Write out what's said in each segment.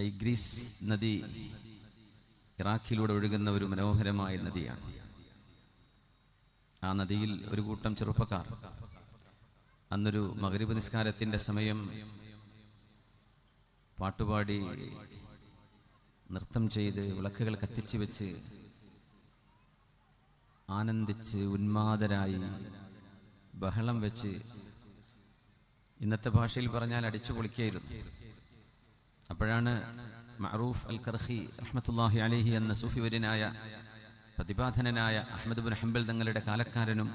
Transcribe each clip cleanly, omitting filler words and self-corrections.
ടൈഗ്രീസ് നദി ഇറാഖിലൂടെ ഒഴുകുന്ന ഒരു മനോഹരമായ നദിയാണ്. ആ നദിയിൽ ഒരു കൂട്ടം ചെറുപ്പക്കാർ അന്നൊരു മഗ്രിബ് നിസ്കാരത്തിൻ്റെ സമയം പാട്ടുപാടി നൃത്തം ചെയ്ത് വിളക്കുകൾ കത്തിച്ചു വെച്ച് ആനന്ദിച്ച് ഉന്മാദരായി ബഹളം വെച്ച് ഇന്നത്തെ ഭാഷയിൽ പറഞ്ഞാൽ അടിച്ചു പൊളിക്കായിരുന്നു. അപ്പോഴാണ് മഅറൂഫ് അൽ കർഖി റഹ്മത്തുള്ളാഹി അലൈഹി എന്ന സൂഫി വര്യനായ പ്രതിപാദനനായ അഹ്മദ് ബിൻ ഹംബൽ തങ്ങളുടെ കാലക്കാരനും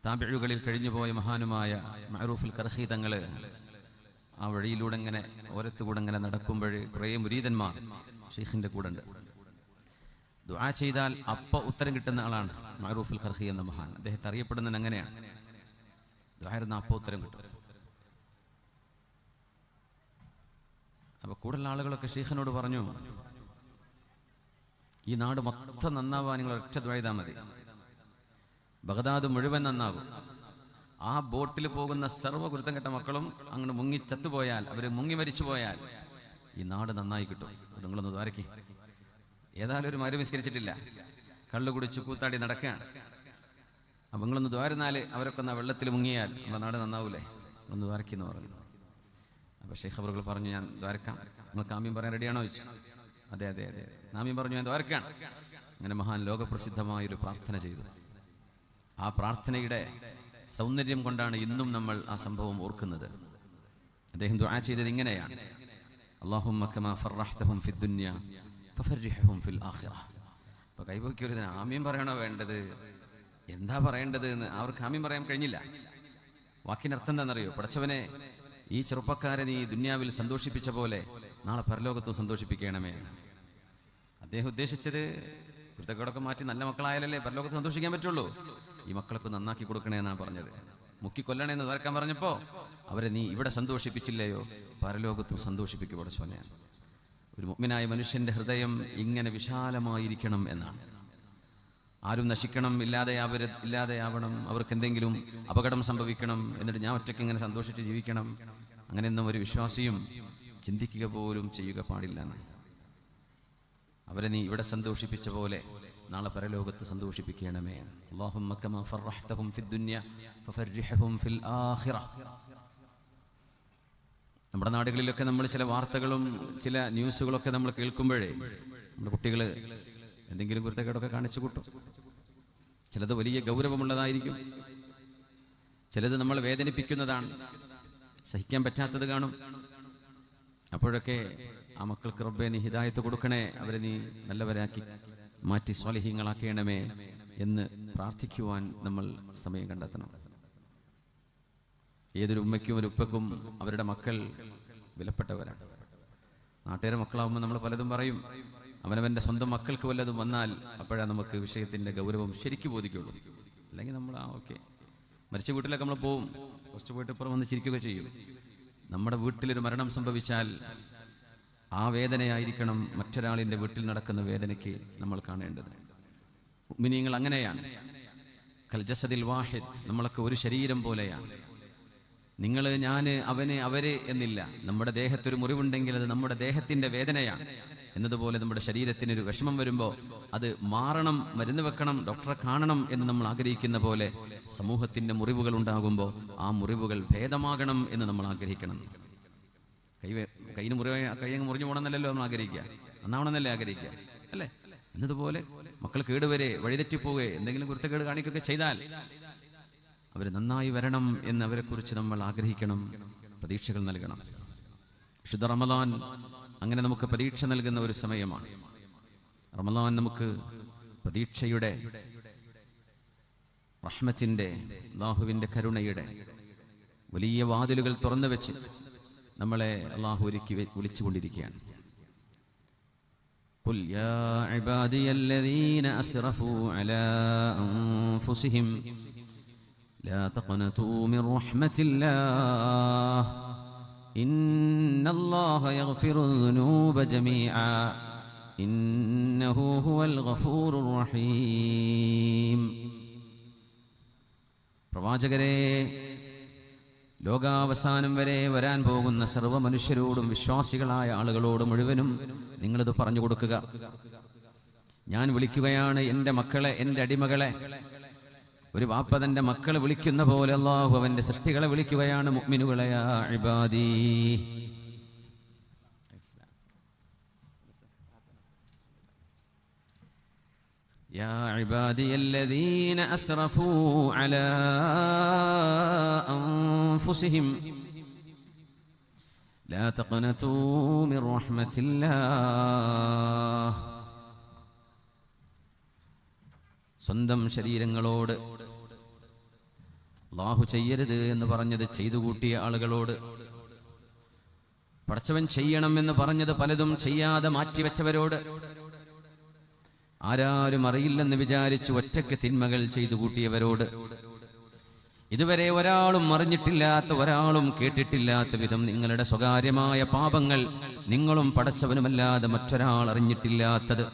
താബിഉകളിൽ കഴിഞ്ഞുപോയ മഹാനുമായ മഅറൂഫ് അൽ കർഖി തങ്ങൾ ആ വഴിയിലൂടെ ഇങ്ങനെ ഓരത്തുകൂടെ ഇങ്ങനെ നടക്കുമ്പോൾ കുറേ മുരീദന്മാർ ഷെയ്ഖിൻ്റെ കൂടെ ഉണ്ട്. ദുആ ചെയ്താൽ അപ്പോൾ ഉത്തരം കിട്ടുന്ന ആളാണ് മഅറൂഫ് അൽ കർഖി എന്ന മഹാൻ. അദ്ദേഹത്തെ അറിയപ്പെടുന്നത് അങ്ങനെയാണ്. ദുആ ഇരുന്ന അപ്പോൾ ഉത്തരം കിട്ടും. അപ്പോൾ കൂടുതൽ ആളുകളൊക്കെ ഷെയ്ഖിനോട് പറഞ്ഞു, ഈ നാട് മൊത്തം നന്നാവാൻ നിങ്ങൾ ഒറ്റ ദുആ ചെയ്താൽ മതി, ബഗ്ദാദ് മുഴുവൻ നന്നാകും. ആ ബോട്ടിൽ പോകുന്ന സർവ്വ കുരുത്തം കെട്ട മക്കളും അങ്ങോട്ട് മുങ്ങി ചത്തുപോയാൽ, അവർ മുങ്ങി മരിച്ചു പോയാൽ ഈ നാട് നന്നായി കിട്ടും. നിങ്ങളൊന്ന് ദ്വാരക്കി. ഏതായാലും ഒരു മരു വിസ്കരിച്ചിട്ടില്ല, കള്ളു കുടിച്ച് കൂത്താടി നടക്കുകയാണ്. അപ്പം നിങ്ങളൊന്ന് ദ്വാരുന്നാൽ അവരൊക്കെ ഒന്ന് വെള്ളത്തിൽ മുങ്ങിയാൽ നമ്മുടെ നാട് നന്നാവൂലേ, ഒന്ന് ദ്വാരക്കി എന്ന് പറഞ്ഞു. അപ്പോൾ ഷെയ്ഖ് അവറുകൾ പറഞ്ഞു, ഞാൻ ദ്വാരക്കാം, നിങ്ങൾ കാമ്യം പറയാൻ റെഡിയാണോ ചോദിച്ചു. അതെ അതെ അതെ നാമ്യം പറഞ്ഞു, ഞാൻ ദ്വാരക്കാം. അങ്ങനെ മഹാൻ ലോകപ്രസിദ്ധമായൊരു പ്രാർത്ഥന ചെയ്തു. ആ പ്രാർത്ഥനയുടെ സൗന്ദര്യം കൊണ്ടാണ് ഇന്നും നമ്മൾ ആ സംഭവം ഓർക്കുന്നത്. അദ്ദേഹം ദുആ ചെയ്തത് ഇങ്ങനെയാണ്: അല്ലാഹുമ്മ കമാ ഫർറഹ്തഹും ഫിദ്ദുനിയ ഫഫർരിഹ്ഹും ഫിൽ ആഖിറ. അപ്പോൾ കൈപോക്കിയൊരു ആമീൻ പറയണോ വേണ്ടത്, എന്താ പറയേണ്ടത് എന്ന് അവർക്ക് ആമീൻ പറയാൻ കഴിഞ്ഞില്ല. വാക്കിനർത്ഥം എന്താണെന്നറിയോ? പടച്ചവനെ, ഈ ചെറുപ്പക്കാരെ നീ ദുനിയാവിൽ സന്തോഷിപ്പിച്ച പോലെ നാളെ പരലോകത്തും സന്തോഷിപ്പിക്കണമേ. അദ്ദേഹം ഉദ്ദേശിച്ചത് കുരുത്തക്കേടൊക്കെ മാറ്റി നല്ല മക്കളായാലല്ലേ പരലോകത്ത് സന്തോഷിക്കാൻ പറ്റുള്ളൂ. ഈ മക്കളൊക്കെ നന്നാക്കി കൊടുക്കണേ എന്നാണ് പറഞ്ഞത്. മുക്കിക്കൊല്ലണേന്ന് തർക്കാൻ പറഞ്ഞപ്പോൾ അവരെ നീ ഇവിടെ സന്തോഷിപ്പിച്ചില്ലയോ, പരലോകത്തും സന്തോഷിപ്പിക്കുക പടച്ചവനെ. ഒരു മുഅ്മിനായ മനുഷ്യന്റെ ഹൃദയം ഇങ്ങനെ വിശാലമായിരിക്കണം എന്നാണ്. ആരും നശിക്കണം, ഇല്ലാതെയാവണം, അവർക്ക് എന്തെങ്കിലും അപകടം സംഭവിക്കണം, എന്നിട്ട് ഞാൻ ഒറ്റയ്ക്ക് ഇങ്ങനെ സന്തോഷിച്ച് ജീവിക്കണം, അങ്ങനെയൊന്നും ഒരു വിശ്വാസിയും ചിന്തിക്കുക പോലും ചെയ്യുക പാടില്ല. അവരെ നീ ഇവിടെ സന്തോഷിപ്പിച്ച പോലെ നാളെ പരലോകത്ത് സന്തോഷിപ്പിക്കണമേ. അല്ലാഹുമ്മ കമാ ഫർറഹ്തഹും ഫിദ്ദുനിയ ഫഫർരിഹ്ഹും ഫിൽ ആഖിറ. നമ്മുടെ നാടുകളിലൊക്കെ നമ്മൾ ചില വാർത്തകളും ചില ന്യൂസുകളൊക്കെ നമ്മൾ കേൾക്കുമ്പോഴേ നമ്മുടെ കുട്ടികൾ എന്തെങ്കിലും കുരുത്തക്കേടൊക്കെ കാണിച്ചു കൂട്ടും. ചിലത് വലിയ ഗൗരവമുള്ളതായിരിക്കും, ചിലത് നമ്മൾ വേദനിപ്പിക്കുന്നതാണ്, സഹിക്കാൻ പറ്റാത്തത് കാണും. അപ്പോഴൊക്കെ ആ മക്കൾക്ക് റബ്ബേ നീ ഹിദായത്ത് കൊടുക്കണേ, അവരെ നീ നല്ലവരാക്കി മാറ്റി സ്വാലിഹീങ്ങളാക്കണമേ എന്ന് പ്രാർത്ഥിക്കുവാൻ നമ്മൾ സമയം കണ്ടെത്തണം. ഏതൊരു ഉമ്മയ്ക്കും ഒരു ഉപ്പക്കും അവരുടെ മക്കൾ വിലപ്പെട്ടവരാണ്. നാട്ടുകാരെ മക്കളാവുമ്പോൾ നമ്മൾ പലതും പറയും. അവനവൻ്റെ സ്വന്തം മക്കൾക്ക് വല്ലതും വന്നാൽ അപ്പോഴാണ് നമുക്ക് വിഷയത്തിൻ്റെ ഗൗരവം ശരിക്കും ബോധിക്കുള്ളൂ. അല്ലെങ്കിൽ നമ്മൾ ഓക്കെ മരിച്ച വീട്ടിലൊക്കെ നമ്മൾ പോവും, കുറച്ച് പോയിട്ട് ഇപ്പുറം വന്ന് ചിരിക്കുക ചെയ്യും. നമ്മുടെ വീട്ടിലൊരു മരണം സംഭവിച്ചാൽ ആ വേദനയായിരിക്കണം മറ്റൊരാളിൻ്റെ വീട്ടിൽ നടക്കുന്ന വേദനയ്ക്ക് നമ്മൾ കാണേണ്ടത്. മുഅ്മിനീങ്ങൾ അങ്ങനെയാണ്. കൽ ജസദിൽ വാഹിദ്, നമ്മളൊക്കെ ഒരു ശരീരം പോലെയാണ്. നിങ്ങൾ, ഞാൻ, അവന്, അവര് എന്നില്ല. നമ്മുടെ ദേഹത്തൊരു മുറിവുണ്ടെങ്കിൽ അത് നമ്മുടെ ദേഹത്തിൻ്റെ വേദനയാണ് എന്നതുപോലെ നമ്മുടെ ശരീരത്തിനൊരു വിഷമം വരുമ്പോൾ അത് മാറണം, മരുന്ന് വെക്കണം, ഡോക്ടറെ കാണണം എന്ന് നമ്മൾ ആഗ്രഹിക്കുന്ന പോലെ സമൂഹത്തിൻ്റെ മുറിവുകൾ ഉണ്ടാകുമ്പോൾ ആ മുറിവുകൾ ഭേദമാകണം എന്ന് നമ്മൾ ആഗ്രഹിക്കണം. കൈന് മുറിഞ്ഞു പോകണമെന്നല്ലോ നമ്മൾ ആഗ്രഹിക്കുക, നന്നാവണമെന്നല്ലേ ആഗ്രഹിക്കുക, അല്ലേ? എന്നതുപോലെ മക്കൾ കേടുവരെ വഴിതെറ്റിപ്പോവുകയെ എന്തെങ്കിലും കുരുത്തക്കേട് കാണിക്കുകയൊക്കെ ചെയ്താൽ അവർ നന്നായി വരണം എന്ന് അവരെക്കുറിച്ച് നമ്മൾ ആഗ്രഹിക്കണം, പ്രതീക്ഷകൾ നൽകണം. വിശുദ്ധ റമദാൻ അങ്ങനെ നമുക്ക് പ്രതീക്ഷ നൽകുന്ന ഒരു സമയമാണ്. റമദാൻ നമുക്ക് പ്രതീക്ഷയുടെ, റഹ്മത്തിൻ്റെ, അല്ലാഹുവിൻ്റെ കരുണയുടെ വലിയ വാതിലുകൾ തുറന്നു വെച്ച് നമ്മളെ അല്ലാഹു ഒരുക്കി വിളിച്ചുകൊണ്ടിരിക്കുകയാണ്. ഖുൽ യാ ഇബാദിയല്ലദീന അസ്റഫൂ അലാ അൻഫുസിഹിം ലാ തഖ്നതൂ മിർ റഹ്മത്തില്ലാഹ് ഇന്നല്ലാഹ യഗ്ഫിറു ദുനൂബ ജമീഅ ഇന്നഹു ഹുവൽ ഗഫൂറുർ റഹീം. പ്രവാചകരെ, ലോകാവസാനം വരെ വരാൻ പോകുന്ന സർവ്വ മനുഷ്യരോടും വിശ്വാസികളായ ആളുകളോട് മുഴുവനും നിങ്ങളിത് പറഞ്ഞു കൊടുക്കുക. ഞാൻ വിളിക്കുകയാണ് എൻ്റെ മക്കളെ, എൻ്റെ അടിമകളെ. ഒരു വാപ്പ തൻ്റെ മക്കളെ വിളിക്കുന്ന പോലെ അല്ലാഹു അവൻ്റെ സൃഷ്ടികളെ വിളിക്കുകയാണ്. മുഅ്മിനുകളെ, യാ ഇബാദി, യാ ഇബാദിയല്ലദീന അസ്റഫൂ അലാ അൻഫുസിഹിം ലാ തഖ്നതൂ മിർ റഹ്മത്തില്ലാഹ്. സ്വന്തം ശരീരങ്ങളോട് അല്ലാഹു ചെയ്യരുത് എന്ന് പറഞ്ഞത് ചെയ്തു കൂട്ടിയ ആളുകളോട്, പടച്ചവൻ ചെയ്യണം എന്ന് പറഞ്ഞത് പലതും ചെയ്യാതെ മാറ്റിവെച്ചവരോട്, ആരാരും അറിയില്ലെന്ന് വിചാരിച്ചു ഒറ്റയ്ക്ക് തിന്മകൾ ചെയ്തു കൂട്ടിയവരോട്, ഇതുവരെ ഒരാളും അറിഞ്ഞിട്ടില്ലാത്ത, ഒരാളും കേട്ടിട്ടില്ലാത്ത വിധം നിങ്ങളുടെ സ്വകാര്യമായ പാപങ്ങൾ നിങ്ങളും പടച്ചവനുമല്ലാതെ മറ്റൊരാൾ അറിഞ്ഞിട്ടില്ലാത്തത്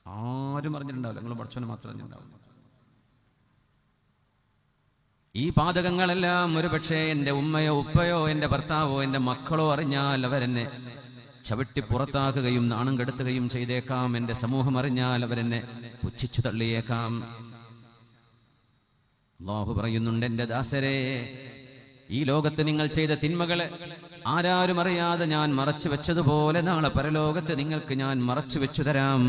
ആരും അറിഞ്ഞിട്ടുണ്ടാവില്ല, നിങ്ങൾ പടച്ചവന് മാത്രം അറിഞ്ഞിട്ടുണ്ടാവും. ഈ പാതകങ്ങളെല്ലാം ഒരുപക്ഷെ എൻ്റെ ഉമ്മയോ ഉപ്പയോ എൻ്റെ ഭർത്താവോ എൻ്റെ മക്കളോ അറിഞ്ഞാൽ അവരെന്നെ ചവിട്ടി പുറത്താക്കുകയും നാണം കെടുത്തുകയും ചെയ്തേക്കാം. എൻ്റെ സമൂഹം അറിഞ്ഞാൽ അവരെന്നെ പുച്ഛിച്ചു തള്ളിയേക്കാം. അല്ലാഹു പറയുന്നുണ്ട്, എൻ്റെ ദാസരെ, ഈ ലോകത്ത് നിങ്ങൾ ചെയ്ത തിന്മകളെ ആരാരും അറിയാതെ ഞാൻ മറച്ചു വെച്ചതുപോലെ നാളെ പരലോകത്ത് നിങ്ങൾക്ക് ഞാൻ മറച്ചു വെച്ചു തരാം.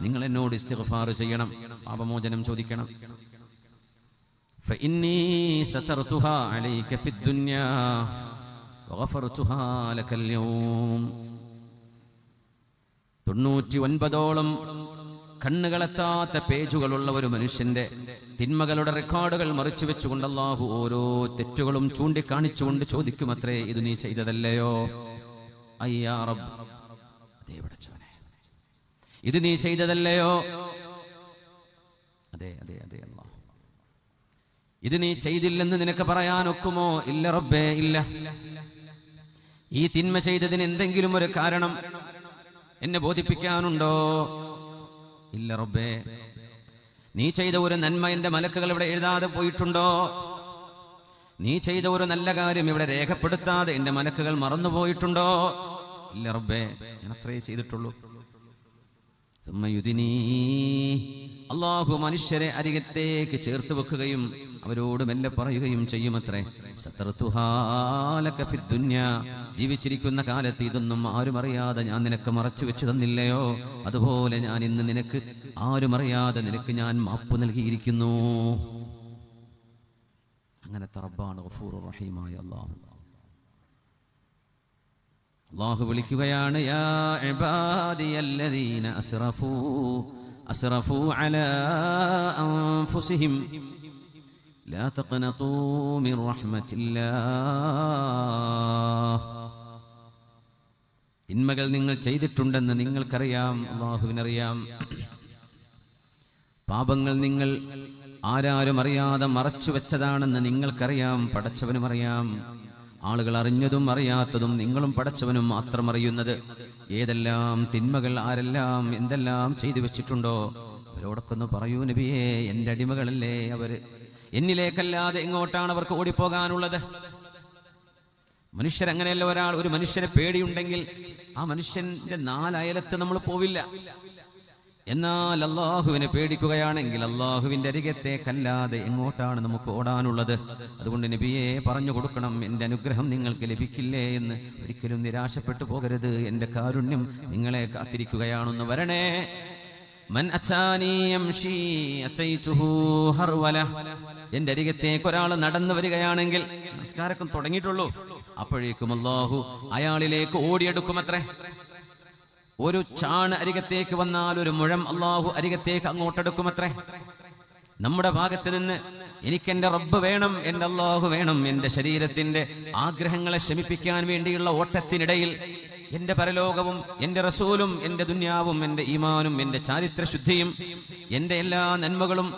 നിങ്ങൾ എന്നോട് ഇസ്തിഗ്ഫാർ ചെയ്യണം, പാപമോചനം ചോദിക്കണം. ഫഇന്നീ സതർതുഹാ അലൈക ഫിദ്ദുനിയാ വഗഫർതുഹാ ലകൽ യൗം. 99ഓളം കണ്ണുകളെത്താത്ത പേജുകളുള്ള ഒരു മനുഷ്യന്റെ തിന്മകളുടെ റെക്കോർഡുകൾ മറിച്ചു വെച്ചുകൊണ്ട് അല്ലാഹു ഓരോ തെറ്റുകളും ചൂണ്ടിക്കാണിച്ചുകൊണ്ട് ചോദിക്കുമത്രേ, ഇത് നീ ചെയ്തതല്ലയോ? അയ്യാ റബ്ബ്, അതേ പടച്ചവനെ, ഇത് നീ ചെയ്തതല്ലയോ? അതെ അതെ അതെ അല്ലാഹ്, ഇത് നീ ചെയ്തില്ലെന്ന് നിനക്ക് പറയാൻ ഒക്കുമോ? ഇല്ല റബ്ബേ, ഇല്ല. ഈ തിന്മ ചെയ്തതിന് എന്തെങ്കിലും ഒരു കാരണം എന്നെ ബോധിപ്പിക്കാനുണ്ടോ? ഇല്ല റബ്ബേ. നീ ചെയ്ത ഒരു നന്മ എന്റെ മലക്കുകൾ ഇവിടെ എഴുതാതെ പോയിട്ടുണ്ടോ? നീ ചെയ്ത ഒരു നല്ല കാര്യം ഇവിടെ രേഖപ്പെടുത്താതെ എന്റെ മലക്കുകൾ മറന്നുപോയിട്ടുണ്ടോ? ഇല്ല റബ്ബേ, ഞാൻ അത്രേ ചെയ്തിട്ടുള്ളൂ. അല്ലാഹു മനുഷ്യരെ അരികത്തേക്ക് ചേർത്ത് വെക്കുകയും അവരോട് മെല്ലെ പറയുകയും ചെയ്യുമത്രേ, ജീവിച്ചിരിക്കുന്ന കാലത്ത് ഇതൊന്നും ആരും അറിയാതെ ഞാൻ നിനക്ക് മറച്ചു വെച്ചു തന്നില്ലയോ? അതുപോലെ ഞാൻ ഇന്ന് നിനക്ക് ആരും അറിയാതെ നിനക്ക് ഞാൻ മാപ്പ് നൽകിയിരിക്കുന്നു. അങ്ങനത്തെ റബ്ബാണ് ഗഫൂറുർ റഹീമായ അല്ലാഹു. അല്ലാഹു വിളിക്കുകയാണ്, യാ ഇബാദിയല്ലദീന അസ്റഫൂ അലാ അൻഫുസിഹിം ലാ തഖ്നതൂ മിർ റഹ്മത്തില്ലാഹ്. തിന്മകൾ നിങ്ങൾ ചെയ്തിട്ടുണ്ടെന്ന് നിങ്ങൾക്കറിയാം, അല്ലാഹുവിനറിയാം. പാപങ്ങൾ നിങ്ങൾ ആരാരും അറിയാതെ മറച്ചു വെച്ചതാണെന്ന് നിങ്ങൾക്കറിയാം, പടച്ചവനും അറിയാം. ആളുകൾ അറിഞ്ഞതും അറിയാത്തതും നിങ്ങളും പടച്ചവനും മാത്രം അറിയുന്നത്. ഏതെല്ലാം തിന്മകൾ ആരെല്ലാം എന്തെല്ലാം ചെയ്തു വെച്ചിട്ടുണ്ടോ അവരോടൊക്കെ ഒന്ന് പറയൂ നബിയേ, എൻ്റെ അടിമകളല്ലേ അവര്, എന്നിലേക്കല്ലാതെ എങ്ങോട്ടാണ് അവർക്ക് ഓടിപ്പോകാനുള്ളത്? മനുഷ്യരങ്ങനെയല്ല. ഒരു മനുഷ്യനെ പേടിയുണ്ടെങ്കിൽ ആ മനുഷ്യന്റെ 4 അയലത്ത് നമ്മൾ പോവില്ല. എന്നാൽ അല്ലാഹുവിനെ പേടിക്കുകയാണെങ്കിൽ അല്ലാഹുവിന്റെ അരികത്തേക്കല്ലാതെ എങ്ങോട്ടാണ് നമുക്ക് ഓടാനുള്ളത്? അതുകൊണ്ട് നബിയെ പറഞ്ഞു കൊടുക്കണം, എൻ്റെ അനുഗ്രഹം നിങ്ങൾക്ക് ലഭിക്കില്ലേ എന്ന്. ഒരിക്കലും നിരാശപ്പെട്ടു പോകരുത്, എൻ്റെ കാരുണ്യം നിങ്ങളെ കാത്തിരിക്കുകയാണെന്ന്. വരണേ, മൻ അതാനി യംശി അതൈതുഹു ഹർവല. എൻ്റെ അരികത്തേക്ക് ഒരാൾ നടന്നു വരികയാണെങ്കിൽ, നമസ്കാരം തുടങ്ങിയിട്ടുള്ളൂ, അപ്പോഴേക്കും അല്ലാഹു അയാളിലേക്ക് ഓടിയെടുക്കുമത്രേ. ഒരു ചാണ് അരികത്തേക്ക് വന്നാൽ ഒരു മുഴം അല്ലാഹു അരികത്തേക്ക് അങ്ങോട്ടെടുക്കുമത്രേ. നമ്മുടെ ഭാഗത്ത് നിന്ന് എനിക്കെന്റെ റബ്ബ് വേണം, എൻ്റെ അല്ലാഹു വേണം, എൻ്റെ ശരീരത്തിന്റെ ആഗ്രഹങ്ങളെ ശമിപ്പിക്കാൻ വേണ്ടിയുള്ള ഓട്ടത്തിനിടയിൽ എൻ്റെ പരലോകവും എൻ്റെ റസൂലും എൻ്റെ ദുന്യാവും എൻ്റെ ഈമാനും എൻ്റെ ചാരിത്രശുദ്ധിയും എൻ്റെ എല്ലാ നന്മകളും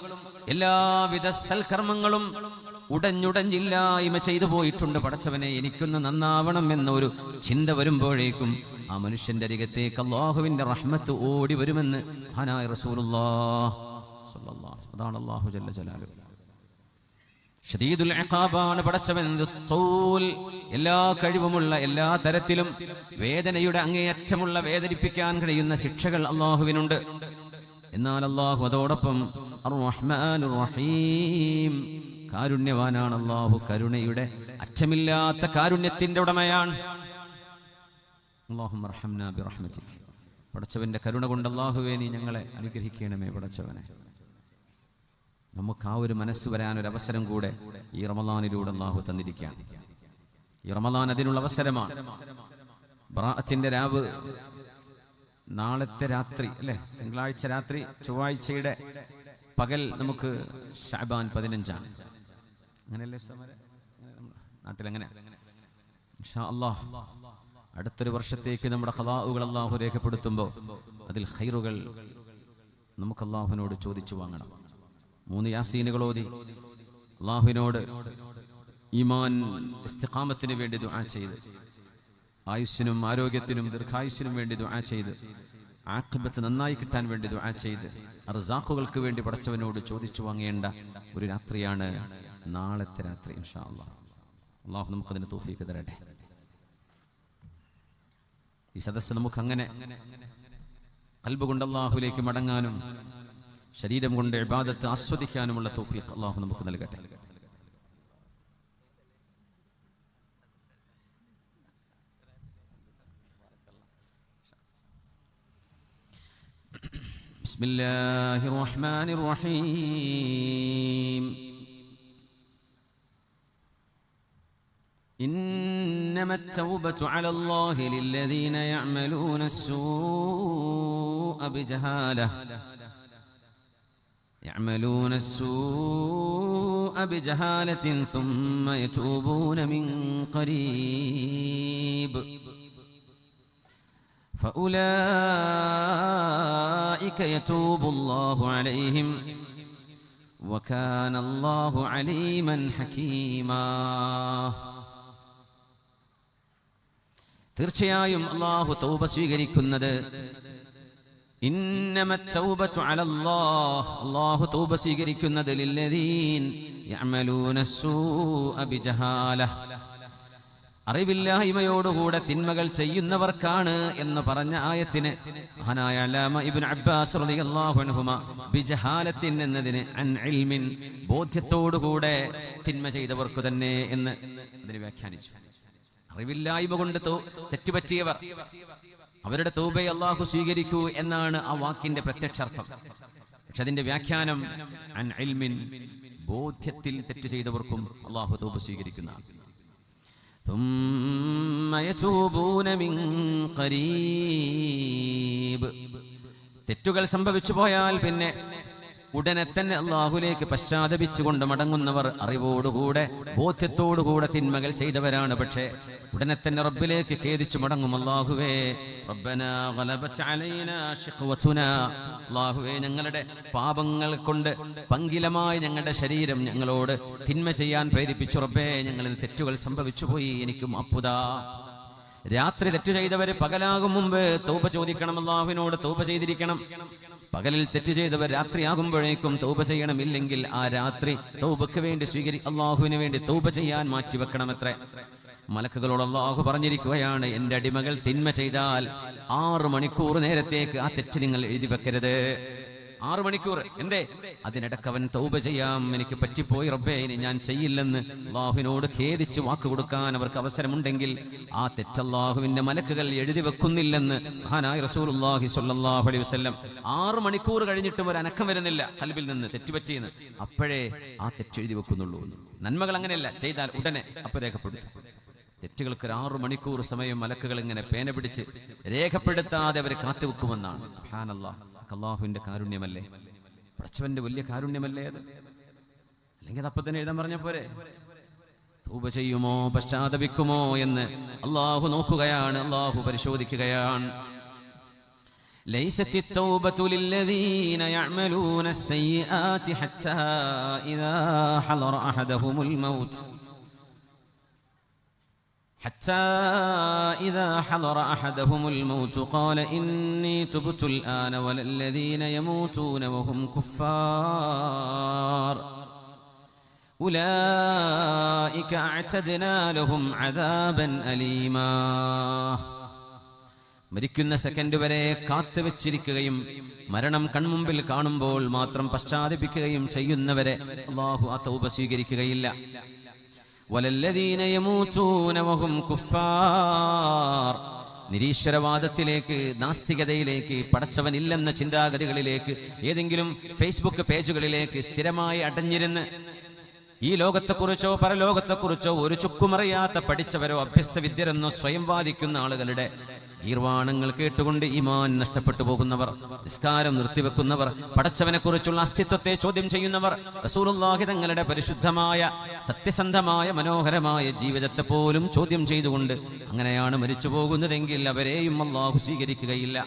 എല്ലാവിധ സൽക്കർമ്മങ്ങളും ഉടഞ്ഞുടഞ്ഞില്ലായ്മ ചെയ്തു പോയിട്ടുണ്ട്. പടച്ചവനെ, എനിക്കൊന്ന് നന്നാവണം എന്നൊരു ചിന്ത വരുമ്പോഴേക്കും ആ മനുഷ്യന്റെ അരികത്തേക്ക് അല്ലാഹുവിന്റെ റഹ്മത്ത് ഓടി വരുമെന്ന് മഹാനായ റസൂലുള്ളാഹി സ്വല്ലല്ലാഹു അലൈഹി വസല്ലം. അതാണ് അല്ലാഹു ജല്ല ജലാലുഹു. ഷദീദുൽ ഇഖാബാണ് പടച്ചവൻ. എല്ലാ കഴിവുമുള്ള, എല്ലാ തരത്തിലും വേദനയുടെ അങ്ങേയറ്റമുള്ള വേദനിപ്പിക്കാൻ കഴിയുന്ന ശിക്ഷകൾ അള്ളാഹുവിനുണ്ട്. എന്നാൽ അള്ളാഹു അതോടൊപ്പം അർ-റഹ്മാനുർ റഹീം, കാരുണ്യവാനാണ് അള്ളാഹു. കരുണയുടെ അറ്റമില്ലാത്ത കാരുണ്യത്തിന്റെ ഉടമയാണ്. അല്ലാഹുമ്മ അർഹംനാ ബിറഹ്മതിക. പടച്ചവന്റെ കരുണ കൊണ്ട് അള്ളാഹുവേ നീ ഞങ്ങളെ അനുഗ്രഹിക്കണമേ. പടച്ചവനെ, നമുക്ക് ആ ഒരു മനസ്സ് വരാനൊരവസരം കൂടെ ഈ റമളാനിലൂടെ അള്ളാഹു തന്നിരിക്കുകയാണ്. ഈ റമളാൻ അതിനുള്ള അവസരമാണ്. ബറാഅത്തിന്റെ രാവ് നാളത്തെ രാത്രി അല്ലേ, തിങ്കളാഴ്ച രാത്രി, ചൊവ്വാഴ്ചയുടെ പകൽ നമുക്ക് ശഅബാൻ 15 അങ്ങനെയല്ലേ നാട്ടിലെങ്ങനെ? ഇൻഷാ അല്ലാഹ് അടുത്തൊരു വർഷത്തേക്ക് നമ്മുടെ ഖളാഉകൾ അല്ലാഹു രേഖപ്പെടുത്തുമ്പോൾ അതിൽ ഖൈറുകൾ നമുക്ക് അല്ലാഹുവിനോട് ചോദിച്ചു വാങ്ങണം. 3 യാസീനുകൾ ഓതി അല്ലാഹുവിനോട് ഈമാൻ ഇസ്തിഖാമത്തിന് വേണ്ടി ദുആ ചെയ്ത്, ആയുസ്സിനും ആരോഗ്യത്തിനും ദീർഘായുസ്സിനും വേണ്ടി ദുആ ചെയ്ത്, ആഖിബത്ത് നന്നായി കിട്ടാൻ വേണ്ടി ദുആ ചെയ്ത്, അർസാഖുകൾക്ക് വേണ്ടി പടച്ചവനോട് ചോദിച്ചു വാങ്ങേണ്ട ഒരു രാത്രിയാണ് നാളത്തെ രാത്രി. ഇൻഷാ അല്ലാഹ് അല്ലാഹു നമുക്കതിന് തൗഫീഖ് തരട്ടെ. ഈ സദസ്സ് നമുക്ക് അങ്ങനെ ഖൽബ് കൊണ്ട് അല്ലാഹുവിലേക്ക് മടങ്ങാനും ശരീരം കൊണ്ട് ഇബാദത്ത് ആസ്വദിക്കാനുമുള്ള തൗഫീഖ് അല്ലാഹു നമുക്ക് നൽകട്ടെ. ബിസ്മില്ലാഹിർ റഹ്മാനിർ റഹീം. إنما التوبة على الله للذين يعملون السوء بجهالة ثم يتوبون من قريب فأولئك يتوب الله عليهم وكان الله عليما حكيما. തീർച്ചയായും അല്ലാഹു തൗബ സ്വീകരിക്കുന്നത്, ഇന്നമത് തൗബതു അലല്ലാഹ്, അല്ലാഹു തൗബ സ്വീകരിക്കുന്നത് ലില്ലദീൻ യഅമലൂന അസ്സൂഅ ബിജഹാലഹ, അറിവില്ലായ്മയോടുകൂടെ തിന്മകൾ ചെയ്യുന്നവർക്കാണ് എന്ന് പറഞ്ഞ ആയത്തിന് മഹാനായ അല്ലാമ ഇബ്നു അബ്ബാസ് റളിയല്ലാഹു അൻഹുമ ബിജഹാലത്തിൻ എന്നതിന് അൻ ഇൽമിൻ, ബോധ്യത്തോടുകൂടെ തിന്മ ചെയ്തവർക്ക് തന്നെ എന്ന് അതിനെ വ്യാഖ്യാനിച്ചു. അറിവില്ലായ്മ കൊണ്ട് തെറ്റുപറ്റിയവർ, അവരുടെ തൗബയെ അല്ലാഹു സ്വീകരിക്കൂ എന്നാണ് ആ വാക്കിന്റെ പ്രത്യക്ഷാർത്ഥം. പക്ഷെ അതിന്റെ വ്യാഖ്യാനം അൻ ഇൽമിൻ, ബോധ്യത്തിൽ തെറ്റ് ചെയ്തവർക്കും അല്ലാഹു തൗബ സ്വീകരിക്കുന്നതാണ്. ثم يتوبون من قريب, തെറ്റുകൾ സംഭവിച്ചു പോയാൽ പിന്നെ ഉടനെ തന്നെ അല്ലാഹുവിലേക്ക് പശ്ചാത്തപിച്ചുകൊണ്ട് മടങ്ങുന്നവർ അറിവോടുകൂടെ ബോധ്യത്തോടുകൂടെ തിന്മകൾ ചെയ്തവരാണ്. പക്ഷേ ഉടനെ തന്നെ റബ്ബിലേക്ക് ഖേദിച്ചു മടങ്ങും. അല്ലാഹുവേ റബ്ബനാ ഗലബത് അലൈനാ ശിഖ്വതുനാ, അല്ലാഹുവേ ഞങ്ങളുടെ പാപങ്ങൾ കൊണ്ട് പങ്കിലമായ ഞങ്ങളുടെ ശരീരം ഞങ്ങളോട് തിന്മ ചെയ്യാൻ പ്രേരിപ്പിച്ചു. റബ്ബേ ഞങ്ങളിൽ തെറ്റുകൾ സംഭവിച്ചു പോയി, എനിക്ക് മാപ്പുതാ. രാത്രി തെറ്റു ചെയ്തവര് പകലാകും മുമ്പ് തൗബ ചോദിക്കണം, അല്ലാഹുവിനോട് തൗബ ചെയ്തിരിക്കണം. പകലിൽ തെറ്റ് ചെയ്തവർ രാത്രിയാകുമ്പോഴേക്കും തൗബ ചെയ്യണം. ഇല്ലെങ്കിൽ ആ രാത്രി തൗബക്ക് വേണ്ടി അല്ലാഹുവിന് വേണ്ടി തൗബ ചെയ്യാൻ മാറ്റിവെക്കണമത്രേ. മലക്കുകളോട് അല്ലാഹു പറഞ്ഞിരിക്കുകയാണ്, എന്റെ അടിമകൾ തിന്മ ചെയ്താൽ 6 മണിക്കൂർ നേരത്തേക്ക് ആ തെറ്റ് നിങ്ങൾ എഴുതി വെക്കരുത്. 6 മണിക്കൂർ. എന്തേ? അതിനിടക്ക് അവൻ തൗബ ചെയ്യാം, എനിക്ക് പറ്റിപ്പോയി റബ്ബേ ഇനി ഞാൻ ചെയ്യില്ലെന്ന് അല്ലാഹുവിനോട് ഖേദിച്ച് വാക്ക് കൊടുക്കാൻ അവർക്ക് അവസരമുണ്ടെങ്കിൽ ആ തെറ്റ് അല്ലാഹുവിന്റെ മലക്കുകൾ എഴുതി വെക്കുന്നില്ലെന്ന് മഹാനായ റസൂലുള്ളാഹി സ്വല്ലല്ലാഹു അലൈഹി വസല്ലം. 6 മണിക്കൂർ കഴിഞ്ഞിട്ടും ഒരു അനക്കം വരുന്നില്ല കൽബിൽ നിന്ന്, തെറ്റുപറ്റിയെന്ന്. അപ്പോഴേ ആ തെറ്റ് എഴുതി വെക്കുന്നുള്ളൂ. നന്മകൾ അങ്ങനെയല്ല, ചെയ്താൽ ഉടനെ അപ്പോൾ രേഖപ്പെടുത്തും. തെറ്റുകൾക്ക് 6 മണിക്കൂർ സമയം മലക്കുകൾ ഇങ്ങനെ പേന പിടിച്ച് രേഖപ്പെടുത്താതെ അവർ കാത്തുവെക്കുമെന്നാണ്. സുബ്ഹാനല്ലാഹ്, അല്ലാഹുവിന്റെ കാരുണ്യമല്ലേ, പടച്ചവന്റെ വലിയ കാരുണ്യമല്ലേ അത്? അല്ലെങ്കിൽ അത് അപ്പൊ തന്നെ എഴുതാൻ പറഞ്ഞ പോരെ? തൗബ ചെയ്യുമോ പശ്ചാത്തപിക്കുമോ എന്ന് അല്ലാഹു നോക്കുകയാണ്, അല്ലാഹു പരിശോധിക്കുകയാണ്. ലൈസത്തി തൗബതു ലില്ലദീന യഅമലൂന അസ്സയ്യിആതി ഹത്താ ഇദാ ഹളറ അഹദഹുമുൽ മൗത്ത് حتى إذا حضر أحدهم الموت قال إني تبت الآن ولا الذين يموتون وهم كفار ഉലൈക അഅ്തദ്നാ ലഹും അദാബൻ അലീമാ. മരിക്കുന്ന സെക്കൻഡ് വരെ കാത്തുവെച്ചിരിക്കുകയും മരണം കൺമുമ്പിൽ കാണുമ്പോൾ മാത്രം പശ്ചാത്തപിക്കുകയും ചെയ്യുന്നവരെ അല്ലാഹു ആ തൗബ സ്വീകരിക്കുകയില്ല. വലല്ലദീന യമൂതൂന വഹും കുഫാർ. നിരീശ്വരവാദത്തിലേക്ക്, നാസ്തികതയിലേക്ക്, പടച്ചവനില്ലെന്ന ചിന്താഗതികളിലേക്ക്, ഏതെങ്കിലും ഫേസ്ബുക്ക് പേജുകളിലേക്ക് സ്ഥിരമായി അടഞ്ഞിരുന്ന് ഈ ലോകത്തെക്കുറിച്ചോ പരലോകത്തെക്കുറിച്ചോ ഒരു ചുക്കുമറിയാത്ത പഠിച്ചവരോ അഭ്യസ്ത വിദ്യരെന്നോ സ്വയം വാദിക്കുന്ന ആളുകളുടെ ഗീർവാണങ്ങൾ കേട്ടുകൊണ്ട് ഈമാൻ നഷ്ടപ്പെട്ടു പോകുന്നവർ, നിസ്കാരം നിർത്തിവെക്കുന്നവർ, പടച്ചവനെ കുറിച്ചുള്ള അസ്തിത്വത്തെ ചോദ്യം ചെയ്യുന്നവർ, റസൂലുള്ളാഹി തങ്ങളുടെ പരിശുദ്ധമായ സത്യസന്ധമായ മനോഹരമായ ജീവിതത്തെ പോലും ചോദ്യം ചെയ്തുകൊണ്ട് അങ്ങനെയാണ് മരിച്ചു പോകുന്നതെങ്കിൽ അവരെയും അല്ലാഹു സ്വീകരിക്കുകയില്ല.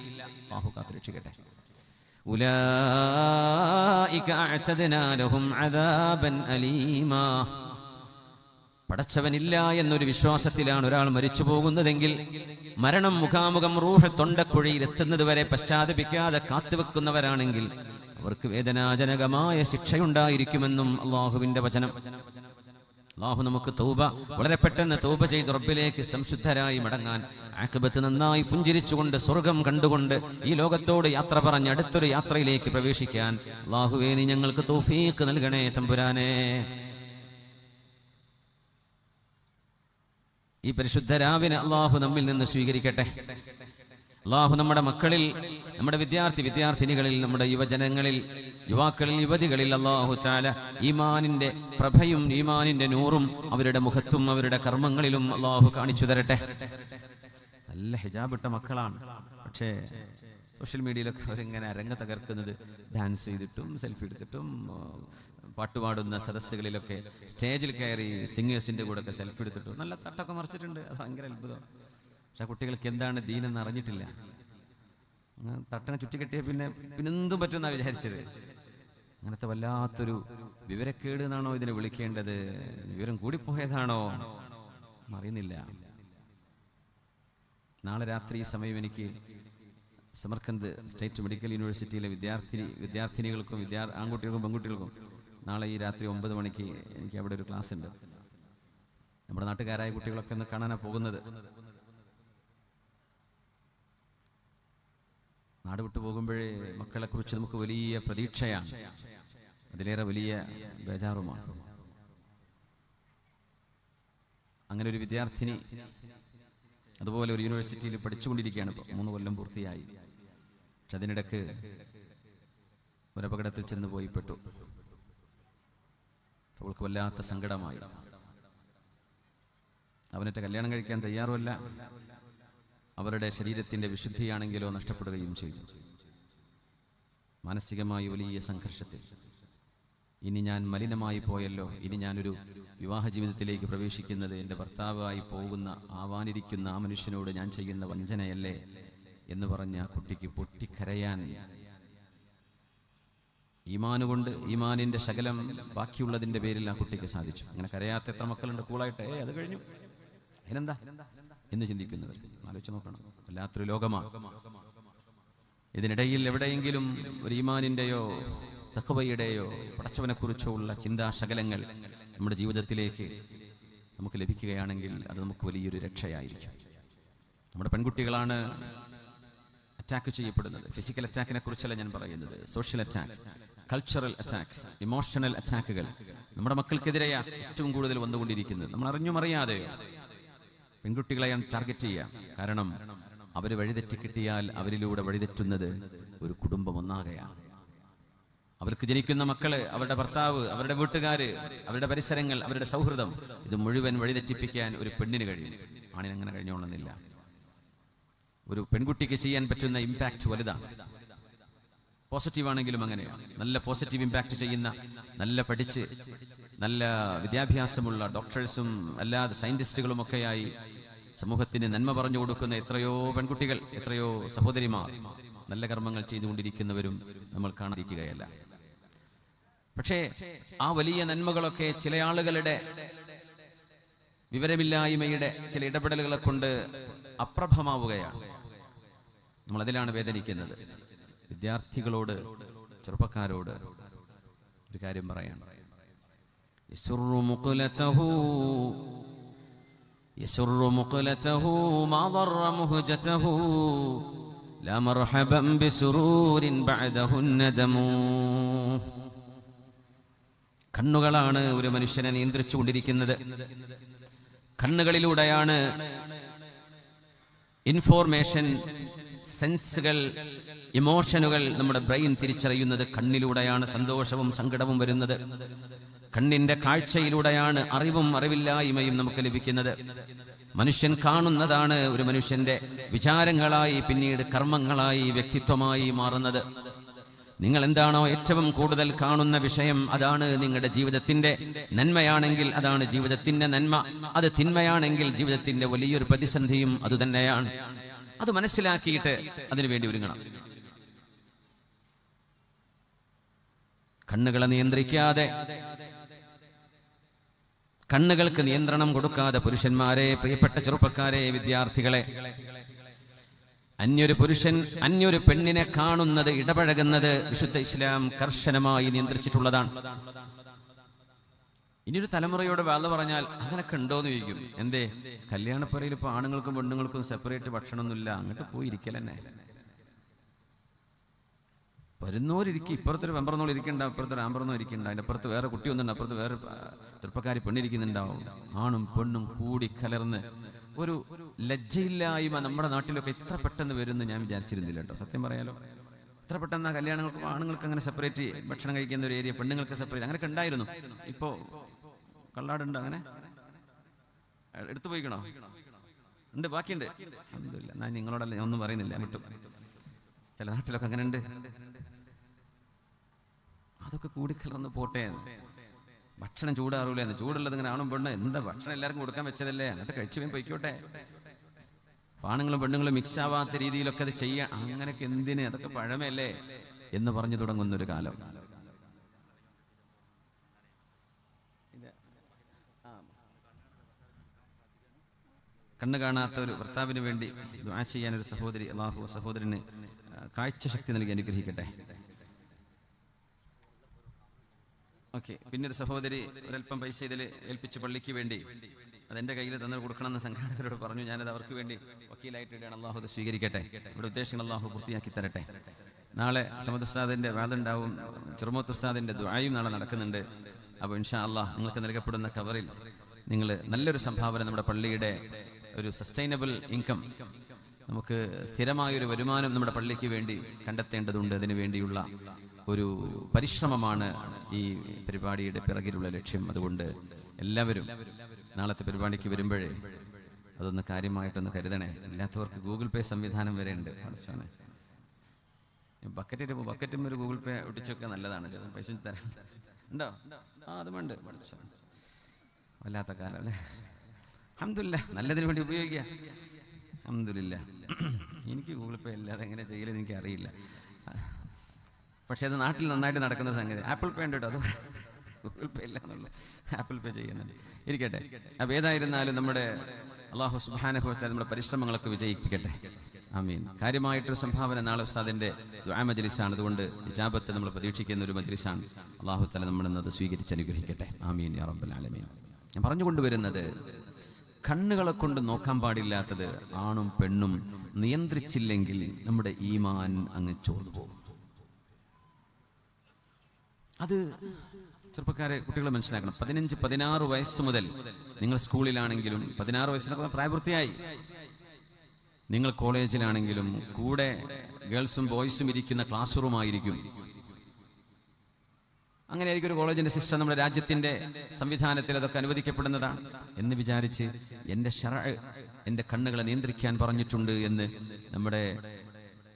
അല്ലാഹു കാത്തുരക്ഷിക്കട്ടെ. ഉലൈക അഅ്തദ്നാ ലഹും അദാബൻ അലീമാ. പടച്ചവനില്ല എന്നൊരു വിശ്വാസത്തിലാണ് ഒരാൾ മരിച്ചു പോകുന്നതെങ്കിൽ, മരണം മുഖാമുഖം റൂഹ് തൊണ്ടക്കുഴിയിൽ എത്തുന്നത് വരെ പശ്ചാത്തപിക്കാതെ കാത്തുവെക്കുന്നവരാണെങ്കിൽ അവർക്ക് വേദനാജനകമായ ശിക്ഷയുണ്ടായിരിക്കുമെന്നും അള്ളാഹുവിന്റെ വചനം. അള്ളാഹു നമുക്ക് തൗബ വളരെ പെട്ടെന്ന് തൗബ ചെയ്ത് റബ്ബിലേക്ക് സംശുദ്ധരായി മടങ്ങാൻ, ആഖിബത്ത് നന്നായി പുഞ്ചിരിച്ചുകൊണ്ട് സ്വർഗം കണ്ടുകൊണ്ട് ഈ ലോകത്തോട് യാത്ര പറഞ്ഞ് അടുത്തൊരു യാത്രയിലേക്ക് പ്രവേശിക്കാൻ അള്ളാഹുവേ നീ ഞങ്ങൾക്ക് തൗഫീഖ് നൽകണേ തമ്പുരാനേ. ഈ പരിശുദ്ധ രാവിനെ അള്ളാഹു നമ്മിൽ നിന്ന് സ്വീകരിക്കട്ടെ. അള്ളാഹു നമ്മുടെ മക്കളിൽ, നമ്മുടെ വിദ്യാർത്ഥിനികളിൽ, നമ്മുടെ യുവജനങ്ങളിൽ, യുവാക്കളിൽ, യുവതികളിൽ അള്ളാഹു തആല ഈമാനിന്റെ പ്രഭയും ഈമാനിന്റെ നൂറും അവരുടെ മുഖത്തും അവരുടെ കർമ്മങ്ങളിലും അള്ളാഹു കാണിച്ചു തരട്ടെ. നല്ല ഹിജാബിട്ട മക്കളാണ്, പക്ഷേ സോഷ്യൽ മീഡിയയിലൊക്കെ അവരിങ്ങനെ അരങ്ങ് തകർക്കുന്നത് ഡാൻസ് ചെയ്തിട്ടും സെൽഫി എടുത്തിട്ടും പാട്ടുപാടുന്ന സദസ്സുകളിലൊക്കെ സ്റ്റേജിൽ കയറി സിംഗേഴ്സിന്റെ കൂടെ ഒക്കെ സെൽഫി എടുത്തിട്ടും നല്ല തട്ടൊക്കെ മറിച്ചിട്ടുണ്ട്. അത് ഭയങ്കര അത്ഭുതം. പക്ഷെ കുട്ടികൾക്ക് എന്താണ് ദീനെന്ന് അറിഞ്ഞിട്ടില്ല. തട്ടനെ ചുറ്റിക്കെട്ടിയ പിന്നെ എന്തും പറ്റുമെന്നാണ് വിചാരിച്ചത്. അങ്ങനത്തെ വല്ലാത്തൊരു വിവരക്കേട് എന്നാണോ ഇതിനെ വിളിക്കേണ്ടത്, വിവരം കൂടിപ്പോയതാണോ അറിയുന്നില്ല. നാളെ രാത്രി ഈ സമയം എനിക്ക് സമർഖന്ദ് സ്റ്റേറ്റ് മെഡിക്കൽ യൂണിവേഴ്സിറ്റിയിലെ വിദ്യാർത്ഥിനികൾക്കും ആൺകുട്ടികൾക്കും പെൺകുട്ടികൾക്കും നാളെ ഈ രാത്രി 9 മണിക്ക് എനിക്ക് അവിടെ ഒരു ക്ലാസ് ഉണ്ട്. നമ്മുടെ നാട്ടുകാരായ കുട്ടികളൊക്കെ ഒന്ന് കാണാനാണ് പോകുന്നത്. നാട് വിട്ടു പോകുമ്പോഴേ മക്കളെ കുറിച്ച് നമുക്ക് വലിയ പ്രതീക്ഷയാണ്, അതിലേറെ വലിയ ബേജാറുമാണ്. അങ്ങനെ ഒരു വിദ്യാർത്ഥിനി അതുപോലെ ഒരു യൂണിവേഴ്സിറ്റിയിൽ പഠിച്ചുകൊണ്ടിരിക്കുകയാണ്. ഇപ്പോൾ 3 കൊല്ലം പൂർത്തിയായി. പക്ഷെ അതിനിടക്ക് ഒരു അപകടത്തിൽ ചെന്ന് പോയി പെട്ടു. അവൾക്ക് വല്ലാത്ത സങ്കടമായി. അവനത്തെ കല്യാണം കഴിക്കാൻ തയ്യാറുമല്ല. അവരുടെ ശരീരത്തിന്റെ വിശുദ്ധിയാണെങ്കിലോ നഷ്ടപ്പെടുകയും ചെയ്തു. മാനസികമായി വലിയ സംഘർഷത്തിൽ. ഇനി ഞാൻ മലിനമായി പോയല്ലോ, ഇനി ഞാനൊരു വിവാഹ ജീവിതത്തിലേക്ക് പ്രവേശിക്കുന്നത് എൻ്റെ ഭർത്താവായി ആവാനിരിക്കുന്ന ആ മനുഷ്യനോട് ഞാൻ ചെയ്യുന്ന വഞ്ചനയല്ലേ എന്ന് പറഞ്ഞ ആ കുട്ടിക്ക് പൊട്ടിക്കരയാൻ ഈമാനുകൊണ്ട്, ഈമാനിന്റെ ശകലം ബാക്കിയുള്ളതിന്റെ പേരിൽ ആ കുട്ടിക്ക് സാധിച്ചു. അങ്ങനെ കരയാത്ത എത്ര മക്കളുണ്ട് കൂളായിട്ട് അത് കഴിഞ്ഞു അതിനെന്താ എന്ന് ചിന്തിക്കുന്നവർ ആലോചിച്ച് നോക്കണം. വല്ലാത്തൊരു ലോകമാണ്. ഇതിനിടയിൽ എവിടെയെങ്കിലും ഒരു ഈമാനിന്റെയോ തഖ്വയുടെയോ പടച്ചവനെ കുറിച്ചോ ഉള്ള ചിന്താശകലങ്ങൾ നമ്മുടെ ജീവിതത്തിലേക്ക് നമുക്ക് ലഭിക്കുകയാണെങ്കിൽ അത് നമുക്ക് വലിയൊരു രക്ഷയായിരിക്കും. നമ്മുടെ പെൺകുട്ടികളാണ് അറ്റാക്ക് ചെയ്യപ്പെടുന്നത്. ഫിസിക്കൽ അറ്റാക്കിനെ കുറിച്ചല്ല ഞാൻ പറയുന്നത്. Social attack, cultural attack, emotional അറ്റാക്കുകൾ നമ്മുടെ മക്കൾക്കെതിരെയാ ഏറ്റവും കൂടുതൽ വന്നുകൊണ്ടിരിക്കുന്നത്. നമ്മൾ അറിഞ്ഞും അറിയാതെയോ പെൺകുട്ടികളെയാണ് ടാർഗറ്റ് ചെയ്യുക. കാരണം അവർ വഴിതെറ്റി കിട്ടിയാൽ അവരിലൂടെ വഴിതെറ്റുന്നത് ഒരു കുടുംബം ഒന്നാകെയാണ്. അവർക്ക് ജനിക്കുന്ന മക്കള്, അവരുടെ ഭർത്താവ്, അവരുടെ വീട്ടുകാര്, അവരുടെ പരിസരങ്ങൾ, അവരുടെ സൗഹൃദം, ഇത് മുഴുവൻ വഴിതെറ്റിപ്പിക്കാൻ ഒരു പെണ്ണിന് കഴിയും. ആണിന് അങ്ങനെ കഴിഞ്ഞോണമെന്നില്ല. ഒരു പെൺകുട്ടിക്ക് ചെയ്യാൻ പറ്റുന്ന ഇമ്പാക്ട് വലുതാണ്. പോസിറ്റീവ് ആണെങ്കിലും അങ്ങനെയാണ്. നല്ല പോസിറ്റീവ് ഇമ്പാക്ട് ചെയ്യുന്ന, നല്ല പഠിച്ച് നല്ല വിദ്യാഭ്യാസമുള്ള ഡോക്ടേഴ്സും അല്ലാതെ സയന്റിസ്റ്റുകളും ഒക്കെയായി സമൂഹത്തിന് നന്മ പറഞ്ഞു കൊടുക്കുന്ന എത്രയോ പെൺകുട്ടികൾ, എത്രയോ സഹോദരിമാർ നല്ല കർമ്മങ്ങൾ ചെയ്തുകൊണ്ടിരിക്കുന്നവരും നമ്മൾ കാണാതിരിക്കുകയല്ല. പക്ഷേ ആ വലിയ നന്മകളൊക്കെ ചില ആളുകളുടെ വിവരമില്ലായ്മയുടെ ചില ഇടപെടലുകളെ കൊണ്ട് അപ്രഭമാവുകയാണ്. നമ്മൾ അതിലാണ് വേദനിക്കുന്നത്. വിദ്യാർത്ഥികളോട്, ചെറുപ്പക്കാരോട് ഒരു കാര്യം പറയാം. يسر مقلته ما ضر مهجته لا مرحبا بسرور بعده الندم. കണ്ണുകളാണ് ഒരു മനുഷ്യനെ നിയന്ത്രിച്ചുകൊണ്ടിരിക്കുന്നത്. കണ്ണുകളിലൂടെയാണ് ഇൻഫോർമേഷൻ, സെൻസുകൾ, ഇമോഷനുകൾ നമ്മുടെ ബ്രെയിൻ തിരിച്ചറിയുന്നത്. കണ്ണിലൂടെയാണ് സന്തോഷവും സങ്കടവും വരുന്നത്. കണ്ണിന്റെ കാഴ്ചയിലൂടെയാണ് അറിവും അറിവില്ലായ്മയും നമുക്ക് ലഭിക്കുന്നത്. മനുഷ്യൻ കാണുന്നതാണ് ഒരു മനുഷ്യന്റെ വിചാരങ്ങളായി, പിന്നീട് കർമ്മങ്ങളായി, വ്യക്തിത്വമായി മാറുന്നത്. നിങ്ങൾ എന്താണോ ഏറ്റവും കൂടുതൽ കാണുന്ന വിഷയം, അതാണ് നിങ്ങളുടെ ജീവിതത്തിന്റെ നന്മയാണെങ്കിൽ അതാണ് ജീവിതത്തിന്റെ നന്മ. അത് തിന്മയാണെങ്കിൽ ജീവിതത്തിന്റെ വലിയൊരു പ്രതിസന്ധിയും അതുതന്നെയാണ്. അത് മനസ്സിലാക്കിയിട്ട് അതിനുവേണ്ടി ഒരുങ്ങണം. കണ്ണുകളെ നിയന്ത്രിക്കാതെ, കണ്ണുകൾക്ക് നിയന്ത്രണം കൊടുക്കാതെ പുരുഷന്മാരെ, പ്രിയപ്പെട്ട ചെറുപ്പക്കാരെ, വിദ്യാർത്ഥികളെ, അന്യൊരു പുരുഷൻ അന്യൊരു പെണ്ണിനെ കാണുന്നത്, ഇടപഴകുന്നത് വിശുദ്ധ ഇസ്ലാം കർശനമായി നിയന്ത്രിച്ചിട്ടുള്ളതാണ്. ഇനിയൊരു തലമുറയോട് വാള പറഞ്ഞാൽ അങ്ങനൊക്കെ ഉണ്ടോയെന്ന് ചോദിക്കും. എന്തേ, കല്യാണപ്പുരയിൽ ഇപ്പൊ ആണുങ്ങൾക്കും പെണ്ണുങ്ങൾക്കും സെപ്പറേറ്റ് ഭക്ഷണമൊന്നുമില്ല, അങ്ങോട്ട് പോയി ഇരിക്കലെന്നെ. വരുന്നോരിക്കും, ഇപ്പുറത്തൊരു വെമ്പറന്നോൾ ഇരിക്കുന്നുണ്ടാവും, ഇപ്പുറത്തൊരു ആമ്പറന്നോ ഇരിക്കുന്നുണ്ടാവും, അതിൻ്റെ അപ്പുറത്ത് വേറെ കുട്ടി ഒന്നുണ്ട്, അപ്പുറത്ത് വേറെ ചെറുപ്പക്കാരി പെണ്ണിരിക്കുന്നുണ്ടാവും. ആണും പെണ്ണും കൂടി കലർന്ന് ഒരു ലജ്ജയില്ലായ്മ നമ്മുടെ നാട്ടിലൊക്കെ ഇത്ര പെട്ടെന്ന് വരുമെന്ന് ഞാൻ വിചാരിച്ചിരുന്നില്ല കേട്ടോ. സത്യം പറയാലോ, ഇത്ര പെട്ടെന്ന് കല്യാണങ്ങൾക്ക് ആണുങ്ങൾക്ക് അങ്ങനെ സെപ്പറേറ്റ് ഭക്ഷണം കഴിക്കുന്ന ഒരു ഏരിയ, പെണ്ണുങ്ങൾക്ക് സെപ്പറേറ്റ്, അങ്ങനെയൊക്കെ ഉണ്ടായിരുന്നു. ഇപ്പോൾ കള്ളാടുണ്ട്, അങ്ങനെ എടുത്തു പോയിക്കണോ? ഉണ്ട്, ബാക്കിയുണ്ട്. അൽഹംദുലില്ലാ. ഞാൻ നിങ്ങളോടല്ല, ഞാൻ ഒന്നും പറയുന്നില്ല, വിട്ടു. ചില നാട്ടിലൊക്കെ അങ്ങനെ ഉണ്ട്. അതൊക്കെ കൂടിക്കലർന്ന് പോട്ടെ. ഭക്ഷണം ചൂടാറൂലെന്ന്, ചൂടുള്ളത് ഇങ്ങനെ ആണും പെണ്ണും, എന്താ ഭക്ഷണം എല്ലാവർക്കും കൊടുക്കാൻ വെച്ചതല്ലേ, എന്നിട്ട് കഴിച്ചു പോയിക്കോട്ടെ. ആണുങ്ങളും പെണ്ണുങ്ങളും മിക്സ് ആവാത്ത രീതിയിലൊക്കെ അത് ചെയ്യാൻ, അങ്ങനെയൊക്കെ എന്തിന്, അതൊക്കെ പഴമല്ലേ എന്ന് പറഞ്ഞു തുടങ്ങുന്നൊരു കാലം. കണ്ണ് കാണാത്ത ഒരു ഭർത്താവിന് വേണ്ടി ദുആ ചെയ്യാൻ ഒരു സഹോദരി, അല്ലാഹു സഹോദരന് കാഴ്ച ശക്തി നൽകി അനുഗ്രഹിക്കട്ടെ. ഓക്കെ. പിന്നൊരു സഹോദരി ഒരല്പം പൈസ ഇതിൽ ഏൽപ്പിച്ച് പള്ളിക്ക് വേണ്ടി അതെന്റെ കയ്യിൽ തന്നെ കൊടുക്കണമെന്ന് സംഘാടകരോട് പറഞ്ഞു. ഞാനത് അവർക്ക് വേണ്ടി വക്കീലായിട്ട് ഇടുകയാണ്. അള്ളാഹു അത് സ്വീകരിക്കട്ടെ. ഇവിടെ ഉദ്ദേശങ്ങൾ അള്ളാഹു പൂർത്തിയാക്കി തരട്ടെ. നാളെ സമദ് ഉസ്താദിന്റെ വാദുണ്ടാവും, ചെറുമൂത്ത് ഉസ്താദിന്റെ ദുആയും നാളെ നടക്കുന്നുണ്ട്. അപ്പോൾ ഇൻഷാ അള്ളാഹ് നിങ്ങൾക്ക് നൽകപ്പെടുന്ന കവറിൽ നിങ്ങൾ നല്ലൊരു സംഭാവന, നമ്മുടെ പള്ളിയുടെ ഒരു സസ്റ്റൈനബിൾ ഇൻകം, നമുക്ക് സ്ഥിരമായൊരു വരുമാനം നമ്മുടെ പള്ളിക്ക് വേണ്ടി കണ്ടെത്തേണ്ടതുണ്ട്. അതിനു വേണ്ടിയുള്ള ഒരു പരിശ്രമമാണ് ഈ പരിപാടിയുടെ പിറകിലുള്ള ലക്ഷ്യം. അതുകൊണ്ട് എല്ലാവരും നാളത്തെ പരിപാടിക്ക് വരുമ്പോഴേ അതൊന്ന് കാര്യമായിട്ടൊന്ന് കരുതണേ. ഇല്ലാത്തവർക്ക് ഗൂഗിൾ പേ സംവിധാനം വരെ ഉണ്ട്. ബക്കറ്റും ഒരു ഗൂഗിൾ പേ ഒട്ടിച്ചൊക്കെ നല്ലതാണ്. പൈസ തരാൻ ഉണ്ടോ? അതുമുണ്ട്. വല്ലാത്ത കാലം അല്ലേ. അൽഹംദുലില്ലാ, നല്ലതിന് വേണ്ടി ഉപയോഗിക്കുക. അൽഹംദുലില്ലാ. എനിക്ക് ഗൂഗിൾ പേ ഇല്ലാതെ എങ്ങനെ ചെയ്യലെന്ന് എനിക്ക് അറിയില്ല. പക്ഷെ അത് നാട്ടിൽ നന്നായിട്ട് നടക്കുന്ന ഒരു സംഗതി. ആപ്പിൾ പേ ഉണ്ട് കേട്ടോ, അത് ഗൂഗിൾ പേ ഇല്ല എന്നുള്ളത്, ആപ്പിൾ പേ ചെയ്യുന്നുണ്ട്. ഇരിക്കട്ടെ. അപ്പോൾ ഏതായിരുന്നാലും നമ്മുടെ അല്ലാഹു സുബ്ഹാനഹു വ തആല നമ്മുടെ പരിശ്രമങ്ങളൊക്കെ വിജയിപ്പിക്കട്ടെ. ആമീൻ. കാര്യമായിട്ടൊരു സംഭാവന നാളെ ഉസ്താദിന്റെ ദുആ മജ്ലിസാണ്. അതുകൊണ്ട് ഇജാബത്ത് നമ്മൾ പ്രതീക്ഷിക്കുന്ന ഒരു മജ്ലിസാണ്. അല്ലാഹു തആല നമ്മളത് സ്വീകരിച്ച് അനുഗ്രഹിക്കട്ടെ. ആമീൻ യാ റബ്ബൽ ആലമീൻ. ഞാൻ പറഞ്ഞുകൊണ്ടുവരുന്നത്, കണ്ണുകളെ കൊണ്ട് നോക്കാൻ പാടില്ലാത്തത് ആണും പെണ്ണും നിയന്ത്രിച്ചില്ലെങ്കിൽ നമ്മുടെ ഈമാൻ അങ്ങ് ചോർന്നു പോകും. അത് ചെറുപ്പക്കാരെ, കുട്ടികളെ മനസ്സിലാക്കണം. 15-16 വയസ്സ് മുതൽ നിങ്ങൾ സ്കൂളിലാണെങ്കിലും, 16 വയസ്സിനൊക്കെ പ്രായപൂർത്തിയായി, നിങ്ങൾ കോളേജിലാണെങ്കിലും കൂടെ ഗേൾസും ബോയ്സും ഇരിക്കുന്ന ക്ലാസ് റൂം ആയിരിക്കും. അങ്ങനെയായിരിക്കും ഒരു കോളേജിന്റെ സിസ്റ്റം. നമ്മുടെ രാജ്യത്തിന്റെ സംവിധാനത്തിൽ അതൊക്കെ അനുവദിക്കപ്പെടുന്നതാണ് എന്ന് വിചാരിച്ച് എൻ്റെ ശറഅ് എൻ്റെ കണ്ണുകളെ നിയന്ത്രിക്കാൻ പറഞ്ഞിട്ടുണ്ട് എന്ന് നമ്മുടെ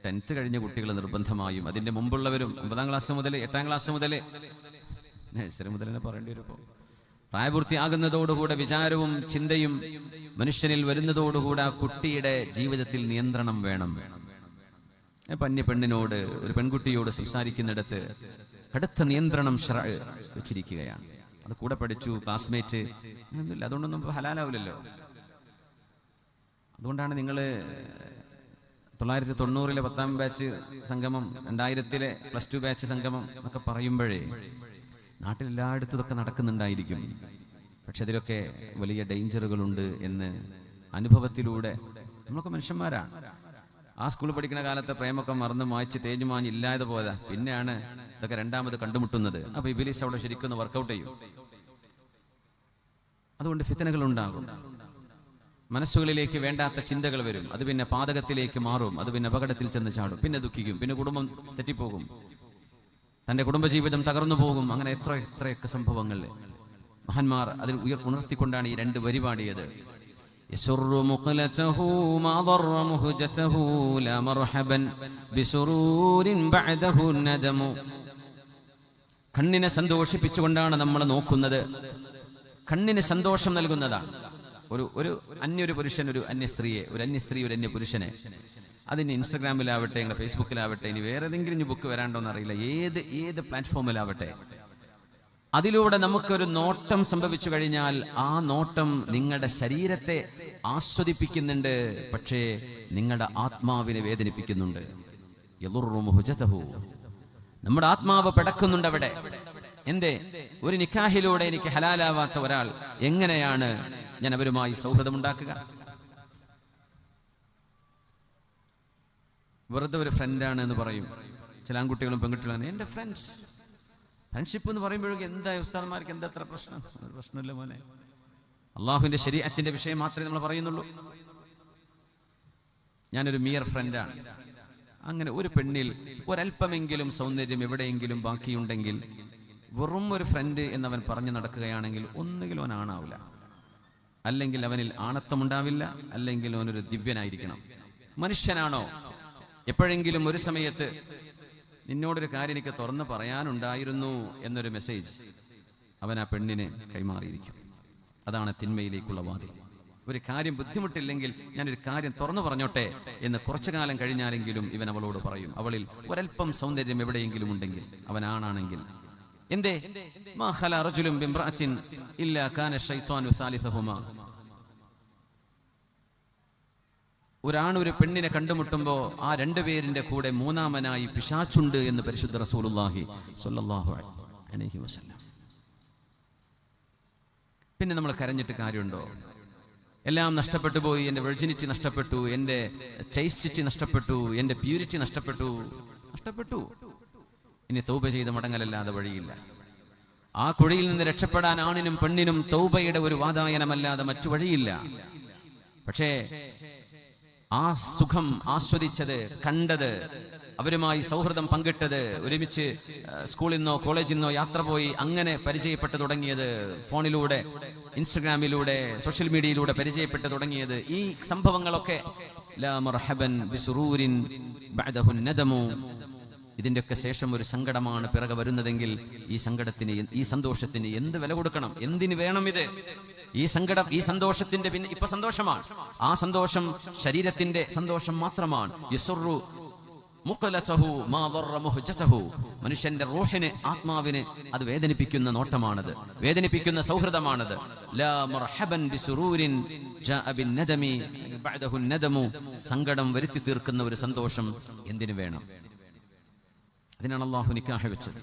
10th കഴിഞ്ഞ കുട്ടികൾ നിർബന്ധമായും, അതിൻ്റെ മുമ്പുള്ളവരും 9ാം ക്ലാസ് മുതൽ 8ാം ക്ലാസ് മുതൽ നഴ്സറി മുതൽ തന്നെ പറയേണ്ടി വരും. പ്രായപൂർത്തിയാകുന്നതോടുകൂടെ വിചാരവും ചിന്തയും മനുഷ്യനിൽ വരുന്നതോടുകൂടെ ആ കുട്ടിയുടെ ജീവിതത്തിൽ നിയന്ത്രണം വേണം. അന്യ പെണ്ണിനോട്, ഒരു പെൺകുട്ടിയോട് സംസാരിക്കുന്നിടത്ത് കടുത്ത നിയന്ത്രണം ശറഅ് വെച്ചിരിക്കുകയാണ്. അത് കൂടെ പഠിച്ചു, ക്ലാസ്മേറ്റ്, അങ്ങനൊന്നുമില്ല. അതുകൊണ്ടൊന്നും ഹലാലാവില്ലല്ലോ. അതുകൊണ്ടാണ് നിങ്ങൾ 1990-ലെ 10ാം ബാച്ച് സംഗമം, 2000-ലെ +2 ബാച്ച് സംഗമം എന്നൊക്കെ പറയുമ്പോഴേ നാട്ടിലെല്ലായിടത്തും ഇതൊക്കെ നടക്കുന്നുണ്ടായിരിക്കും. പക്ഷെ അതിലൊക്കെ വലിയ ഡേഞ്ചറുകളുണ്ട് എന്ന് അനുഭവത്തിലൂടെ, നമ്മളൊക്കെ മനുഷ്യന്മാരാണ്. ആ സ്കൂളിൽ പഠിക്കുന്ന കാലത്തെ പ്രേമൊക്കെ മറന്ന് മായ്ച്ച് തേഞ്ഞുമാഞ്ഞ് ഇല്ലാതെ പോയതാ. പിന്നെയാണ് ഇതൊക്കെ രണ്ടാമത് കണ്ടുമുട്ടുന്നത്. അപ്പൊ ഇബിലീസ് അവിടെ ശരിക്കും വർക്കൗട്ട് ചെയ്യും. അതുകൊണ്ട് ഫിത്തനകൾ ഉണ്ടാകും, മനസ്സുകളിലേക്ക് വേണ്ടാത്ത ചിന്തകൾ വരും, അത് പിന്നെ പാതകത്തിലേക്ക് മാറും, അത് പിന്നെ അപകടത്തിൽ ചെന്ന് ചാടും, പിന്നെ ദുഃഖിക്കും, പിന്നെ കുടുംബം തെറ്റിപ്പോകും, തന്റെ കുടുംബജീവിതം തകർന്നു പോകും. അങ്ങനെ എത്രയൊക്കെ സംഭവങ്ങൾ മഹാന്മാർ അതിൽ ഉണർത്തിക്കൊണ്ടാണ് ഈ 2 വരി പാടിയത്. കണ്ണിനെ സന്തോഷിപ്പിച്ചുകൊണ്ടാണ് നമ്മൾ നോക്കുന്നത്. കണ്ണിന് സന്തോഷം നൽകുന്നതാണ്. ഒരു അന്യൊരു പുരുഷൻ ഒരു അന്യ സ്ത്രീയെ, ഒരു അന്യ സ്ത്രീ ഒരു അന്യ പുരുഷനെ, അതിന് ഇൻസ്റ്റഗ്രാമിലാവട്ടെ, നിങ്ങളുടെ ഫേസ്ബുക്കിലാവട്ടെ, ഇനി വേറെ ഏതെങ്കിലും ബുക്ക് വരാണ്ടോന്ന് അറിയില്ല, ഏത് പ്ലാറ്റ്ഫോമിലാവട്ടെ, അതിലൂടെ നമുക്കൊരു നോട്ടം സംഭവിച്ചു കഴിഞ്ഞാൽ ആ നോട്ടം നിങ്ങളുടെ ശരീരത്തെ ആസ്വദിപ്പിക്കുന്നുണ്ട്, പക്ഷേ നിങ്ങളുടെ ആത്മാവിനെ വേദനിപ്പിക്കുന്നുണ്ട്. നമ്മുടെ ആത്മാവ് പിടക്കുന്നുണ്ട് അവിടെ. എന്തേ? ഒരു നിക്കാഹിലൂടെ എനിക്ക് ഹലാലാവാത്ത ഒരാൾ, എങ്ങനെയാണ് ഞാൻ അവരുമായി സൗഹൃദമുണ്ടാക്കുക? വെറുതെ ഒരു ഫ്രണ്ടാണ് എന്ന് പറയും ചില ആൺകുട്ടികളും പെൺകുട്ടികളും. എൻ്റെ ഫ്രണ്ട്സ്, ഫ്രണ്ട്ഷിപ്പ് എന്ന് പറയുമ്പോഴേക്കും എന്താ ഉസ്താദന്മാർക്ക് എന്താ അത്ര പ്രശ്നം? പ്രശ്നമില്ല മോനെ, അള്ളാഹുവിന്റെ ശരീഅത്തിന്റെ വിഷയം മാത്രമേ നമ്മൾ പറയുന്നുള്ളൂ. ഞാനൊരു മിയർ ഫ്രണ്ടാണ്. അങ്ങനെ ഒരു പെണ്ണിൽ ഒരല്പമെങ്കിലും സൗന്ദര്യം എവിടെയെങ്കിലും ബാക്കിയുണ്ടെങ്കിൽ, വെറും ഒരു ഫ്രണ്ട് എന്നവൻ പറഞ്ഞു നടക്കുകയാണെങ്കിൽ, ഒന്നുകിൽ അവൻ ആണാവില്ല, അല്ലെങ്കിൽ അവനിൽ ആണത്വമുണ്ടാവില്ല, അല്ലെങ്കിൽ അവനൊരു ദിവ്യനായിരിക്കണം. മനുഷ്യനാണോ? എപ്പോഴെങ്കിലും ഒരു സമയത്ത് നിന്നോടൊരു കാര്യം എനിക്ക് തുറന്ന് പറയാനുണ്ടായിരുന്നു എന്നൊരു മെസ്സേജ് അവൻ ആ പെണ്ണിന് കൈമാറിയിരിക്കും. അതാണ് തിന്മയിലേക്കുള്ള വാതിൽ. ഒരു കാര്യം ബുദ്ധിമുട്ടില്ലെങ്കിൽ ഞാനൊരു കാര്യം തുറന്നു പറഞ്ഞോട്ടെ എന്ന് കുറച്ചു കാലം കഴിഞ്ഞാലെങ്കിലും ഇവൻ അവളോട് പറയും. അവളിൽ ഒരൽപ്പം സൗന്ദര്യം എവിടെയെങ്കിലും ഉണ്ടെങ്കിൽ, അവൻ ആണാണെങ്കിൽ. എന്തേ? മാ ഖല റജുലുൻ ബിംറഅത്തിൻ ഇല്ലാ കാന ശൈത്വാനു സാലിസഹുമാ. ഒരാണ് ഒരു പെണ്ണിനെ കണ്ടുമുട്ടുമ്പോൾ ആ 2 പേരിന്റെ കൂടെ മൂന്നാമനായി പിശാചുണ്ട് എന്ന് പരിശുദ്ധ റസൂലുള്ളാഹി സ്വല്ലല്ലാഹു അലൈഹി വസല്ലം. പിന്നെ നമ്മൾ കരഞ്ഞിട്ട് കാര്യമുണ്ടോ? എല്ലാം നഷ്ടപ്പെട്ടു പോയി, എൻ്റെ വെർജിനിറ്റി നഷ്ടപ്പെട്ടു, എൻ്റെ ചൈസ്റ്റിറ്റി നഷ്ടപ്പെട്ടു, എൻ്റെ പ്യൂരിറ്റി നഷ്ടപ്പെട്ടു. ഇനി തൗബ ചെയ്ത് മടങ്ങലല്ലാതെ വഴിയില്ല. ആ കുഴിയിൽ നിന്ന് രക്ഷപ്പെടാൻ ആണിനും പെണ്ണിനും തൗബയുടെ ഒരു വാതായനമല്ലാതെ മറ്റു വഴിയില്ല. പക്ഷേ ആ സുഖം ആസ്വദിച്ചത്, കണ്ടത്, അവരുമായി സൗഹൃദം പങ്കിട്ടത്, ഒരുമിച്ച് സ്കൂളിൽ നിന്നോ കോളേജിൽ നിന്നോ യാത്ര പോയി അങ്ങനെ പരിചയപ്പെട്ടു തുടങ്ങിയത്, ഫോണിലൂടെ ഇൻസ്റ്റഗ്രാമിലൂടെ സോഷ്യൽ മീഡിയയിലൂടെ പരിചയപ്പെട്ടു തുടങ്ങിയത്, ഈ സംഭവങ്ങളൊക്കെ ലാ മർഹബൻ ബിസുറൂരിൻ ബഅദഹു നദമു. ഇതിൻ്റെയൊക്കെ ശേഷം ഒരു സങ്കടമാണ് പിറകെ വരുന്നതെങ്കിൽ ഈ സങ്കടത്തിന്, ഈ സന്തോഷത്തിന് എന്ത് വില കൊടുക്കണം? എന്തിന് വേണം ഇത്? ഈ സങ്കടം, ഈ സന്തോഷത്തിന്റെ പിന്നെ ഇപ്പൊ സന്തോഷമാണ്. ആ സന്തോഷം ശരീരത്തിന്റെ സന്തോഷം മാത്രമാണ്. യസുറു മുഖലതഹു മാ ദറ മുഹ്ജതഹു. മനുഷ്യന്റെ റൂഹിന്, ആത്മാവിന് അത് വേദനിപ്പിക്കുന്ന നോട്ടമാണത്, വേദനിപ്പിക്കുന്ന സൗഹൃദമാണത്. ലാ മർഹബൻ ബിസുറൂരിൻ ജാഅ ബിന്നദമി ബഅദഹു നദമു. സങ്കടം വരുത്തി തീർക്കുന്ന ഒരു സന്തോഷം എന്തിനു വേണം? അതിനാണ് അല്ലാഹു നിക്കാഹ് വെച്ചത്.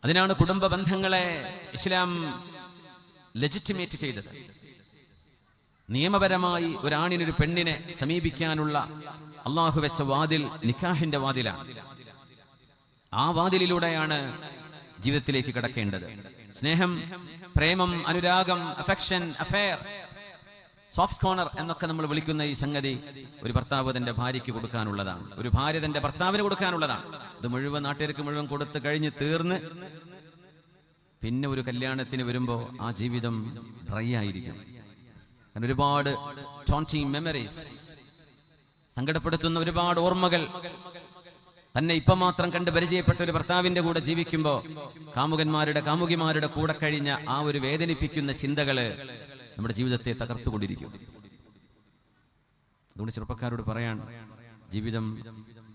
അതിനാണ് കുടുംബ ബന്ധങ്ങളെ ഇസ്ലാം ലെജിറ്റിമേറ്റ് ചെയ്തത്. നിയമപരമായി ഒരാണിനൊരു പെണ്ണിനെ സമീപിക്കാനുള്ള അള്ളാഹു വെച്ച വാതിൽ നിക്കാഹിന്റെ വാതിലാണ്. ആ വാതിലിലൂടെയാണ് ജീവിതത്തിലേക്ക് കടക്കേണ്ടത്. സ്നേഹം, പ്രേമം, അനുരാഗം, അഫെക്ഷൻ, അഫെയർ, സോഫ്റ്റ് കോർണർ എന്നൊക്കെ നമ്മൾ വിളിക്കുന്ന ഈ സംഗതി ഒരു ഭർത്താവ് തന്റെ ഭാര്യയ്ക്ക് കൊടുക്കാനുള്ളതാണ്, ഒരു ഭാര്യ തന്റെ ഭർത്താവിന് കൊടുക്കാനുള്ളതാണ്. ഇത് മുഴുവൻ നാട്ടുകാർക്ക് മുഴുവൻ കൊടുത്ത് കഴിഞ്ഞ് തീർന്ന് പിന്നെ ഒരു കല്യാണത്തിന് വരുമ്പോൾ ആ ജീവിതം ഡ്രൈ ആയിരിക്കും. കാരണം ഒരുപാട് ടോണ്ടിങ് മെമ്മറീസ്, സങ്കടപ്പെടുത്തുന്ന ഒരുപാട് ഓർമ്മകൾ. തന്നെ ഇപ്പം മാത്രം കണ്ട് പരിചയപ്പെട്ട ഒരു ഭർത്താവിന്റെ കൂടെ ജീവിക്കുമ്പോൾ കാമുകിമാരുടെ കൂടെ കഴിഞ്ഞ ആ ഒരു വേദനിപ്പിക്കുന്ന ചിന്തകള് നമ്മുടെ ജീവിതത്തെ തകർത്തുകൊണ്ടിരിക്കും. അതുകൊണ്ട് ചെറുപ്പക്കാരോട് പറയാൻ, ജീവിതം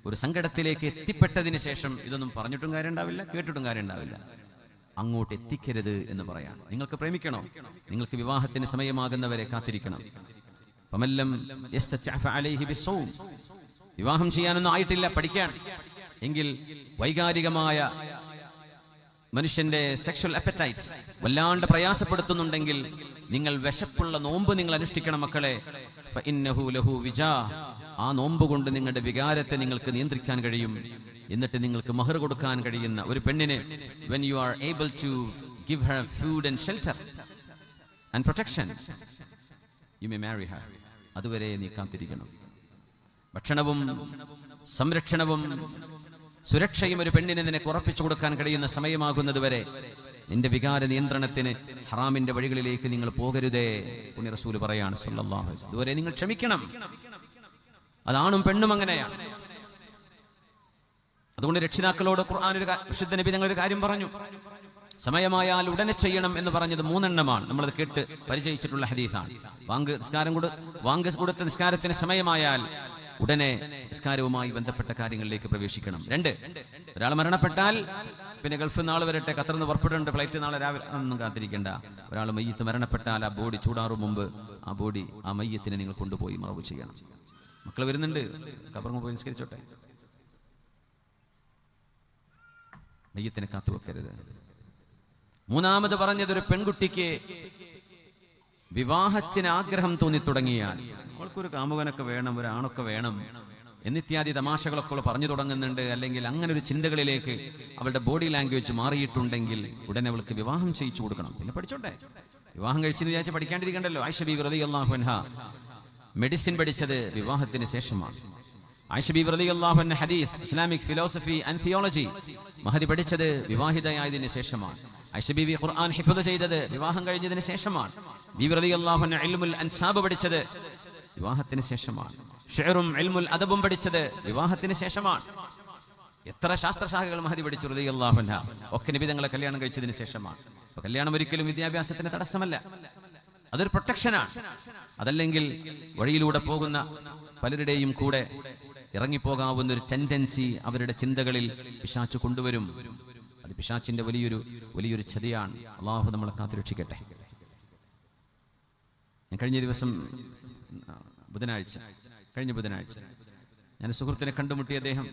ഒരു സങ്കടത്തിലേക്ക് എത്തിപ്പെട്ടതിന് ശേഷം ഇതൊന്നും പറഞ്ഞിട്ടും കാര്യം ഉണ്ടാവില്ല, കേട്ടിട്ടും കാര്യം ഉണ്ടാവില്ല. അങ്ങോട്ട് എത്തിക്കരുത് എന്ന് പറയാൻ. നിങ്ങൾക്ക് പ്രേമിക്കണോ? നിങ്ങൾക്ക് വിവാഹത്തിന് സമയമാകുന്നവരെ കാത്തിരിക്കണം. വിവാഹം ചെയ്യാനൊന്നും ആയിട്ടില്ല, പഠിക്കാൻ എങ്കിൽ വൈകാരികമായ മനുഷ്യന്റെ സെക്ഷൽ അപ്പറ്റൈറ്റ്സ് വല്ലാണ്ട് പ്രയാസപ്പെടുത്തുന്നുണ്ടെങ്കിൽ നിങ്ങൾ വിശപ്പുള്ള നോമ്പ് നിങ്ങൾ അനുഷ്ഠിക്കണം മക്കളെ. ഫഇന്നഹു ലഹു വിജാ, ആ നോമ്പ് കൊണ്ട് നിങ്ങളുടെ വികാരത്തെ നിങ്ങൾക്ക് നിയന്ത്രിക്കാൻ കഴിയും. എന്നിട്ട് നിങ്ങൾക്ക് മഹർ കൊടുക്കാൻ കഴിയുന്ന ഒരു പെണ്ണിന് when you are able to give her food and shelter and protection, you may marry her. അതുവരെ നീ കാത്തിരിക്കണം. ഭക്ഷണവും സംരക്ഷണവും സുരക്ഷയും ഒരു പെണ്ണിനെ നിനക്ക് ഉറപ്പിച്ചു കൊടുക്കാൻ കഴിയുന്ന സമയമാകുന്നതുവരെ നിന്റെ വികാര നിയന്ത്രണത്തിന് ഹറാമിന്റെ വഴികളിലേക്ക് നിങ്ങൾ പോകരുതേ. പുണ്യ റസൂൽ പറയാണ് സല്ലല്ലാഹു അലൈഹി വസല്ലം, അതുവരെ നിങ്ങൾ ക്ഷമിക്കണം. അതാണും പെണ്ണും അങ്ങനെയാണ്. അതുകൊണ്ട് രക്ഷിതാക്കളോട് ഖുർആൻ വിശുദ്ധ നബി തങ്ങൾ ഒരു കാര്യം പറഞ്ഞു, സമയമായാൽ ഉടനെ ചെയ്യണം എന്ന് പറഞ്ഞത് 3 എണ്ണമാണ്. നമ്മളത് കേട്ട് പരിചയിച്ചിട്ടുള്ള ഹദീസാണ്. വാങ്ക് കൊടുത്ത നിസ്കാരത്തിന് സമയമായാൽ ഉടനെ നിസ്കാരവുമായി ബന്ധപ്പെട്ട കാര്യങ്ങളിലേക്ക് പ്രവേശിക്കണം. 2, ഒരാൾ മരണപ്പെട്ടാൽ പിന്നെ ഗൾഫിൽ നാളെ വരട്ടെ, ഖത്തറിൽ നിന്ന് പുറപ്പെടേണ്ട ഫ്ലൈറ്റ് നാളെ രാവിലെ, ഒന്നും കാത്തിരിക്കേണ്ട. ഒരാൾ മയ്യത്ത് മരണപ്പെട്ടാൽ ആ ബോഡി ചൂടാറും മുമ്പ് ആ മയ്യത്തിനെ നിങ്ങൾ കൊണ്ടുപോയി മറവ് ചെയ്യണം. മക്കൾ വരുന്നുണ്ട്, ഖബറിൽ പോയി നിസ്കരിച്ചോട്ടെ. മയ്യത്തിനെ കാത്തുവെക്കരുത്. 3 പറഞ്ഞത്, ഒരു പെൺകുട്ടിക്ക് വിവാഹത്തിന് ആഗ്രഹം തോന്നി തുടങ്ങിയാൽ, അവൾക്കൊരു കാമുകനൊക്കെ വേണം, ഒരാണൊക്കെ വേണം എന്നിത്യാദി തമാശകളൊക്കെ പറഞ്ഞു തുടങ്ങുന്നുണ്ട്, അല്ലെങ്കിൽ അങ്ങനെ ഒരു ചിന്തകളിലേക്ക് അവളുടെ ബോഡി ലാംഗ്വേജ് മാറിയിട്ടുണ്ടെങ്കിൽ ഉടനെ അവൾക്ക് വിവാഹം ചെയ്യിച്ചു കൊടുക്കണം. പിന്നെ പഠിച്ചോട്ടെ, വിവാഹം കഴിച്ചെന്ന് വിചാരിച്ച് പഠിക്കാണ്ടിരിക്കണ്ടല്ലോ. ആയിഷ ബീവി റളിയല്ലാഹു അൻഹ മെഡിസിൻ പഠിച്ചത് വിവാഹത്തിന് ശേഷമാണ്. ആയിഷ ബീവി റളിയല്ലാഹു അൻഹ ഹദീസ്, Islamic philosophy and theology Mahdi പഠിച്ചത് വിവാഹിതയായതിനു ശേഷമാണ്. ആയിഷ ബീവി ഖുർആൻ ഹിഫ്ദ് ചെയ്തത് വിവാഹം കഴിഞ്ഞതിന് ശേഷമാണ്. ബീവി റളിയല്ലാഹു അൻഹ ഇൽമുൽ അൻസാബ് പഠിച്ചത് വിവാഹത്തിന് ശേഷമാണ്. ഷിഅറും ഇൽമുൽ അദബും പഠിച്ചത് വിവാഹത്തിന് ശേഷമാണ്. എത്ര ശാസ്ത്രശാഖകൾ മഹദി പഠിച്ചു റളിയല്ലാഹു അൻഹ, ഒക്കെ നബി തങ്ങളെ കല്യാണം കഴിച്ചതിന് ശേഷമാണ്. അപ്പോൾ കല്യാണം ഒരിക്കലും വിദ്യാഭ്യാസത്തിന് തടസ്സമല്ല, അതൊരു പ്രൊട്ടക്ഷനാണ്. അതല്ലെങ്കിൽ വഴിയിലൂടെ പോകുന്ന പലരുടെയും കൂടെ ഇറങ്ങിപ്പോകാവുന്ന ഒരു ടെൻഡൻസി അവരുടെ ചിന്തകളിൽ പിശാച് കൊണ്ടുവരും. അത് പിശാചിന്റെ വലിയൊരു ചതിയാണ്. അള്ളാഹു നമ്മളെ കാത്തുരക്ഷിക്കട്ടെ. കഴിഞ്ഞ ദിവസം കഴിഞ്ഞ ബുധനാഴ്ച ഞാൻ സുഹൃത്തിനെ കണ്ടുമുട്ടി. അദ്ദേഹം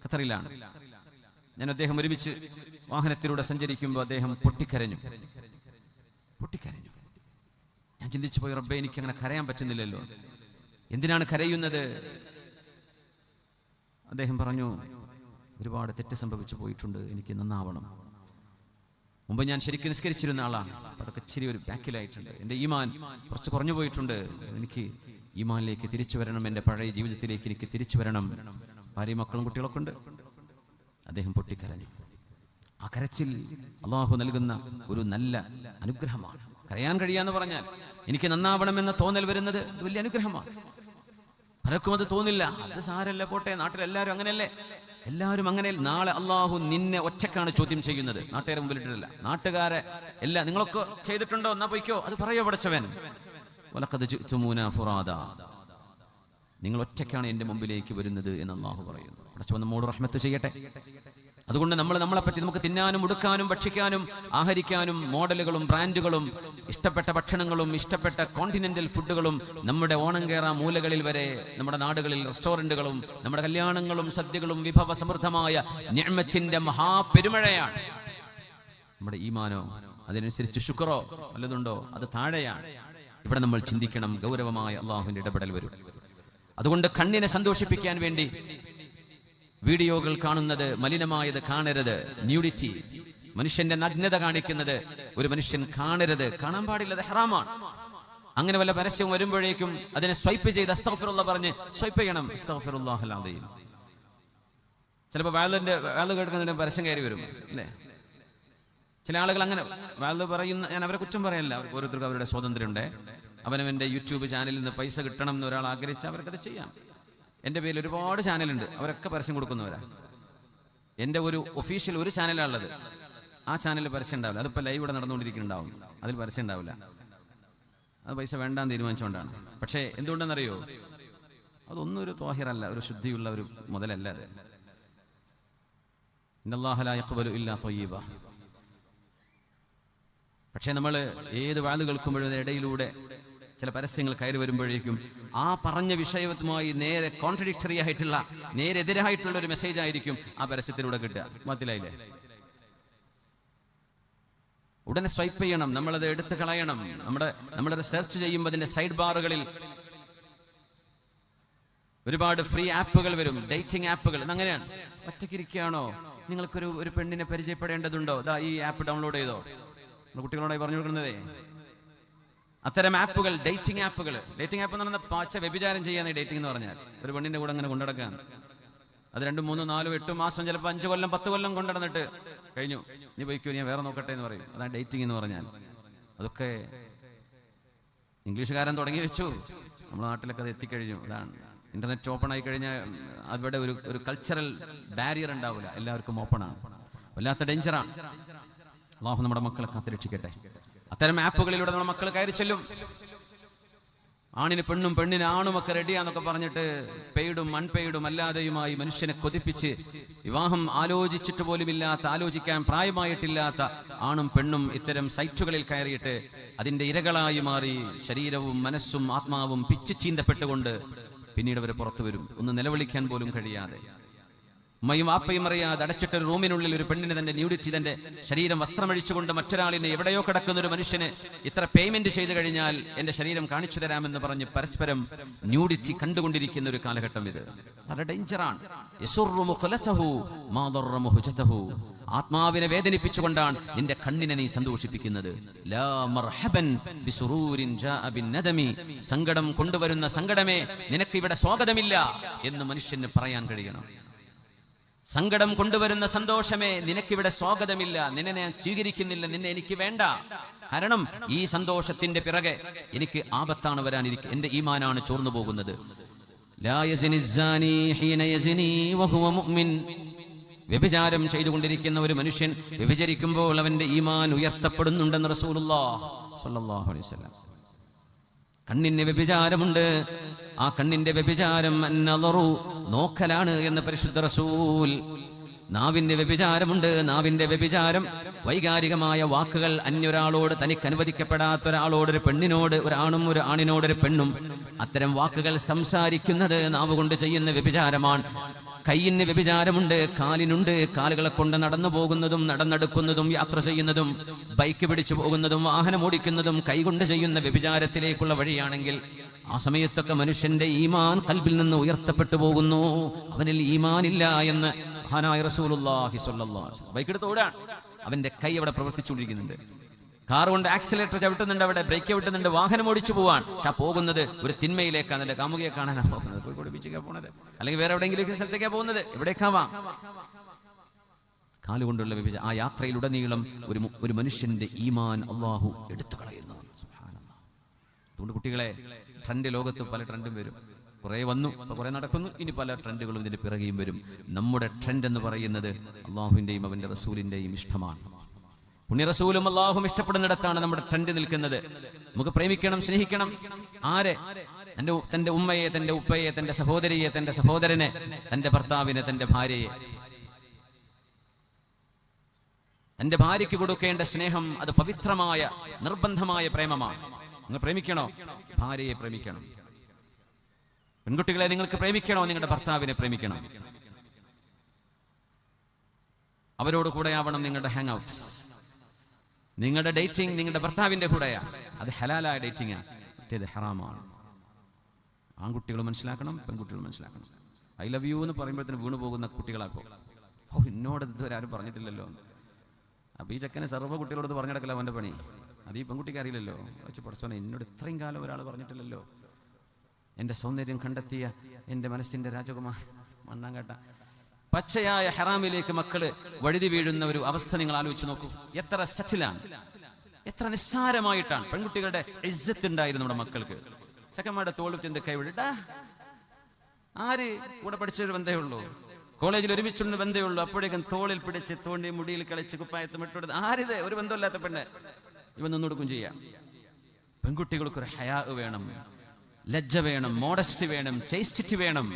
ഖത്തറിലാണ്. ഞാൻ അദ്ദേഹം ഒരുമിച്ച് വാഹനത്തിലൂടെ സഞ്ചരിക്കുമ്പോൾ അദ്ദേഹം പൊട്ടിക്കരഞ്ഞു. ഞാൻ ചിന്തിച്ചു പോയി, റബ്ബേ, എനിക്ക് അങ്ങനെ കരയാൻ പറ്റുന്നില്ലല്ലോ, എന്തിനാണ് കരയുന്നത്? അദ്ദേഹം പറഞ്ഞു, ഒരുപാട് തെറ്റ് സംഭവിച്ചു പോയിട്ടുണ്ട്, എനിക്ക് നന്നാവണം. മുമ്പ് ഞാൻ ശരിക്കും നിസ്കരിച്ചിരുന്ന ആളാണ്, അതൊക്കെ ഇച്ചിരി ഒരു ബാക്കിലായിട്ടുണ്ട്. എൻ്റെ ഈമാൻ കുറച്ച് കുറഞ്ഞു പോയിട്ടുണ്ട്. എനിക്ക് ഈമാനിലേക്ക് തിരിച്ചു വരണം, എൻ്റെ പഴയ ജീവിതത്തിലേക്ക് എനിക്ക് തിരിച്ചു വരണം. ഭാര്യയും മക്കളും കുട്ടികളൊക്കെ ഉണ്ട്. അദ്ദേഹം പൊട്ടിക്കരഞ്ഞു. ആ കരച്ചിൽ അള്ളാഹു നൽകുന്ന ഒരു നല്ല അനുഗ്രഹമാണ്. കരയാൻ കഴിയാന്ന് പറഞ്ഞാൽ എനിക്ക് നന്നാവണമെന്ന തോന്നൽ വരുന്നത് വലിയ അനുഗ്രഹമാണ്. പലർക്കും അത് തോന്നില്ല. അത് സാരല്ല, പോട്ടെ, നാട്ടിലെല്ലാവരും അങ്ങനെയല്ലേ, എല്ലാവരും അങ്ങനെ. നാളെ അള്ളാഹു നിന്നെ ഒറ്റക്കാണ് ചോദ്യം ചെയ്യുന്നത്, നാട്ടുകാരെ മുമ്പിലിട്ടില്ല. നാട്ടുകാരെ എല്ലാം നിങ്ങളൊക്കെ ചെയ്തിട്ടുണ്ടോ, എന്നാ പോയിക്കോ, അത് പറയോ പടച്ചവൻ. വലഖദ് ജിഅ്തുമൂനാ ഫുറാദാ, നിങ്ങൾ ഒറ്റക്കാണ് എൻ്റെ മുമ്പിലേക്ക് വരുന്നത് എന്ന് അള്ളാഹു പറയുന്നു. പടച്ചവൻ നമ്മോട് റഹ്മത്ത് ചെയ്യട്ടെ. അതുകൊണ്ട് നമ്മളെപ്പറ്റി നമുക്ക് തിന്നാനും ഉടുക്കാനും ഭക്ഷിക്കാനും ആഹരിക്കാനും മോഡലുകളും ബ്രാൻഡുകളും ഇഷ്ടപ്പെട്ട ഭക്ഷണങ്ങളും ഇഷ്ടപ്പെട്ട കോണ്ടിനെന്റൽ ഫുഡുകളും നമ്മുടെ ഓണം കേറാ മൂലകളിൽ വരെ നമ്മുടെ നാടുകളിൽ റെസ്റ്റോറന്റുകളും നമ്മുടെ കല്യാണങ്ങളും സദ്യകളും വിഭവ സമൃദ്ധമായ നിഅ്മത്തിന്റെ മഹാപെരുമഴയാണ്. നമ്മുടെ ഈമാനോ അതിനനുസരിച്ച് ശുക്രോ വല്ലതുണ്ടോ, അത് താഴെയാണ്. ഇവിടെ നമ്മൾ ചിന്തിക്കണം, ഗൗരവമായ അള്ളാഹുവിന്റെ ഇടപെടൽ വരും. അതുകൊണ്ട് കണ്ണിനെ സന്തോഷിപ്പിക്കാൻ വേണ്ടി വീഡിയോകൾ കാണുന്നത്, മലിനമായത് കാണരുത്. ന്യൂഡിറ്റി, മനുഷ്യന്റെ നഗ്നത കാണിക്കുന്നത് ഒരു മനുഷ്യൻ കാണരുത്, കാണാൻ പാടില്ല, അത് ഹറാമാണ്. അങ്ങനെ വല്ല പരസ്യം വരുമ്പോഴേക്കും അതിനെ സ്വൈപ്പ് ചെയ്ത് അസ്തഗ്ഫിറുല്ലാഹ് പറഞ്ഞ് സ്വൈപ്പ് ചെയ്യണം. അസ്തഗ്ഫിറുല്ലാഹൽ അദീം. ചിലപ്പോൾ വാള് കേൾക്കുന്നതിന് പരസ്യം കയറി വരും അല്ലേ? ചില ആളുകൾ അങ്ങനെ വാള് പറയുന്ന, ഞാൻ അവരെ കുറ്റം പറയല്ല, ഓരോരുത്തർക്കും അവരുടെ സ്വാതന്ത്ര്യമുണ്ട്. അവനവൻ്റെ യൂട്യൂബ് ചാനലിൽ നിന്ന് പൈസ കിട്ടണം എന്ന് ഒരാൾ ആഗ്രഹിച്ചാൽ അവർക്കത് ചെയ്യാം. എൻ്റെ പേരിൽ ഒരുപാട് ചാനലുണ്ട്, അവരൊക്കെ പരസ്യം കൊടുക്കുന്നവരാ. എൻ്റെ ഒരു ഒഫീഷ്യൽ ഒരു ചാനലാണുള്ളത്, ആ ചാനലിൽ പരസ്യം ഉണ്ടാവില്ല. അതിപ്പോൾ ലൈവ് ഇവിടെ നടന്നുകൊണ്ടിരിക്കുന്നുണ്ടാവും, അതിൽ പരസ്യം ഉണ്ടാവില്ല. അത് പൈസ വേണ്ടാന്ന് തീരുമാനിച്ചുകൊണ്ടാണ്. പക്ഷേ എന്തുകൊണ്ടെന്നറിയോ, അതൊന്നും ഒരു ത്വാഹിറല്ല, ഒരു ശുദ്ധിയുള്ള ഒരു മുതലല്ല അത്. ഇന്നല്ലാഹ ലാ യഖ്ബലു ഇല്ലാ ത്വയ്യിബ. പക്ഷേ നമ്മൾ ഏത് വാള് കേൾക്കുമ്പോഴും ഇടയിലൂടെ ചില പരസ്യങ്ങൾ കയറി വരുമ്പോഴേക്കും ആ പറഞ്ഞ വിഷയവുമായി നേരെ കോൺട്രഡിക്ടറി ആയിട്ടുള്ള, നേരെ എതിരായിട്ടുള്ള ഒരു മെസ്സേജ് ആയിരിക്കും ആ പരസ്യത്തിലൂടെ കിട്ടുക. മനസ്സിലായില്ലേ? ഉടനെ സ്വൈപ്പ് ചെയ്യണം, നമ്മളത് എടുത്ത് കളയണം. നമ്മളത് സെർച്ച് ചെയ്യുമ്പോൾ അതിന്റെ സൈഡ് ബാറുകളിൽ ഒരുപാട് ഫ്രീ ആപ്പുകൾ വരും, ഡേറ്റിംഗ് ആപ്പുകൾ. അങ്ങനെയാണ്. ഒറ്റയ്ക്കിരിക്കുകയാണോ, നിങ്ങൾക്കൊരു പെണ്ണിനെ പരിചയപ്പെടേണ്ടതുണ്ടോ, ദാ ഈ ആപ്പ് ഡൗൺലോഡ് ചെയ്തോ. കുട്ടികളോടായി പറഞ്ഞു കൊടുക്കുന്നതേ അത്തരം ആപ്പുകൾ, ഡേറ്റിംഗ് ആപ്പുകൾ. ഡേറ്റിംഗ് ആപ്പ് എന്ന് പറഞ്ഞാൽ പാച്ച വ്യഭിചാരം ചെയ്യാൻ ഡേറ്റിംഗ് എന്ന് പറഞ്ഞാൽ ഒരു പെണ്ണിന്റെ കൂടെ അങ്ങനെ കൊണ്ടുനടക്കാൻ. അത് 2, 3, 4, 8 മാസം, ചിലപ്പോൾ 5 കൊല്ലം 10 കൊല്ലം കൊണ്ടുനടന്നിട്ട് കഴിഞ്ഞു, നീ പോയിക്കോ, ഞാൻ വേറെ നോക്കട്ടെ എന്ന് പറയും. അതാണ് ഡേറ്റിംഗ് എന്ന് പറഞ്ഞാൽ. അതൊക്കെ ഇംഗ്ലീഷുകാരൻ തുടങ്ങി വെച്ചു, നമ്മുടെ നാട്ടിലൊക്കെ അത് എത്തിക്കഴിഞ്ഞു. അതാണ് ഇന്റർനെറ്റ് ഓപ്പൺ ആയി കഴിഞ്ഞാൽ അവിടെ ഒരു കൾച്ചറൽ ബാരിയർ ഉണ്ടാവില്ല, എല്ലാവർക്കും ഓപ്പൺ ആണ്. വല്ലാത്ത ഡേഞ്ചറാണ്. അല്ലാഹു നമ്മുടെ മക്കളെ കാത്തുരക്ഷിക്കട്ടെ. അത്തരം ആപ്പുകളിലൂടെ നമ്മുടെ മക്കൾ കയറി ചെല്ലും. ആണിന് പെണ്ണും പെണ്ണിന് ആണും ഒക്കെ റെഡിയാന്നൊക്കെ പറഞ്ഞിട്ട് പെയ്ഡും അൺപെയ്ഡും അല്ലാതെയുമായി മനുഷ്യനെ കൊതിപ്പിച്ച് വിവാഹം ആലോചിച്ചിട്ട് പോലുമില്ലാത്ത, ആലോചിക്കാൻ പ്രായമായിട്ടില്ലാത്ത ആണും പെണ്ണും ഇത്തരം സൈറ്റുകളിൽ കയറിയിട്ട് അതിന്റെ ഇരകളായി മാറി ശരീരവും മനസ്സും ആത്മാവും പിച്ച് ചീന്തപ്പെട്ടുകൊണ്ട് പിന്നീട് അവർ പുറത്തു വരും, ഒന്ന് നിലവിളിക്കാൻ പോലും കഴിയാതെ. ഉമ്മയും വാപ്പയും അറിയാതെ അടച്ചിട്ടൊരു റൂമിനുള്ളിൽ ഒരു പെണ്ണിന് തന്റെ ന്യൂഡിറ്റി, തന്റെ ശരീരം വസ്ത്രമഴിച്ചുകൊണ്ട് മറ്റൊരാളിനെ, എവിടെയോ കിടക്കുന്ന ഒരു മനുഷ്യന് ഇത്ര പേയ്മെന്റ് ചെയ്തു കഴിഞ്ഞാൽ എന്റെ ശരീരം കാണിച്ചു തരാമെന്ന് പറഞ്ഞ് പരസ്പരം ന്യൂഡിറ്റി കണ്ടുകൊണ്ടിരിക്കുന്ന ഒരു കാലഘട്ടം ഇത്. വളരെ ഡേഞ്ചറാണ്. ആത്മാവിനെ വേദനിപ്പിച്ചുകൊണ്ടാണ് നിന്റെ കണ്ണിനെ നീ സന്തോഷിപ്പിക്കുന്നത്. സങ്കടം കൊണ്ടുവരുന്ന സങ്കടമേ, നിനക്ക് ഇവിടെ സ്വാഗതമില്ല എന്ന് മനുഷ്യന് പറയാൻ കഴിയണം. സങ്കടം കൊണ്ടുവരുന്ന സന്തോഷമേ, നിനക്കിവിടെ സ്വാഗതമില്ല, നിന്നെ ഞാൻ സ്വീകരിക്കുന്നില്ല, നിന്നെ എനിക്ക് വേണ്ട. കാരണം ഈ സന്തോഷത്തിന്റെ പിറകെ എനിക്ക് ആപത്താണ് വരാനിരിക്കുക, എന്റെ ഈമാനാണ് ചോർന്നു പോകുന്നത്. വ്യഭിചാരം ചെയ്തുകൊണ്ടിരിക്കുന്ന ഒരു മനുഷ്യൻ വ്യഭിചരിക്കുമ്പോൾ അവന്റെ ഈമാൻ ഉയർത്തപ്പെടുന്നുണ്ടെന്ന് റസൂലുള്ളാഹി സ്വല്ലല്ലാഹു അലൈഹി വസല്ലം. കണ്ണിന് വ്യഭിചാരമുണ്ട്, ആ കണ്ണിന്റെ വ്യഭിചാരം അന്നളറു, നോക്കലാണ് എന്ന് പരിശുദ്ധ റസൂൽ. നാവിന്റെ വ്യഭിചാരമുണ്ട്, നാവിന്റെ വ്യഭിചാരം വൈകാരികമായ വാക്കുകൾ അന്യൊരാളോട്, തനിക്ക് അനുവദിക്കപ്പെടാത്ത ഒരാളോട്, ഒരു പെണ്ണിനോട് ഒരു ആണും ഒരു ആണിനോടൊരു പെണ്ണും അത്തരം വാക്കുകൾ സംസാരിക്കുന്നത് നാവ് കൊണ്ട് ചെയ്യുന്ന വ്യഭിചാരമാണ്. കയ്യിന് വ്യഭിചാരമുണ്ട്, കാലിനുണ്ട്, കാലുകളെ കൊണ്ട് നടന്നു പോകുന്നതും നടന്നെടുക്കുന്നതും യാത്ര ചെയ്യുന്നതും ബൈക്ക് പിടിച്ചു പോകുന്നതും വാഹനം ഓടിക്കുന്നതും കൈകൊണ്ട് ചെയ്യുന്ന വ്യഭിചാരത്തിലേക്കുള്ള വഴിയാണെങ്കിൽ ആ സമയത്തൊക്കെ മനുഷ്യന്റെ ഈമാൻ കൽബിൽ നിന്ന് ഉയർത്തപ്പെട്ടു പോകുന്നു. അവനിൽ ഈമാൻ ഇല്ല എന്ന് മഹാനായ റസൂലുള്ളാഹി സ്വല്ലല്ലാഹു അലൈഹി വസല്ലം. ബൈക്ക് എടുത്ത് ഓടാൻ, അവന്റെ കൈ അവിടെ പ്രവർത്തിച്ചുകൊണ്ടിരിക്കുന്നുണ്ട്. കാർ കൊണ്ട് ആക്സിലേറ്റർ ചവിട്ടുന്നുണ്ട്, അവിടെ ബ്രേക്ക് ചവിട്ടുന്നുണ്ട്, വാഹനം ഓടിച്ചു പോവാൻ. പക്ഷെ പോകുന്നത് ഒരു തിന്മയിലേക്കാണ്, അല്ലെ കാമുകിയെ കാണാനാണ് പോകുന്നത്, കോഴിക്കോട് ബീച്ചിലേക്കാണ് പോകുന്നത്, അല്ലെങ്കിൽ വേറെ എവിടെയെങ്കിലും സ്ഥലത്തേക്കാണ് പോകുന്നത്, എവിടേക്കാവാം. കാലുകൊണ്ടുള്ള വിഭജനം, ആ യാത്രയിലുടനീളം ഒരു മനുഷ്യന്റെ ഈമാൻ അള്ളാഹു എടുത്തു കളയുന്നു. സുബ്ഹാനല്ലാഹ്. അതുകൊണ്ട് കുട്ടികളെ, ട്രെൻഡ് ലോകത്ത് പല ട്രെൻഡും വരും. കുറെ വന്നു, കുറെ നടക്കുന്നു, ഇനി പല ട്രെൻഡുകളും ഇതിന്റെ പിറകെയും വരും. നമ്മുടെ ട്രെൻഡ് എന്ന് പറയുന്നത് അള്ളാഹുവിന്റെയും അവന്റെ റസൂലിന്റെയും ഇഷ്ടമാണ്. പുണ്യ റസൂലും അല്ലാഹും ഇഷ്ടപ്പെടുന്നിടത്താണ് നമ്മുടെ ട്രെൻഡ് നിൽക്കുന്നത്. നമുക്ക് പ്രേമിക്കണം, സ്നേഹിക്കണം. ആരെ? തന്റെ ഉമ്മയെ, തന്റെ ഉപ്പയെ, തന്റെ സഹോദരിയെ, തന്റെ സഹോദരനെ, തന്റെ ഭർത്താവിനെ, തന്റെ ഭാര്യയെ. തന്റെ ഭാര്യയ്ക്ക് കൊടുക്കേണ്ട സ്നേഹം അത് പവിത്രമായ നിർബന്ധമായ പ്രേമമാണ്. നിങ്ങൾ പ്രേമിക്കണോ? ഭാര്യയെ പ്രേമിക്കണം. പെൺകുട്ടികളെ, നിങ്ങൾക്ക് പ്രേമിക്കണോ? നിങ്ങളുടെ ഭർത്താവിനെ പ്രേമിക്കണം. അവരോട് കൂടെയാവണം നിങ്ങളുടെ ഹാങ് ഔട്ട്സ്. നിങ്ങളുടെ ഡേറ്റിംഗ് നിങ്ങളുടെ ഭർത്താവിന്റെ കൂടെയാണ്. അത് ഹലാലായ ഡേറ്റിംഗ് ആണ്, മറ്റേത് ഹറാമാണ്. ആൺകുട്ടികൾ മനസ്സിലാക്കണം, പെൺകുട്ടികൾ മനസ്സിലാക്കണം. ഐ ലവ് യു എന്ന് പറയുമ്പോഴത്തേന് വീണു പോകുന്ന കുട്ടികളാക്കോ, ഓ എന്നോട് ഇതുവരെ ആരും പറഞ്ഞിട്ടില്ലല്ലോ. അപ്പൊ ഈ ചെക്കനെ സർവ്വ കുട്ടികളോട് പറഞ്ഞു നടക്കില്ല അവന്റെ പണി. അത് ഈ പെൺകുട്ടിക്ക് അറിയില്ലല്ലോ. വെച്ച് പഠിച്ചോനെ, എന്നോട് ഇത്രയും കാലം ഒരാൾ പറഞ്ഞിട്ടില്ലല്ലോ. എന്റെ സൗന്ദര്യം കണ്ടെത്തിയ എന്റെ മനസ്സിന്റെ രാജകുമാർ മണ്ണാങ്കട്ട. പച്ചയായ ഹറാമിലേക്ക് മക്കള് വഴുതി വീഴുന്ന ഒരു അവസ്ഥ നിങ്ങൾ ആലോചിച്ച് നോക്കൂ. എത്ര സറ്റിലാണ്, എത്ര നിസ്സാരമായിട്ടാണ്. പെൺകുട്ടികളുടെ ഇസ്സത്ത് ഉണ്ടായിരുന്നു നമ്മുടെ മക്കൾക്ക്. ചക്കന്മാരുടെ തോളിൽ ചെന്ന് കൈവിട. ആര് കൂടെ പഠിച്ചൊരു ബന്ധേ ഉള്ളൂ, കോളേജിൽ ഒരുമിച്ചുള്ള ബന്ധേ ഉള്ളൂ. അപ്പോഴേക്കും തോളിൽ പിടിച്ച് തോണ്ടി മുടിയിൽ കളിച്ച് കുപ്പായത്ത് ഇട്ടുകൊടുത്ത് ആരിത്? ഒരു ബന്ധമില്ലാത്ത പെണ്ണ് ഇവൻ നിന്നൊടുക്കും ചെയ്യാം. പെൺകുട്ടികൾക്കൊരു ഹയാ വേണം, ലജ്ജ വേണം, മോഡസ്റ്റി വേണം, ചേസ്റ്റിറ്റി വേണം,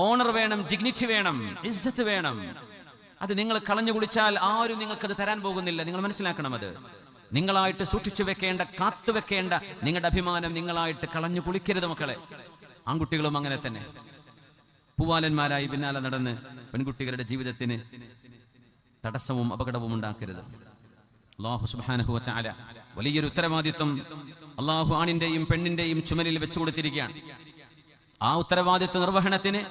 ഓണർ വേണം, ഡിഗ്നിറ്റി വേണം, ഇസ്സത്ത് വേണം. അത് നിങ്ങൾ കളഞ്ഞു കുളിച്ചാൽ ആരും നിങ്ങൾക്കത് തരാൻ പോകുന്നില്ല. നിങ്ങൾ മനസ്സിലാക്കണം. അത് നിങ്ങളായിട്ട് സൂക്ഷിച്ചു വെക്കേണ്ട, കാത്തുവെക്കേണ്ട നിങ്ങളുടെ അഭിമാനം നിങ്ങളായിട്ട് കളഞ്ഞു കുളിക്കരുത് മക്കളെ. ആൺകുട്ടികളും അങ്ങനെ തന്നെ പൂവാലന്മാരായി പിന്നാലെ നടന്ന് പെൺകുട്ടികളുടെ ജീവിതത്തിന് തടസ്സവും അപകടവും ഉണ്ടാക്കരുത്. അല്ലാഹു സുബ്ഹാനഹു വ തആല വലിയൊരു ഉത്തരവാദിത്വം അല്ലാഹു ആണിന്റെയും പെണ്ണിന്റെയും ചുമലിൽ വെച്ചു കൊടുത്തിരിക്കുകയാണ്. ആ ഉത്തരവാദിത്വ നിർവഹണത്തിന്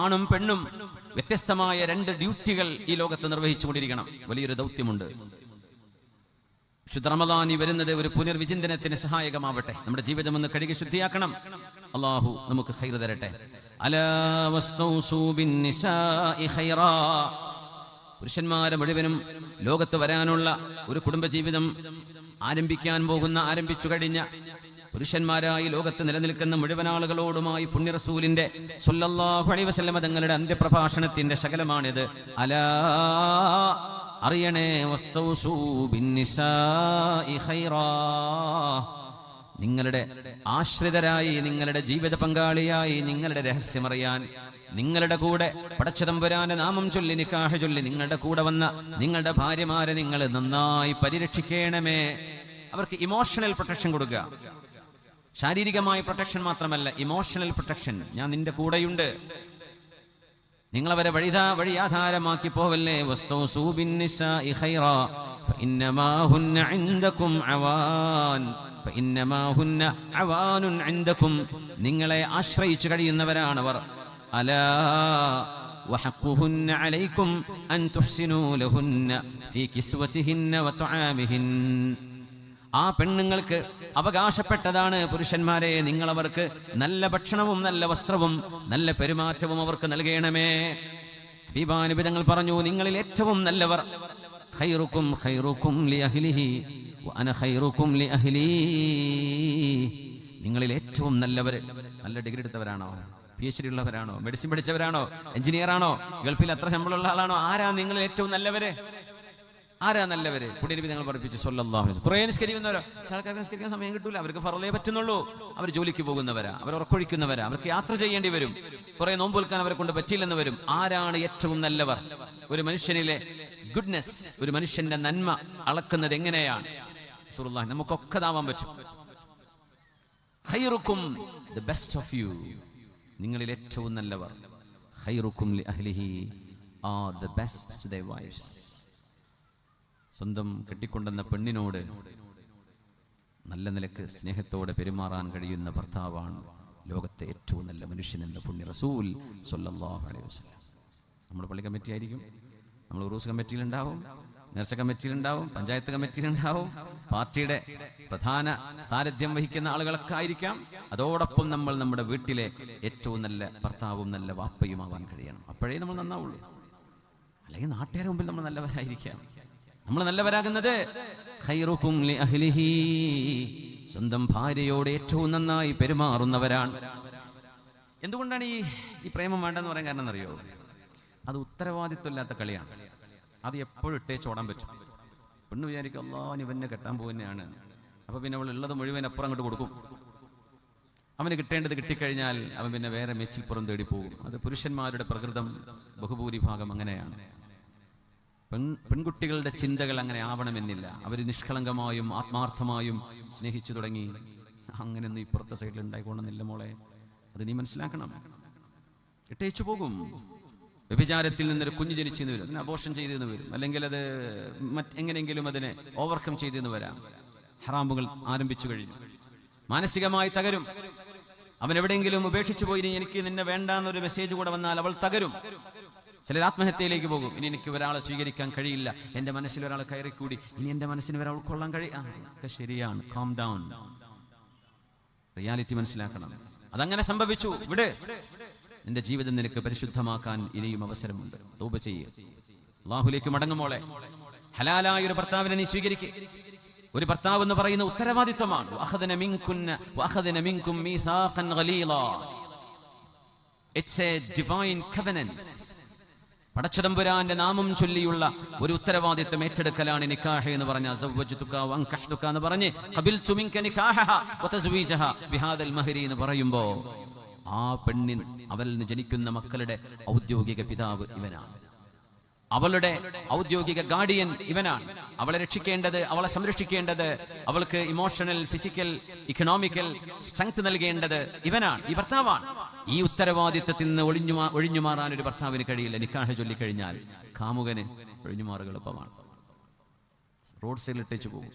ആണും പെണ്ണും വ്യത്യസ്തമായ 2 ഡ്യൂട്ടികൾ ഈ ലോകത്ത് നിർവഹിച്ചുകൊണ്ടിരിക്കണം. വലിയൊരു ദൗത്യമുണ്ട്. ശുദ്ധ റമദാൻ വരുന്നത് ഒരു പുനർവിചിന്തനത്തിന് സഹായകമാവട്ടെ. നമ്മുടെ ജീവിതം ഒന്ന് കഴുകി ശുദ്ധിയാക്കണം. അല്ലാഹു നമുക്ക് ഖൈർ തരട്ടെ. അലാ വസ്തൗസൂ ബിന്നിസാഇ ഖൈറാ. പുരുഷന്മാരെ മുഴുവനും ലോകത്ത് വരാനുള്ള ഒരു കുടുംബജീവിതം ആരംഭിച്ചു കഴിഞ്ഞ പുരുഷന്മാരായി ലോകത്ത് നിലനിൽക്കുന്ന മുഴുവൻ ആളുകളോടുമായി പുണ്യ റസൂലിന്റെ സ്വല്ലല്ലാഹു അലൈഹി വസല്ലം തങ്ങളുടെ അന്ത്യപ്രഭാഷണത്തിന്റെ ശകലമാണിത്. അലാ അറിയണേ, വസ്തൗസൂ ബിന്നിസാഇ ഖൈറാ. നിങ്ങളുടെ ആശ്രിതരായി, നിങ്ങളുടെ ജീവിത പങ്കാളിയായി, നിങ്ങളുടെ രഹസ്യമറിയാൻ, നിങ്ങളുടെ കൂടെ പടച്ചതമ്പുരാന്റെ നാമം ചൊല്ലി നിക്കാഹ് ചൊല്ലി നിങ്ങളുടെ കൂടെ വന്ന നിങ്ങളുടെ ഭാര്യമാരെ നിങ്ങൾ നന്നായി പരിരക്ഷിക്കണമേ. അവർക്ക് ഇമോഷണൽ പ്രൊട്ടക്ഷൻ കൊടുക്കുക. ശാരീരികമായ പ്രൊട്ടക്ഷൻ മാത്രമല്ല, ഇമോഷണൽ പ്രൊട്ടക്ഷൻ. ഞാൻ നിന്റെ കൂടെയുണ്ട്, നിങ്ങളവരെ വഴിയാധാരമാക്കി പോവല്ലേ. വസ്തൗസൂ ബിന്നിസാഇ ഖൈറാ ഫഇന്നമാ ഹുന്ന ഇൻദകും അവാൻ ഫഇന്നമാ ഹുന്ന അവാനുൻ ഇൻദകും. നിങ്ങളെ ആശ്രയിച്ചു കഴിയുന്നവരാണവർ. അലാ വഹഖുഹുന്ന അലൈക്കും അൻ തുഹ്സിനൂ ലഹുന്ന ഫീ കിസ്വതിഹിന്ന വതആമിഹിൻ. ആ പെണ്ണുങ്ങൾക്ക് അവകാശപ്പെട്ടതാണ് പുരുഷന്മാരെ, നിങ്ങൾ അവർക്ക് നല്ല ഭക്ഷണവും നല്ല വസ്ത്രവും നല്ല പെരുമാറ്റവും അവർക്ക് നൽകണമേ. ഹബീബായ നബി തങ്ങൾ പറഞ്ഞു, നിങ്ങളിൽ ഏറ്റവും നല്ലവർ ഖൈറുക്കും ഖൈറുക്കും ലിഅഹ്ലിഹി വഅന ഖൈറുക്കും ലിഅഹ്ലി. നിങ്ങളിൽ ഏറ്റവും നല്ലവർ നല്ല ഡിഗ്രി എടുത്തവരാണോ, PhD ഉള്ളവരാണോ, മെഡിസിൻ പഠിച്ചവരാണോ, എഞ്ചിനീയർ ആണോ, ഗൾഫിൽ അത്ര ശമ്പളമുള്ള ആളാണോ? ആരാ നിങ്ങളിൽ ഏറ്റവും നല്ലവര്? ആരാ നല്ലവര്? പുണ്യനബി ഞങ്ങൾ പഠിപ്പിച്ചു സ്വല്ലല്ലാഹു അലൈഹി വസല്ലം. കുറേ നിസ്കരിക്കുന്നവരോ, ആൾക്കാർക്ക് നിസ്കരിക്കാൻ സമയം കിട്ടൂല, അവർക്ക് ഫർളേ പറ്റുന്നുള്ളൂ. അവർ ജോലിക്ക് പോകുന്നവരാ, അവർ ഉറക്കൊഴിക്കുന്നവരാ, അവർക്ക് യാത്ര ചെയ്യേണ്ടി വരും, കുറെ നോമ്പ് വിൽക്കാൻ അവരെ കൊണ്ട് പറ്റില്ലെന്ന് വരും. ആരാണ് ഏറ്റവും നല്ലവർ? ഒരു മനുഷ്യനിലെ ഗുഡ്നെസ്, ഒരു മനുഷ്യന്റെ നന്മ അളക്കുന്നത് എങ്ങനെയാണ്? റസൂലുള്ളാഹി നമുക്കൊക്കെ താവാൻ പറ്റും. ഖൈറുക്കും, the best of you, നിങ്ങളിൽ ഏറ്റവും നല്ലവർ. ഖൈറുക്കും ലിഅഹ്ലിഹി are the best to their wives. സ്വന്തം കെട്ടിക്കൊണ്ടെന്ന പെണ്ണിനോട് നല്ല നിലക്ക് സ്നേഹത്തോടെ പെരുമാറാൻ കഴിയുന്ന ഭർത്താവാണ് ലോകത്തെ ഏറ്റവും നല്ല മനുഷ്യനെന്ന് പുണ്യ റസൂൽ സ്വല്ലല്ലാഹു അലൈഹി വസല്ലം. നമ്മുടെ പള്ളി കമ്മിറ്റി ആയിരിക്കും, നമ്മൾ ഉറൂസ് കമ്മിറ്റിയിലുണ്ടാവും, നേർച്ച കമ്മിറ്റിയിലുണ്ടാവും, പഞ്ചായത്ത് കമ്മിറ്റിയിലുണ്ടാവും, പാർട്ടിയുടെ പ്രധാന സാരഥ്യം വഹിക്കുന്ന ആളുകളൊക്കെ ആയിരിക്കാം. അതോടൊപ്പം നമ്മൾ നമ്മുടെ വീട്ടിലെ ഏറ്റവും നല്ല ഭർത്താവും നല്ല വാപ്പയുമാവാൻ കഴിയണം. അപ്പോഴേ നമ്മൾ നന്നാവുള്ളൂ. അല്ലെങ്കിൽ നാട്ടുകാരുടെ മുമ്പിൽ നമ്മൾ നല്ലവരായിരിക്കാം. നമ്മൾ നല്ലവരാകുന്നത് ഖൈറുക്കും ലിഅഹ്ലിഹി, സ്വന്തം ഭാര്യയോട് ഏറ്റവും നന്നായി പെരുമാറുന്നവരാണ്. എന്തുകൊണ്ടാണ് ഈ പ്രേമം വേണ്ടെന്ന് പറയാൻ കാരണം അറിയോ? അത് ഉത്തരവാദിത്വമില്ലാത്ത കളിയാണ്. അത് എപ്പോഴും ഇട്ടേച്ചോടാൻ പറ്റും. പെണ്ണ് വിചാരിക്കും അല്ലാഹ് ഇവനെ കെട്ടാൻ പോകുന്നതാണ്, അപ്പൊ പിന്നെ അവൾ ഉള്ളത് മുഴുവൻ അപ്പുറം അങ്ങോട്ട് കൊടുക്കും. അവന് കിട്ടേണ്ടത് കിട്ടിക്കഴിഞ്ഞാൽ അവൻ പിന്നെ വേറെ മെച്ചിൽപ്പുറം തേടി പോകും. അത് പുരുഷന്മാരുടെ പ്രകൃതം ബഹുഭൂരിഭാഗം അങ്ങനെയാണ്. പെൺകുട്ടികളുടെ ചിന്തകൾ അങ്ങനെ ആവണമെന്നില്ല. അവർ നിഷ്കളങ്കമായും ആത്മാർത്ഥമായും സ്നേഹിച്ചു തുടങ്ങി. അങ്ങനെയൊന്നും ഇപ്പുറത്തെ സൈഡിൽ ഉണ്ടായിക്കൊള്ളുന്നില്ല മോളെ, അത് നീ മനസ്സിലാക്കണം. ഇട്ടേച്ചു പോകും. വ്യഭിചാരത്തിൽ നിന്നൊരു കുഞ്ഞ് ജനിച്ചെന്ന് വരും, അതിന് അബോർഷൻ ചെയ്തെന്ന് വരും, അല്ലെങ്കിൽ അത് എങ്ങനെയെങ്കിലും അതിനെ ഓവർകം ചെയ്തെന്ന് വരാം. ഹറാമുകൾ ആരംഭിച്ചു കഴിഞ്ഞു, മാനസികമായി തകരും. അവൻ എവിടെയെങ്കിലും ഉപേക്ഷിച്ചു പോയി, എനിക്ക് നിന്നെ വേണ്ടാന്നൊരു മെസ്സേജ് കൂടെ വന്നാൽ അവൾ തകരും. ചിലർ ആത്മഹത്യയിലേക്ക് പോകും. ഇനി എനിക്ക് ഒരാളെ സ്വീകരിക്കാൻ കഴിയില്ല, എൻ്റെ മനസ്സിൽ ഒരാൾ കയറിക്കൂടി, ഇനി എൻ്റെ മനസ്സിന് ഒരാൾ ഉൾക്കൊള്ളാൻ ഒക്കെ ശരിയാണ്. കാം ഡൗൺ, റിയാലിറ്റി മനസ്സിലാക്കണം. അതങ്ങനെ സംഭവിച്ചു. ഇവിടെ നിന്റെ ജീവിതം നിനക്ക് പരിശുദ്ധമാക്കാൻ ഇനിയും അവസരമുണ്ട്. തൗബ ചെയ്യുക, അല്ലാഹുവിലേക്ക് മടങ്ങുമോളെ. ഹലാലായ ഒരു ഭർത്താവിനെ നീ സ്വീകരിക്കുക. ഒരു ഭർത്താവ് എന്ന് പറയുന്ന ഉത്തരവാദിത്വമാണ്. വഅഖദന മിൻകും മീസാഖൻ ഗലീളാ. It's a divine covenant. പടച്ചതമ്പുരാന്റെ നാമം ചൊല്ലിയുള്ള ഒരു ഉത്തരവാദിത്വം ഏറ്റെടുക്കലാണ് നിക്കാഹ് എന്ന് പറഞ്ഞ സവ്വജ്തുക വൻകഹ്തുക എന്ന് പറഞ്ഞ് ഖബിൽതു മിൻക നിക്കാഹഹ വതസ്വീജഹ ബിഹാദൽ മഹരി എന്ന് പറയുമ്പോൾ ആ പെണ്ണിൻ അവളിൽ നിന്ന് ജനിക്കുന്ന മക്കളുടെ ഔദ്യോഗിക പിതാവ് ഇവനാണ്. അവളുടെ ഔദ്യോഗിക ഗാർഡിയൻ ഇവനാണ്. അവളെ രക്ഷിക്കേണ്ടത്, അവളെ സംരക്ഷിക്കേണ്ടത്, അവൾക്ക് ഇമോഷണൽ, ഫിസിക്കൽ, ഇക്കണോമിക്കൽ സ്ട്രെങ്ത് നൽകേണ്ടത് ഇവനാണ്, ഈ ഭർത്താവാണ്. ഈ ഉത്തരവാദിത്വത്തിൽ നിന്ന് ഒഴിഞ്ഞു മാറാൻ ഒരു ഭർത്താവിന് കഴിയില്ല. നിക്കാഹ് ചൊല്ലിക്കഴിഞ്ഞാൽ കാമുകന് ഒഴിഞ്ഞുമാറുക എളുപ്പമാണ്. റോഡ് സൈഡിൽ ഇട്ടേച്ച് പോകും.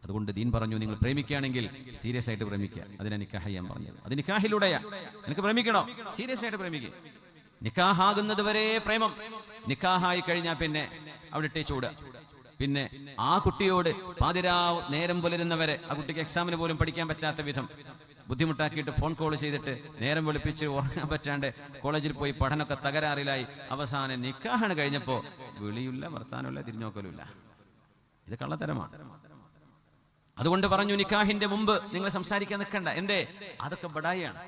അതുകൊണ്ട് ദീൻ പറഞ്ഞു, നിങ്ങൾ പ്രേമിക്കുകയാണെങ്കിൽ സീരിയസ് ആയിട്ട് പ്രേമിക്കുക. അതിനെ നിക്കാഹ് ചെയ്യാൻ പറഞ്ഞത്. അത് നിക്കാഹിലൂടെയാ. നിനക്ക് പ്രേമിക്കണോ, സീരിയസ് ആയിട്ട് പ്രേമിക്കുക. നിക്കാഹാകുന്നത് വരെ പ്രേമം. നിക്കാഹായി കഴിഞ്ഞാൽ പിന്നെ അവിടെ ഇട്ടേച്ച് ഓടുക. പിന്നെ ആ കുട്ടിയോട് പാതിരാവ് നേരം പുലരുന്നവരെ, ആ കുട്ടിക്ക് എക്സാമിന് പോലും പഠിക്കാൻ പറ്റാത്ത വിധം ബുദ്ധിമുട്ടാക്കിയിട്ട് ഫോൺ കോൾ ചെയ്തിട്ട് നേരം വെളുപ്പിച്ച് ഉറങ്ങാൻ പറ്റാണ്ട് കോളേജിൽ പോയി പഠനമൊക്കെ തകരാറിലായി അവസാനം നിക്കാഹാണ് കഴിഞ്ഞപ്പോൾ വിളിയില്ല, വർത്താനമില്ല, തിരിഞ്ഞോക്കലുമില്ല. ഇത് കള്ളത്തരമാണ്. അതുകൊണ്ട് പറഞ്ഞു, നിക്കാഹിന്റെ മുമ്പ് നിങ്ങൾ സംസാരിക്കാൻ നിൽക്കണ്ട. എന്തേ? അതൊക്കെ ബഡായിയാണ്.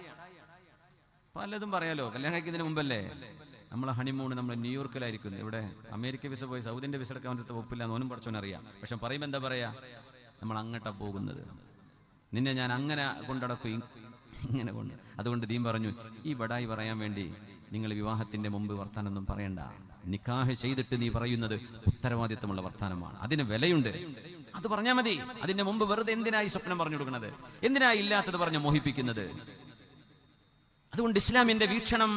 പലതും പറയാലോ. കല്യാണം കഴിക്കുന്നതിന് മുമ്പല്ലേ നമ്മളെ ഹണിമൂൺ നമ്മൾ ന്യൂയോർക്കിലായിരിക്കുന്നു. ഇവിടെ അമേരിക്ക വിസ പോയി സൗദിന്റെ വിസ എടുക്കാൻ വേണ്ടിയിട്ട് ഒപ്പില്ല എന്നോനും പഠിച്ചോനറിയാം. പക്ഷെ പറയുമ്പോൾ എന്താ പറയാ, നമ്മൾ അങ്ങോട്ടാ പോകുന്നത്, നിന്നെ ഞാൻ അങ്ങനെ കൊണ്ടടക്കും, ഇങ്ങനെ കൊണ്ട്. അതുകൊണ്ട് ദീൻ പറഞ്ഞു, ഈ ബഡായി പറയാൻ വേണ്ടി നിങ്ങൾ വിവാഹത്തിന്റെ മുമ്പ് വർത്താനൊന്നും പറയണ്ട. നിക്കാഹ് ചെയ്തിട്ട് നീ പറയുന്നത് ഉത്തരവാദിത്വമുള്ള വർത്താനമാണ്, അതിന് വിലയുണ്ട്, അത് പറഞ്ഞാൽ മതി. അതിന്റെ മുമ്പ് വെറുതെ എന്തിനായി സ്വപ്നം പറഞ്ഞു കൊടുക്കുന്നത്, എന്തിനായി ഇല്ലാത്തത് പറഞ്ഞ് മോഹിപ്പിക്കുന്നത്? അതുകൊണ്ട് ഇസ്ലാമിന്റെ വീക്ഷണം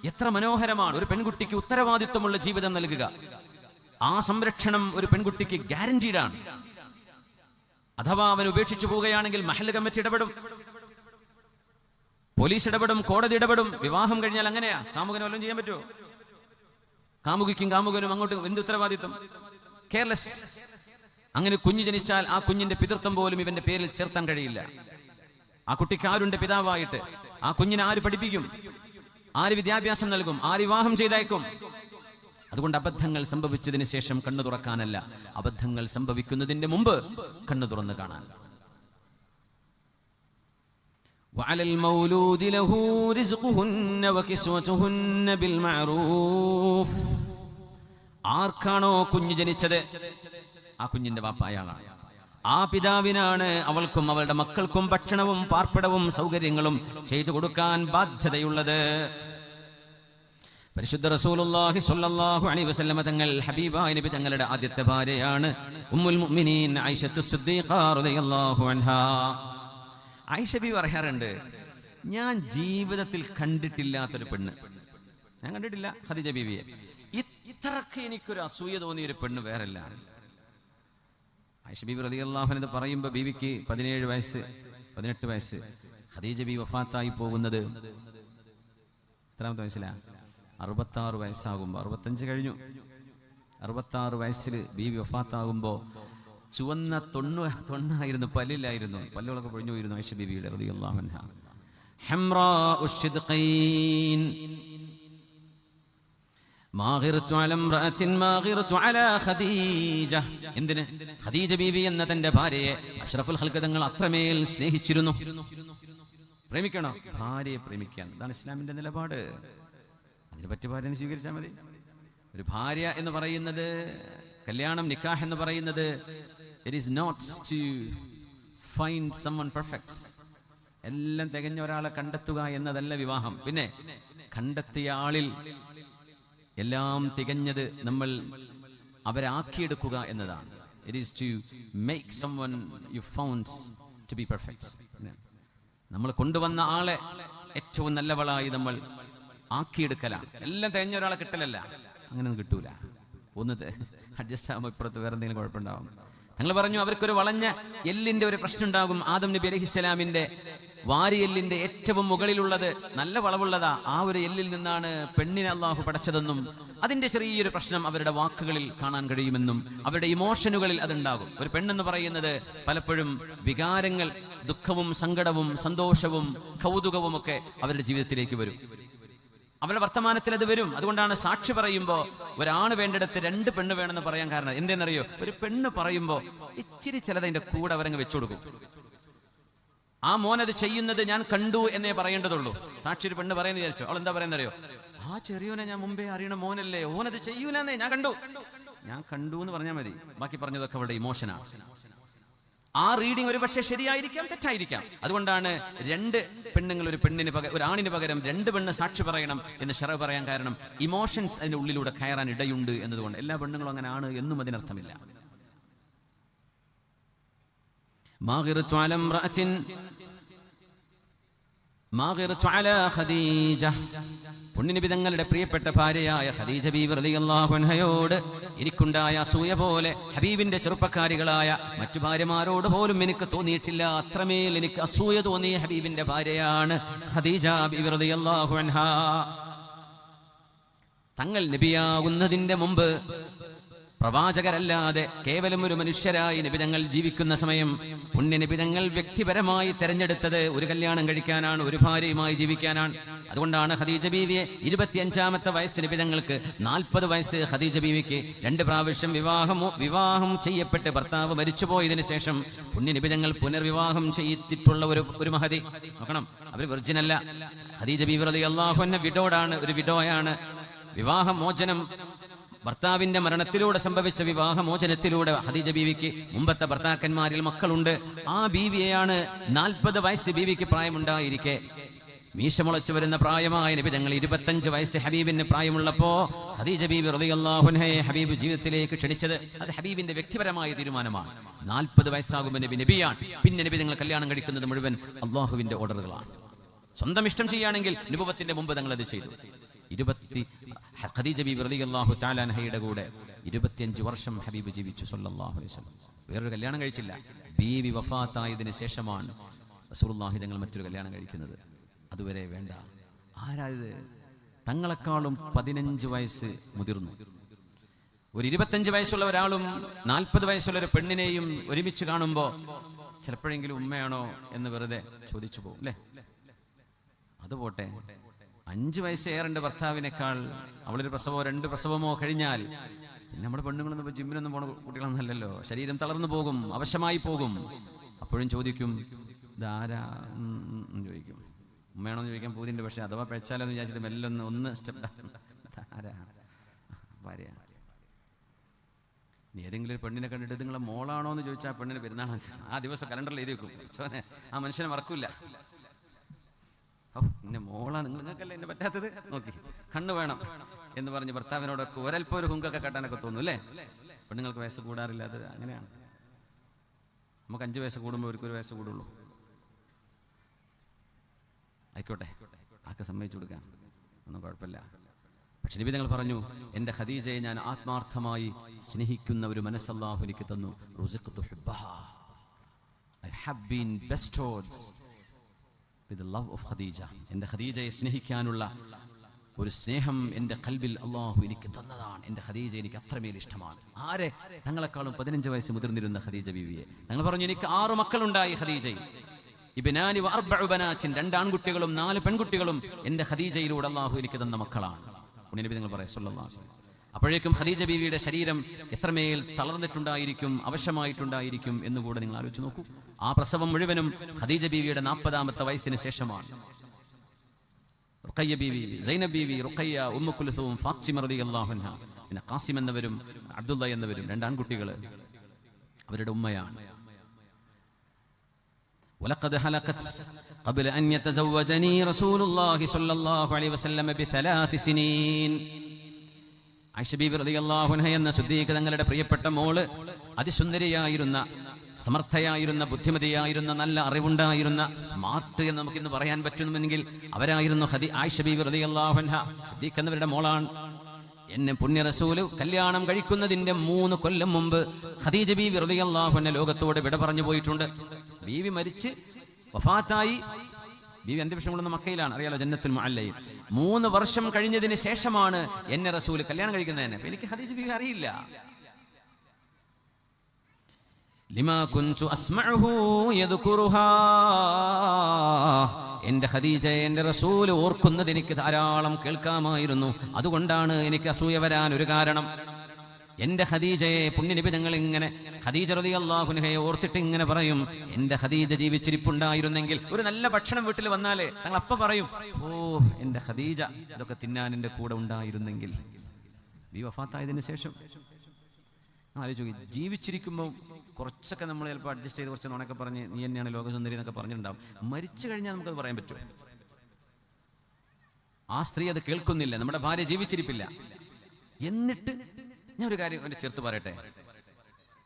എത്ര മനോഹരമാണ്. ഒരു പെൺകുട്ടിക്ക് ഉത്തരവാദിത്വമുള്ള ജീവിതം നൽകുക, ആ സംരക്ഷണം ഒരു പെൺകുട്ടിക്ക് ഗ്യാരണ്ടീഡാണ്. അഥവാ അവൻ ഉപേക്ഷിച്ചു പോവുകയാണെങ്കിൽ മഹല്ല് കമ്മിറ്റി ഇടപെടും, പോലീസ് ഇടപെടും, കോടതി ഇടപെടും. വിവാഹം കഴിഞ്ഞാൽ അങ്ങനെയാ. കാമുകന് വല്ലതും ചെയ്യാൻ പറ്റുമോ? കാമുകിക്കും കാമുകനും അങ്ങോട്ടും എന്ത് ഉത്തരവാദിത്വം? കെയർലെസ്. അങ്ങനെ കുഞ്ഞ് ജനിച്ചാൽ ആ കുഞ്ഞിന്റെ പിതൃത്വം പോലും ഇവന്റെ പേരിൽ ചേർത്താൻ കഴിയില്ല. ആ കുട്ടിക്ക് ആരുണ്ട് പിതാവായിട്ട്? ആ കുഞ്ഞിനെ ആര് പഠിപ്പിക്കും? ആര് വിദ്യാഭ്യാസം നൽകും? ആര് വിവാഹം ചെയ്തയക്കും? അതുകൊണ്ട് അബദ്ധങ്ങൾ സംഭവിച്ചതിന് ശേഷം കണ്ണു തുറക്കാനല്ല, അബദ്ധങ്ങൾ സംഭവിക്കുന്നതിന്റെ മുമ്പ് കണ്ണു തുറന്ന് കാണാൻ. വഅലൽ മൗലൂദി ലഹു റിസ്ഖുഹുന്ന വകിസ്വതുഹുന്ന ബിൽ മഅറൂഫ്. ആർക്കാണോ കുഞ്ഞ് ജനിച്ചത്, ആ കുഞ്ഞിന്റെ വാപ്പ അയാളാണ്. ആ പിതാവിനാണ് അവൾക്കും അവളുടെ മക്കൾക്കും ഭക്ഷണവും പാർപ്പിടവും സൗകര്യങ്ങളും ചെയ്തു കൊടുക്കാൻ ബാധ്യതയുള്ളത്. പരിശുദ്ധ റസൂലുള്ളാഹി സ്വല്ലല്ലാഹു അലൈഹി വസല്ലമ തങ്ങൾ, ഹബീബായ നബി തങ്ങളുടെ ആദ്യത്തെ ഭാര്യയാണ് ഉമ്മുൽ മുഅ്മിനീൻ ആയിഷത്തു സിദ്ദീഖ റളിയല്ലാഹു അൻഹാ. ആയിഷ ബി പറയാറുണ്ട്, ഞാൻ ജീവിതത്തിൽ കണ്ടിട്ടില്ലാത്തൊരു പെണ്ണ്, ഞാൻ കണ്ടിട്ടില്ല ഖദീജ ബീവിയെ, ഇത്രക്ക് എനിക്കൊരു അസൂയ തോന്നിയ ഒരു പെണ്ണ് വേറല്ല. ആയിഷ ബീവി റളിയല്ലാഹു അൻഹ പറയുമ്പോൾ ബീവിക്ക് 17 വയസ്സ് 18 വയസ്സ്. ഖദീജ ബീവി വഫാത്തായി പോകുന്നത് എത്രാമത്തെ വയസ്സിലാണ്? 66 വയസ്സാകുമ്പോൾ, 65 കഴിഞ്ഞു. 66 വയസ്സിൽ ബീവി വഫാത്താകുമ്പോൾ ചുവന്ന തൊണ്ണായിരുന്നു, പല്ലില്ലായിരുന്നു, പല്ലുകളൊക്കെ പൊഴിഞ്ഞു പോയിരുന്നു ആയിഷ ബീവിയുടെ റളിയല്ലാഹു അൻഹ. ഹംറാഉ ശിദ്ഖീൻ. എന്തിന്? ഖദീജ ബീവി എന്ന തന്റെ ഭാര്യയെ അഷ്റഫുൽ ഖൽഖ് തങ്ങൾ അത്രമേൽ സ്നേഹിച്ചിരുന്നു. പ്രേമിക്കണോ? ഭാര്യയെ പ്രേമിക്കാൻ. അതാണ് ഇസ്ലാമിന്റെ നിലപാട്. അതിനെ പറ്റി ഭാര്യനെ സ്വീകരിച്ചാൽ മതി. ഒരു ഭാര്യ എന്ന് പറയുന്നത്, കല്യാണം നിക്കാഹ് എന്ന് പറയുന്നത്, it is not to find someone perfect. എല്ലാം തികഞ്ഞ ഒരാളെ കണ്ടെത്തുക എന്നതല്ല വിവാഹം. പിന്നെ കണ്ടെത്തിയ ആളിൽ എല്ലാം തികഞ്ഞത് നമ്മൾ അവരെ ആക്കിയെടുക്കുക എന്നതാണ്. It is to make someone you found to be perfect. നമ്മൾ കൊണ്ടുവന്ന ആളെ ഏറ്റവും നല്ലവളായി നമ്മൾ ആക്കിയെടുക്കലാണ്. എല്ലാം തികഞ്ഞ ഒരാളെ കിട്ടലല്ല, അങ്ങനെയൊന്നും കിട്ടൂല. ഒന്ന് അഡ്ജസ്റ്റ് ആകുമ്പോൾ ഇപ്പുറത്ത് വേറെ എന്തെങ്കിലും കുഴപ്പമുണ്ടാവും. ഞങ്ങൾ പറഞ്ഞു, അവർക്കൊരു വളഞ്ഞ എല്ലിന്റെ ഒരു പ്രശ്നം ഉണ്ടാകും. ആദം നബി അലൈഹിസ്സലാമിന്റെ വാരിയെല്ലിന്റെ ഏറ്റവും മുകളിലുള്ളത് നല്ല വളവുള്ളതാ. ആ ഒരു എല്ലിൽ നിന്നാണ് പെണ്ണിനെ അള്ളാഹു പടച്ചതെന്നും അതിന്റെ ചെറിയൊരു പ്രശ്നം അവരുടെ വാക്കുകളിൽ കാണാൻ കഴിയുമെന്നും അവരുടെ ഇമോഷനുകളിൽ അതുണ്ടാകും. ഒരു പെണ്ണെന്ന് പറയുന്നത് പലപ്പോഴും വികാരങ്ങൾ, ദുഃഖവും സങ്കടവും സന്തോഷവും കൗതുകവും ഒക്കെ അവരുടെ ജീവിതത്തിലേക്ക് വരും. അവരുടെ വർത്തമാനത്തിൽ അത് വരും. അതുകൊണ്ടാണ് സാക്ഷി പറയുമ്പോൾ ഒരാണ് വേണ്ടിടത്ത് 2 പെണ്ണ് വേണമെന്ന് പറയാൻ കാരണം എന്തെന്നറിയോ? ഒരു പെണ്ണ് പറയുമ്പോൾ ഇച്ചിരി ചിലത് അതിന്റെ കൂടെ അവരങ്ങ് വെച്ചു കൊടുക്കും. ആ മോനത് ചെയ്യുന്നത് ഞാൻ കണ്ടു എന്നേ പറയേണ്ടതുള്ളൂ. സാക്ഷി ഒരു പെണ്ണ് പറയുന്ന വിചാരിച്ചു, അവൾ എന്താ പറയുന്നറിയോ? ആ ചെറിയോനെ ഞാൻ മുമ്പേ അറിയണ മോനല്ലേ, ഓനത് ചെയ്യൂലെന്നേ ഞാൻ കണ്ടു എന്ന് പറഞ്ഞാൽ മതി. ബാക്കി പറഞ്ഞതൊക്കെ അവളുടെ ഇമോഷനാണ്. ആ റീഡിംഗ് ഒരു പക്ഷേ ശരിയായിരിക്കാം, തെറ്റായിരിക്കാം. അതുകൊണ്ടാണ് 2 പെണ്ണുങ്ങൾ ഒരു ആണിന് പകരം 2 പെണ്ണ് സാക്ഷി പറയണം എന്ന് ശറഅ് പറയാൻ കാരണം ഇമോഷൻസ് അതിന്റെ ഉള്ളിലൂടെ കയറാൻ ഇടയുണ്ട് എന്നതുകൊണ്ട്. എല്ലാ പെണ്ണുങ്ങളും അങ്ങനെ ആണ് എന്നും അതിനർത്ഥമില്ല. മാഗിറതു അലാ ഖദീജ, പുണ്യനബി തങ്ങളുടെ പ്രിയപ്പെട്ട ഭാര്യയായ ഖദീജ ബീവി റളിയല്ലാഹു അൻഹയോട് എനിക്കുണ്ടായ അസൂയ പോലെ ഹബീബിന്റെ ചെറുപ്പക്കാരികളായ മറ്റു ഭാര്യമാരോട് പോലും എനിക്ക് തോന്നിയിട്ടില്ല. അത്രമേൽ എനിക്ക് അസൂയ തോന്നിയ ഹബീബിന്റെ ഭാര്യയാണ് ഖദീജ ബീവി റളിയല്ലാഹു അൻഹാ. തങ്ങൾ നബിയാകുന്നതിന്റെ മുമ്പ് പ്രവാചകരല്ലാതെ കേവലം ഒരു മനുഷ്യരായി നിബിതങ്ങൾ ജീവിക്കുന്ന സമയം പുണ്യ നിബിതങ്ങൾ വ്യക്തിപരമായി തെരഞ്ഞെടുത്തത് ഒരു കല്യാണം കഴിക്കാനാണ്, ഒരു ഭാര്യയുമായി ജീവിക്കാനാണ്. അതുകൊണ്ടാണ് ഖദീജ ബീവിയെ 25-ാമത്തെ വയസ്സ് നിബിതങ്ങൾക്ക് 40 വയസ്സ് ഖദീജ ബീവിക്ക് 2 പ്രാവശ്യം വിവാഹം ചെയ്യപ്പെട്ട് ഭർത്താവ് മരിച്ചുപോയതിനു ശേഷം പുണ്യ നിബിതങ്ങൾ പുനർവിവാഹം ചെയ്തിട്ടുള്ള ഒരു മഹതി. നോക്കണം, അവർ വെർജിനല്ല. ഖദീജ ബീവി റളിയല്ലാഹു അൻഹ വിഡോഡാണ്, ഒരു വിഡോയാണ്. വിവാഹമോചനം ഭർത്താവിന്റെ മരണത്തിലൂടെ സംഭവിച്ച വിവാഹമോചനത്തിലൂടെ ഖദീജ ബീവിക്ക് മുമ്പത്തെ ഭർത്താക്കന്മാരിൽ മക്കളുണ്ട്. ആ ബീവിയെയാണ് 40 വയസ്സ് ബീവിക്ക് പ്രായമുണ്ടായിരിക്കെ മീശ മുളച്ചു വരുന്ന പ്രായമായ നബി തങ്ങൾ 25 വയസ്സ് ഹബീബിന് പ്രായമുള്ളപ്പോ ഖദീജ ബീവി റളിയല്ലാഹു അൻഹയെ ഹബീബ് ജീവിതത്തിലേക്ക് ക്ഷണിച്ചത് അത് ഹബീബിന്റെ വ്യക്തിപരമായ തീരുമാനമാണ്. 40 വയസ്സാകുമ്പോൾ നബിയാണ്. പിന്നെ നബി തങ്ങൾ കല്യാണം കഴിക്കുന്നത് മുഴുവൻ അള്ളാഹുവിന്റെ ഓർഡറുകളാണ്. സ്വന്തം ഇഷ്ടം ചെയ്യുകയാണെങ്കിൽ നുബുവത്തിന്റെ മുമ്പ് തങ്ങൾ അത് ചെയ്തു. ഖദീജ ബീവി റളിയല്ലാഹു തആല അൻഹയുടെ കൂടെ 25 വർഷം ഹബീബ് ജീവിച്ചു സല്ലല്ലാഹു അലൈഹി വസല്ലം. വേറൊരു കല്യാണം കഴിച്ചില്ല. ബീവി വഫാത്തായതിനു ശേഷമാണ് റസൂലുള്ളാഹി തങ്ങൾ മറ്റൊരു കല്യാണം കഴിക്കുന്നത്. അതുവരെ വേണ്ട. ആരായത്? തങ്ങളെക്കാളും 15 വയസ്സ് മുതിർന്നു. ഒരു 25 വയസ്സുള്ള ഒരാളും 40 വയസ്സുള്ള ഒരു പെണ്ണിനെയും ഒരുമിച്ച് കാണുമ്പോൾ ചിലപ്പോഴെങ്കിലും ഉമ്മയാണോ എന്ന് വെറുതെ ചോദിച്ചു പോകും അല്ലേ? അതുപോട്ടെ, 5 വയസ്സ് ഏറെന്റെ ഭർത്താവിനേക്കാൾ അവളൊരു പ്രസവമോ 2 പ്രസവമോ കഴിഞ്ഞാൽ പിന്നെ നമ്മുടെ പെണ്ണുങ്ങളൊന്നും ജിമ്മിനൊന്നും പോണ കുട്ടികളൊന്നല്ലല്ലോ. ശരീരം തളർന്നു പോകും, അവശമായി പോകും. അപ്പോഴും ചോദിക്കും, ഇതാരാ ചോദിക്കും. ഉമ്മയാണോന്ന് ചോദിക്കാൻ പൂതിണ്ട്. പക്ഷെ അഥവാ പഴച്ചാലെന്ന് വിചാരിച്ചിട്ട് മെല്ലെ ഒന്ന് സ്റ്റെപ്പ് ആരാ ഭാര്യ. ഏതെങ്കിലും ഒരു പെണ്ണിനെ കണ്ടിട്ട് നിങ്ങളെ മോളാണോ എന്ന് ചോദിച്ചാൽ ആ പെണ്ണിന് പെരുന്നാൾ ആ ദിവസം കലണ്ടറിൽ എഴുതി വെക്കും. ആ മനുഷ്യനെ മറക്കൂല. എന്നെ മോളാണ്, നിങ്ങൾക്കല്ല എന്നെ പറ്റാത്തത്, നോക്കി കണ്ണു വേണം എന്ന് പറഞ്ഞ് ഭർത്താവിനോടൊക്കെ ഒരൽപ്പം ഒരു ഹുങ്കൊക്കെ കാട്ടാനൊക്കെ തോന്നും അല്ലേ? പെണ്ണുങ്ങൾക്ക് വയസ്സ് കൂടാറില്ല. അത് അങ്ങനെയാണ്. നമുക്ക് 5 വയസ്സ് കൂടുമ്പോൾ ഒരു വയസ്സ് കൂടുള്ളൂ. ആയിക്കോട്ടെ, ആക്കെ സമ്മതിച്ചു കൊടുക്കാം, ഒന്നും കുഴപ്പമില്ല. പക്ഷെ നബി തങ്ങൾ പറഞ്ഞു, എൻ്റെ ഖദീജയെ ഞാൻ ആത്മാർത്ഥമായി സ്നേഹിക്കുന്ന ഒരു മനസ്സ് അല്ലാഹു എനിക്ക് തന്നു. I have been bestowed with the love of Khadija. എൻ്റെ ഖദീജയെ സ്നേഹിക്കാനുള്ള ഒരു സ്നേഹം എൻ്റെ ഖൽബിൽ അല്ലാഹു എനിക്ക് തന്നതാണ്. എൻ്റെ ഖദീജ എനിക്ക് അത്രമേൽ ഇഷ്ടമാണ്. ആരെ? തങ്ങളെക്കാളും 15 വയസ്സ് മുതിർന്നിരുന്ന ഖദീജ ബീവിയെ. ഞങ്ങൾ പറഞ്ഞു, എനിക്ക് 6 മക്കളുണ്ടായി ഖദീജയിൽ. ഇബ്നാനി വ അർബഉ ബനാത്തിൻ, 2 ആൺകുട്ടികളും 4 പെൺകുട്ടികളും എൻ്റെ ഖദീജയിലൂടെ അല്ലാഹു എനിക്ക് തന്ന മക്കളാണ്. നബി തങ്ങൾ പറയാം സല്ലല്ലാഹു അലൈഹി വസല്ലം. അപ്പോഴേക്കും ഖദീജ ബീവിയുടെ ശരീരം എത്രമേൽ തളർന്നിട്ടുണ്ടായിരിക്കും, അവശമായിട്ടുണ്ടായിരിക്കും എന്നുകൂടെ നിങ്ങൾ ആലോചിച്ച് നോക്കൂ. ആ പ്രസവം മുഴുവനും ഖദീജ ബീവിയുടെ 40-ാമത്തെ വയസ്സിന് ശേഷമാണ്. റുഖയ്യ ബീവി, സൈനബ് ബീവി, റുഖയ്യ, ഉമ്മു കുൽസൂം, ഫാത്തിമ റളിയല്ലാഹു അൻഹ, പിന്നെ ഖാസിം എന്നവരും അബ്ദുള്ള എന്നവരും 2 ആൺകുട്ടികൾ അവരുടെ ഉമ്മയാണ്. ولقد هلكت قبل أن يتزوجني رسول الله صلى الله عليه وسلم ب3 سنين. ആയിഷ ബീബി റളിയല്ലാഹു അൻഹ എന്ന സിദ്ദീഖ തങ്ങളുടെ പ്രിയപ്പെട്ട മോള് അതിസുന്ദരിയായിരുന്ന, സമർത്ഥയായിരുന്ന, ബുദ്ധിമതിയായിരുന്ന, നല്ല അറിവുണ്ടായിരുന്ന, സ്മാർട്ട് എന്ന് നമുക്കിന്ന് പറയാൻ പറ്റുമെങ്കിൽ അവരായിരുന്നു ആയിഷ ബീബി റളിയല്ലാഹു അൻഹ. സിദ്ദീഖ് എന്നവരുടെ മോളാണ്. എന്നെ പുണ്യ റസൂല് കല്യാണം കഴിക്കുന്നതിന്റെ 3 കൊല്ലം മുമ്പ് ഖദീജ ബീബി റളിയല്ലാഹു അൻഹ ലോകത്തോട് വിട പറഞ്ഞു പോയിട്ടുണ്ട്. ബീവി മരിച്ച് വഫാത്തായി. ബീവി അന്ത്യവിഷം കൊള്ളുന്ന മക്കയിലാണ്, അറിയാലോ, ജന്നത്തുൽ മുഅല്ലയിൽ. 3 വർഷം കഴിഞ്ഞതിന് ശേഷമാണ് എന്നെ റസൂല് കല്യാണം കഴിക്കുന്നതിന്. എനിക്ക് ഖദീജ ബീവി അറിയില്ല. ലിമാ കുൻതു അസ്മഉഹു യദ്കുറുഹാ, എൻ്റെ ഖദീജയെ എൻ്റെ റസൂൽ ഓർക്കുന്നത് എനിക്ക് ധാരാളം കേൾക്കാമായിരുന്നു. അതുകൊണ്ടാണ് എനിക്ക് അസൂയ വരാൻ ഒരു കാരണം. എൻ്റെ ഖദീജയെ പുണ്യനബി ഞങ്ങൾ ഇങ്ങനെ ഖദീജ റളിയല്ലാഹു അൻഹയെ ഓർത്തിട്ട് ഇങ്ങനെ പറയും, എൻ്റെ ഖദീജ ജീവിച്ചിരിപ്പുണ്ടായിരുന്നെങ്കിൽ, ഒരു നല്ല ഭക്ഷണം വീട്ടിൽ വന്നാലേ തങ്ങൾ അപ്പം പറയും, ഓ എൻ്റെ ഖദീജ ഇതൊക്കെ തിന്നാൻ എൻ്റെ കൂടെ ഉണ്ടായിരുന്നെങ്കിൽ. ബി വഫാത്തായതിനു ശേഷം ആലോചിച്ചു, ജീവിച്ചിരിക്കുമ്പോൾ കുറച്ചൊക്കെ നമ്മൾ ചിലപ്പോൾ അഡ്ജസ്റ്റ് ചെയ്ത് കുറച്ച് നുണയൊക്കെ പറഞ്ഞ് നീ തന്നെയാണ് ലോകസുന്ദരി എന്നൊക്കെ പറഞ്ഞിട്ടുണ്ടാവും. മരിച്ചു കഴിഞ്ഞാൽ നമുക്കത് പറയാൻ പറ്റുമോ? ആ സ്ത്രീ അത് കേൾക്കുന്നില്ല. നമ്മുടെ ഭാര്യ ജീവിച്ചിരിപ്പില്ല. എന്നിട്ട് ഞാൻ ഒരു കാര്യം എൻ്റെ ചേർത്ത് പറയട്ടെ,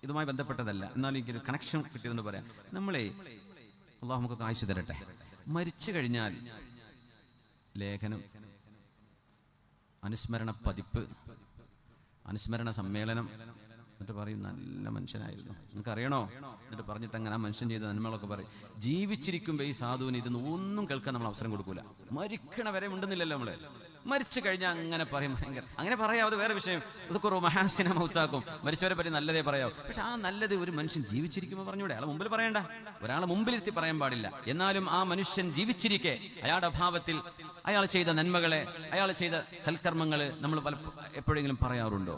ഇതുമായി ബന്ധപ്പെട്ടതല്ല, എന്നാലും എനിക്കൊരു കണക്ഷൻ കിട്ടിയതെന്ന് പറയാം. നമ്മളെ അള്ളാഹു നമുക്കൊക്കെ ആയുസ് തരട്ടെ. മരിച്ചു കഴിഞ്ഞാൽ ലേഖനം, അനുസ്മരണ പതിപ്പ്, അനുസ്മരണ സമ്മേളനം, എന്നിട്ട് പറയും നല്ല മനുഷ്യനായിരുന്നു, നിങ്ങൾക്ക് അറിയണോ, എന്നിട്ട് പറഞ്ഞിട്ട് അങ്ങനെ ആ മനുഷ്യൻ ചെയ്ത നന്മകളൊക്കെ പറയും. ജീവിച്ചിരിക്കുമ്പോൾ ഈ സാധുവിന് ഇതൊന്നും ഒന്നും കേൾക്കാൻ നമ്മൾ അവസരം കൊടുക്കൂല. മരിക്കണ വരെ ഉണ്ടെന്നില്ലല്ലോ നമ്മള്. മരിച്ചു കഴിഞ്ഞാൽ അങ്ങനെ പറയും, ഭയങ്കര അങ്ങനെ പറയാം, അത് വേറെ വിഷയം. ഇതൊക്കെ മഹാസിന മൗത്താക്കും, മരിച്ചവരെ പറ്റി നല്ലതേ പറയാം. പക്ഷെ ആ നല്ലത് ഒരു മനുഷ്യൻ ജീവിച്ചിരിക്കുമ്പോൾ പറഞ്ഞൂടെ? അയാളെ മുമ്പിൽ പറയണ്ട, ഒരാളെ മുമ്പിലിരുത്തി പറയാൻ പാടില്ല. എന്നാലും ആ മനുഷ്യൻ ജീവിച്ചിരിക്കെ അയാളുടെ അഭാവത്തിൽ അയാൾ ചെയ്ത നന്മകളെ, അയാൾ ചെയ്ത സൽക്കർമ്മങ്ങൾ നമ്മൾ എപ്പോഴെങ്കിലും പറയാറുണ്ടോ?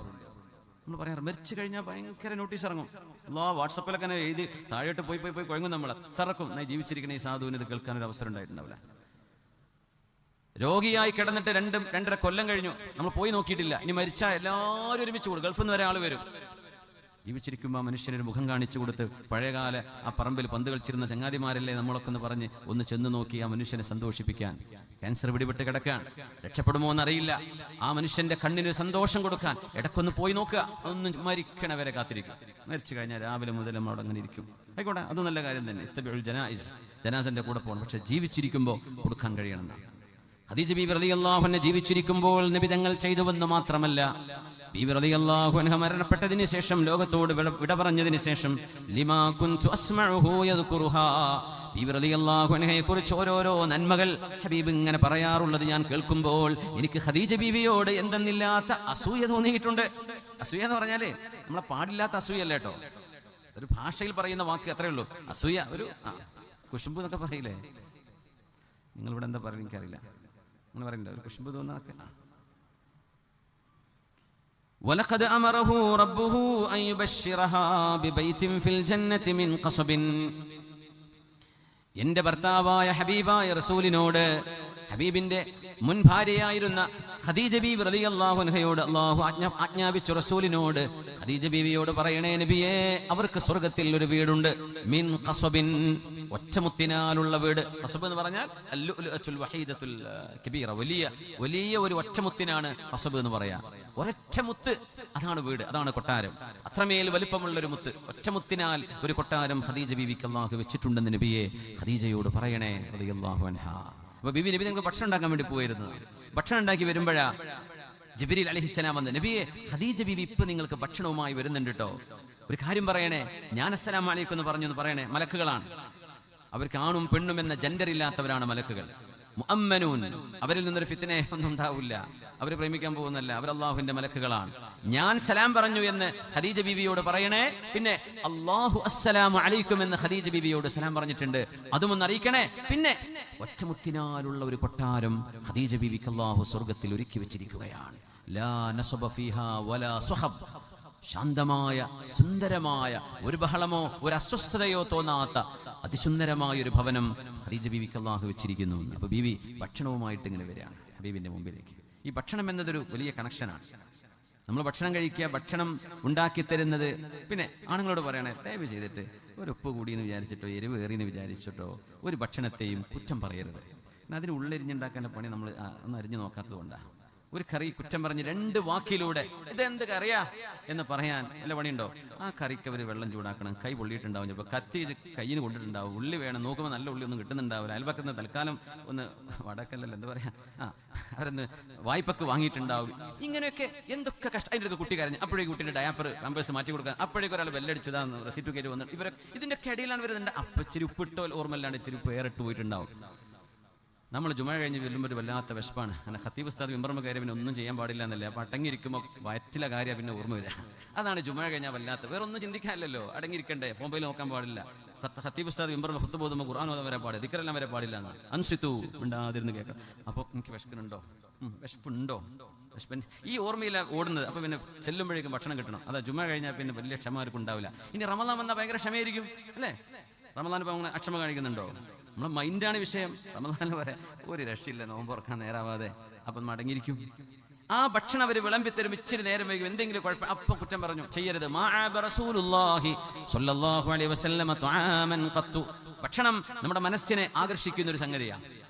നമ്മൾ പറയാറ്. മരിച്ചു കഴിഞ്ഞാൽ ഭയങ്കര നോട്ടീസ് ഇറങ്ങും. വാട്സപ്പിലൊക്കെ എഴുതി താഴോട്ട് പോയി കുഴങ്ങും. നമ്മൾ അത്രക്കും ജീവിച്ചിരിക്കുന്ന ഈ സാധുവിന് ഇത് കേൾക്കാൻ ഒരു അവസരം ഉണ്ടായിട്ടുണ്ടാവില്ല. രോഗിയായി കിടന്നിട്ട് 2-2.5 കൊല്ലം കഴിഞ്ഞു, നമ്മൾ പോയി നോക്കിയിട്ടില്ല. ഇനി മരിച്ചാൽ എല്ലാവരും ഒരുമിച്ച് കൂടും, ഗൾഫിൽ നിന്ന് ഒരാൾ വരും. ജീവിച്ചിരിക്കുമ്പോൾ ആ മനുഷ്യനൊരു മുഖം കാണിച്ചു കൊടുത്ത്, പഴയകാല ആ പറമ്പിൽ പന്ത് കളിച്ചിരുന്ന ചങ്ങാതിമാരല്ലേ നമ്മളൊക്കെ എന്ന് പറഞ്ഞ് ഒന്ന് ചെന്ന് നോക്കി ആ മനുഷ്യനെ സന്തോഷിപ്പിക്കാൻ. ക്യാൻസർ പിടിപെട്ട് കിടക്കാൻ, രക്ഷപ്പെടുമോ എന്നറിയില്ല. ആ മനുഷ്യന്റെ കണ്ണിന് സന്തോഷം കൊടുക്കാൻ ഇടക്കൊന്ന് പോയി നോക്കുക. അതൊന്നും മരിക്കണ വരെ കാത്തിരിക്കും. മരിച്ചു കഴിഞ്ഞാൽ രാവിലെ മുതൽ നമ്മൾ അവിടെ അങ്ങനെ ഇരിക്കും. ആയിക്കോട്ടെ, അത് നല്ല കാര്യം തന്നെ. ഇത്തബിഉൽ ജനായിസ്, ജനാസന്റെ കൂടെ പോകണം. പക്ഷെ ജീവിച്ചിരിക്കുമ്പോൾ കൊടുക്കാൻ കഴിയണം. ഖദീജ ബീവി റളിയല്ലാഹു അൻഹ ജീവിച്ചിരിക്കുമ്പോൾ നബി തങ്ങൾ ചെയ്തുവെന്ന് മാത്രമല്ല, ബീവി റളിയല്ലാഹു അൻഹ മരണപ്പെട്ടതിന് ശേഷം, ലോകത്തോട് വിട പറഞ്ഞതിന് ശേഷം, ലിമാ കുൻതു അസ്മഉഹു യദ്കുറുഹാ, ബീവി റളിയല്ലാഹു അൻഹയെ കുറിച്ച് ഓരോരോ നന്മകൾ ഹബീബ് ഇങ്ങനെ പറയാറുള്ളത് ഞാൻ കേൾക്കുമ്പോൾ എനിക്ക് ഖദീജ ബീവിയോട് എന്തെന്നില്ലാത്ത അസൂയ തോന്നിയിട്ടുണ്ട്. അസൂയ എന്ന് പറഞ്ഞാല് നമ്മളെ പാടില്ലാത്ത അസൂയല്ല കേട്ടോ, ഒരു ഭാഷയിൽ പറയുന്ന വാക്ക് അത്രേ ഉള്ളൂ. അസൂയ ഒരു കുശുമ്പ് എന്നൊക്കെ പറയില്ലേ? നിങ്ങളിവിടെ എന്താ പറയുക എനിക്കറിയില്ല. നിങ്ങൾ പറയണ്ട, ഒരു കുശുമ്പ് തോന്നാക്കെ. വലഖദ് അമറഹു റബ്ബുഹു അൻ യുബശ്ശിറഹാ ബിബൈതിൻ ഫിൽ ജന്നതി മിൻ ഖസബിൻ. എന്റെ ഭർത്താവായ ഹബീബായ റസൂലിനോട്, ഹബീബിന്റെ മുൻ ഭാര്യയായിരുന്ന ഖദീജ ബീവി റളിയല്ലാഹു അൻഹയോട് അല്ലാഹു ആജ്ഞാപിച്ചു റസൂലിനോട്, ഖദീജ ബീവിയോട് പറയണേ നബിയേ, അവർക്ക് സ്വർഗ്ഗത്തിൽ ഒരു വീടുണ്ട്. മിൻ ഖസബിൻ, ഒറ്റമുത്തിനാലുള്ള വീട്. ഖസബ് എന്ന് പറഞ്ഞാൽ അൽ-ലുഅ്ലുഅത്തുൽ വഹീദത്തുൽ കബീറ, വലിയ ഒരു ഒറ്റമുത്തിനാണ് ഖസബ് എന്ന് പറയാ. ഒരൊറ്റമുത്ത്, അതാണ് വീട്, അതാണ് കൊട്ടാരം. അത്രമേൽ വലിപ്പമുള്ള ഒരു മുത്ത്, ഒറ്റമുത്തിനാൽ ഒരു കൊട്ടാരം ഖദീജ ബീവിക്ക് അല്ലാഹു വെച്ചിട്ടുണ്ടെന്ന് നബിയെ ഖദീജയോട് പറയണേ റളിയല്ലാഹു അൻഹാ. അപ്പൊ നബി നിങ്ങൾക്ക് ഭക്ഷണം ഉണ്ടാക്കാൻ വേണ്ടി പോയിരുന്നു. ഭക്ഷണം ഉണ്ടാക്കി വരുമ്പോഴാ ജിബ്രീൽ അലൈഹിസ്സലാം വന്ന്, നബിയെ ഖദീജ ബീവി ഇപ്പൊ നിങ്ങൾക്ക് ഭക്ഷണവുമായി വരുന്നുണ്ട് കേട്ടോ, ഒരു കാര്യം പറയണേ. ഞാൻ അസ്സലാമു അലൈക്കും എന്ന് പറഞ്ഞു എന്ന് പറയണേ. മലക്കുകളാണ്, അവർക്ക് ആണും പെണ്ണും എന്ന ജെൻഡർ ഇല്ലാത്തവരാണ് മലക്കുകൾ. മുഅമ്മനൂൻ, അവരിൽ നിന്നൊരു ഫിത്ന ഒന്നും ഉണ്ടാവില്ല, അവർ പ്രേമിക്കാൻ പോകുന്നല്ല, അവർ അല്ലാഹുവിന്റെ മലക്കുകളാണ്. ഞാൻ സലാം പറഞ്ഞു എന്ന് ഖദീജ ബീവിയോട് പറയണേ. പിന്നെ അല്ലാഹു അസ്സലാമു അലൈക്കും എന്ന് ഖദീജ ബീവിയോട് സലാം പറഞ്ഞിട്ടുണ്ട്, അതും ഒന്ന് അറിയിക്കണേ. പിന്നെ ഒറ്റമുത്തിനാലുള്ള ഒരു കൊട്ടാരം ഖദീജ ബീവിക്ക് അല്ലാഹു സ്വർഗ്ഗത്തിൽ ഒരുക്കി വെച്ചിരിക്കുകയാണ്. ലാ നസബ ഫീഹാ വലാ സുഹബ്, ശാന്തമായ സുന്ദരമായ, ഒരു ബഹളമോ ഒരു അസ്വസ്ഥതയോ തോന്നാത്ത അതിസുന്ദരമായ ഒരു ഭവനം ഖദീജ ബീവിക്ക് അല്ലാഹു വെച്ചിരിക്കുന്നു. അപ്പൊ ബീവി ഭക്ഷണവുമായിട്ട് ഇങ്ങനെ വരികയാണ് ഹബീബിന്റെ മുമ്പിലേക്ക്. ഈ ഭക്ഷണം എന്നതൊരു വലിയ കണക്ഷനാണ്. നമ്മൾ ഭക്ഷണം കഴിക്കുക, ഭക്ഷണം ഉണ്ടാക്കി തരുന്നത്. പിന്നെ ആണുങ്ങളോട് പറയണേ, ദയവ് ചെയ്തിട്ട് ഒരു ഉപ്പ് കൂടിയെന്ന് വിചാരിച്ചിട്ടോ എരിവ് ഏറിയെന്ന് വിചാരിച്ചിട്ടോ ഒരു ഭക്ഷണത്തെയും കുറ്റം പറയരുത്. അതിന് ഉള്ളരിഞ്ഞുണ്ടാക്കേണ്ട പണി നമ്മൾ ഒന്ന് അരിഞ്ഞു നോക്കാത്തത് കൊണ്ടാണ്. ഒരു കറി കുറ്റം പറഞ്ഞ് 2 വാക്കിലൂടെ ഇതെന്ത് കറിയാ എന്ന് പറയാൻ വല്ല പണിയുണ്ടോ? ആ കറിക്ക് അവർ വെള്ളം ചൂടാക്കണം, കൈ പൊള്ളിയിട്ടുണ്ടാവും, ചിലപ്പോൾ കത്തി കയ്യിൽ കൊണ്ടിട്ടുണ്ടാവും, ഉള്ളി വേണം, നോക്കുമ്പോൾ നല്ല ഉള്ളി ഒന്നും കിട്ടുന്നുണ്ടാവില്ല, അയൽപക്കത്ത് തൽക്കാലം ഒന്ന് വടക്കല്ലല്ലോ എന്താ പറയാ, അവരൊന്ന് വായ്പക്ക് വാങ്ങിയിട്ടുണ്ടാവും. ഇങ്ങനെയൊക്കെ എന്തൊക്കെ കഷ്ടം. അതിൻ്റെ കുട്ടി കരഞ്ഞ് അപ്പോഴേക്ക് കുട്ടിയുടെ ഡയാപ്പർ പാമ്പേഴ്സ് മാറ്റി കൊടുക്കാൻ, അപ്പോഴേക്ക് ഒരാൾ ബെല്ലടിച്ചതാന്ന് റെസിപ്റ്റ് കയറി വന്നിട്ട് ഇവരൊക്കെ ഇതിൻ്റെ ഇടയിലാണ് വരുന്നുണ്ട്. അപ്പം ഇച്ചിരി ഉപ്പിട്ടോ ഓർമ്മയില്ലാണ്ട് ഇച്ചിരി പേരിട്ട് പോയിട്ടുണ്ടാവും. നമ്മൾ ജുമ കഴിഞ്ഞ് വരുമ്പോൾ ഒരു വല്ലാത്ത വിശപ്പാണ്. അങ്ങനെ ഖത്തീബ് ഉസ്താദ് മിമ്പർമ കയറി പിന്നെ ഒന്നും ചെയ്യാൻ പാടില്ല എന്നല്ലേ, അപ്പം അടങ്ങിയിരിക്കുമ്പോൾ വയറ്റിലെ കാര്യം പിന്നെ ഓർമ്മ വരിക. അതാണ് ജുമ കഴിഞ്ഞാൽ വല്ലാത്ത, വേറെ ഒന്നും ചിന്തിക്കാനല്ലോ, അടങ്ങിയിരിക്കണ്ടേ, മൊബൈൽ നോക്കാൻ പാടില്ല. ഖത്തീബ് ഉസ്താദ് മിമ്പർമ ഖുത്ബ ഓതുമ്പോൾ ഖുർആൻ ഓതാൻ വരെ പാടില്ല, ദിക്റെല്ലാം വരെ പാടില്ല എന്നാണ്. അൻസിത്തു, ഉണ്ടാതിരുന്ന് കേൾക്കാം. അപ്പോൾ എനിക്ക് വിശക്കുന്നുണ്ടോ, വിശപ്പുണ്ടോ, വിശപ്പൻ ഈ ഓർമ്മയില്ല ഓടുന്നത്. അപ്പോൾ പിന്നെ ചെല്ലുമ്പോഴേക്കും ഭക്ഷണം കിട്ടണം. അതാ ജുമ കഴിഞ്ഞാൽ പിന്നെ വലിയ ക്ഷമ ആർക്കും ഉണ്ടാവില്ല. ഇനി റമദാൻ വന്നാൽ ഭയങ്കര ക്ഷമയായിരിക്കും അല്ലേ? റമദാൻ ഇപ്പം അങ്ങനെ അക്ഷമ കാണിക്കുന്നുണ്ടോ? നമ്മളെ മൈൻഡാണ് വിഷയം. റമദാൻ വരെ ഒരു രക്ഷയില്ല, നോമ്പ് തുറക്കാൻ നേരാവാതെ അപ്പം മടങ്ങിയിരിക്കും. ആ ഭക്ഷണം അവർ വിളമ്പിത്തരും, ഇച്ചിരി നേരം വൈകും, എന്തെങ്കിലും കുഴപ്പം അപ്പം കുറ്റം പറഞ്ഞു ചെയ്യരുത്. ഭക്ഷണം നമ്മുടെ മനസ്സിനെ ആകർഷിക്കുന്ന ഒരു സംഗതിയാണ്.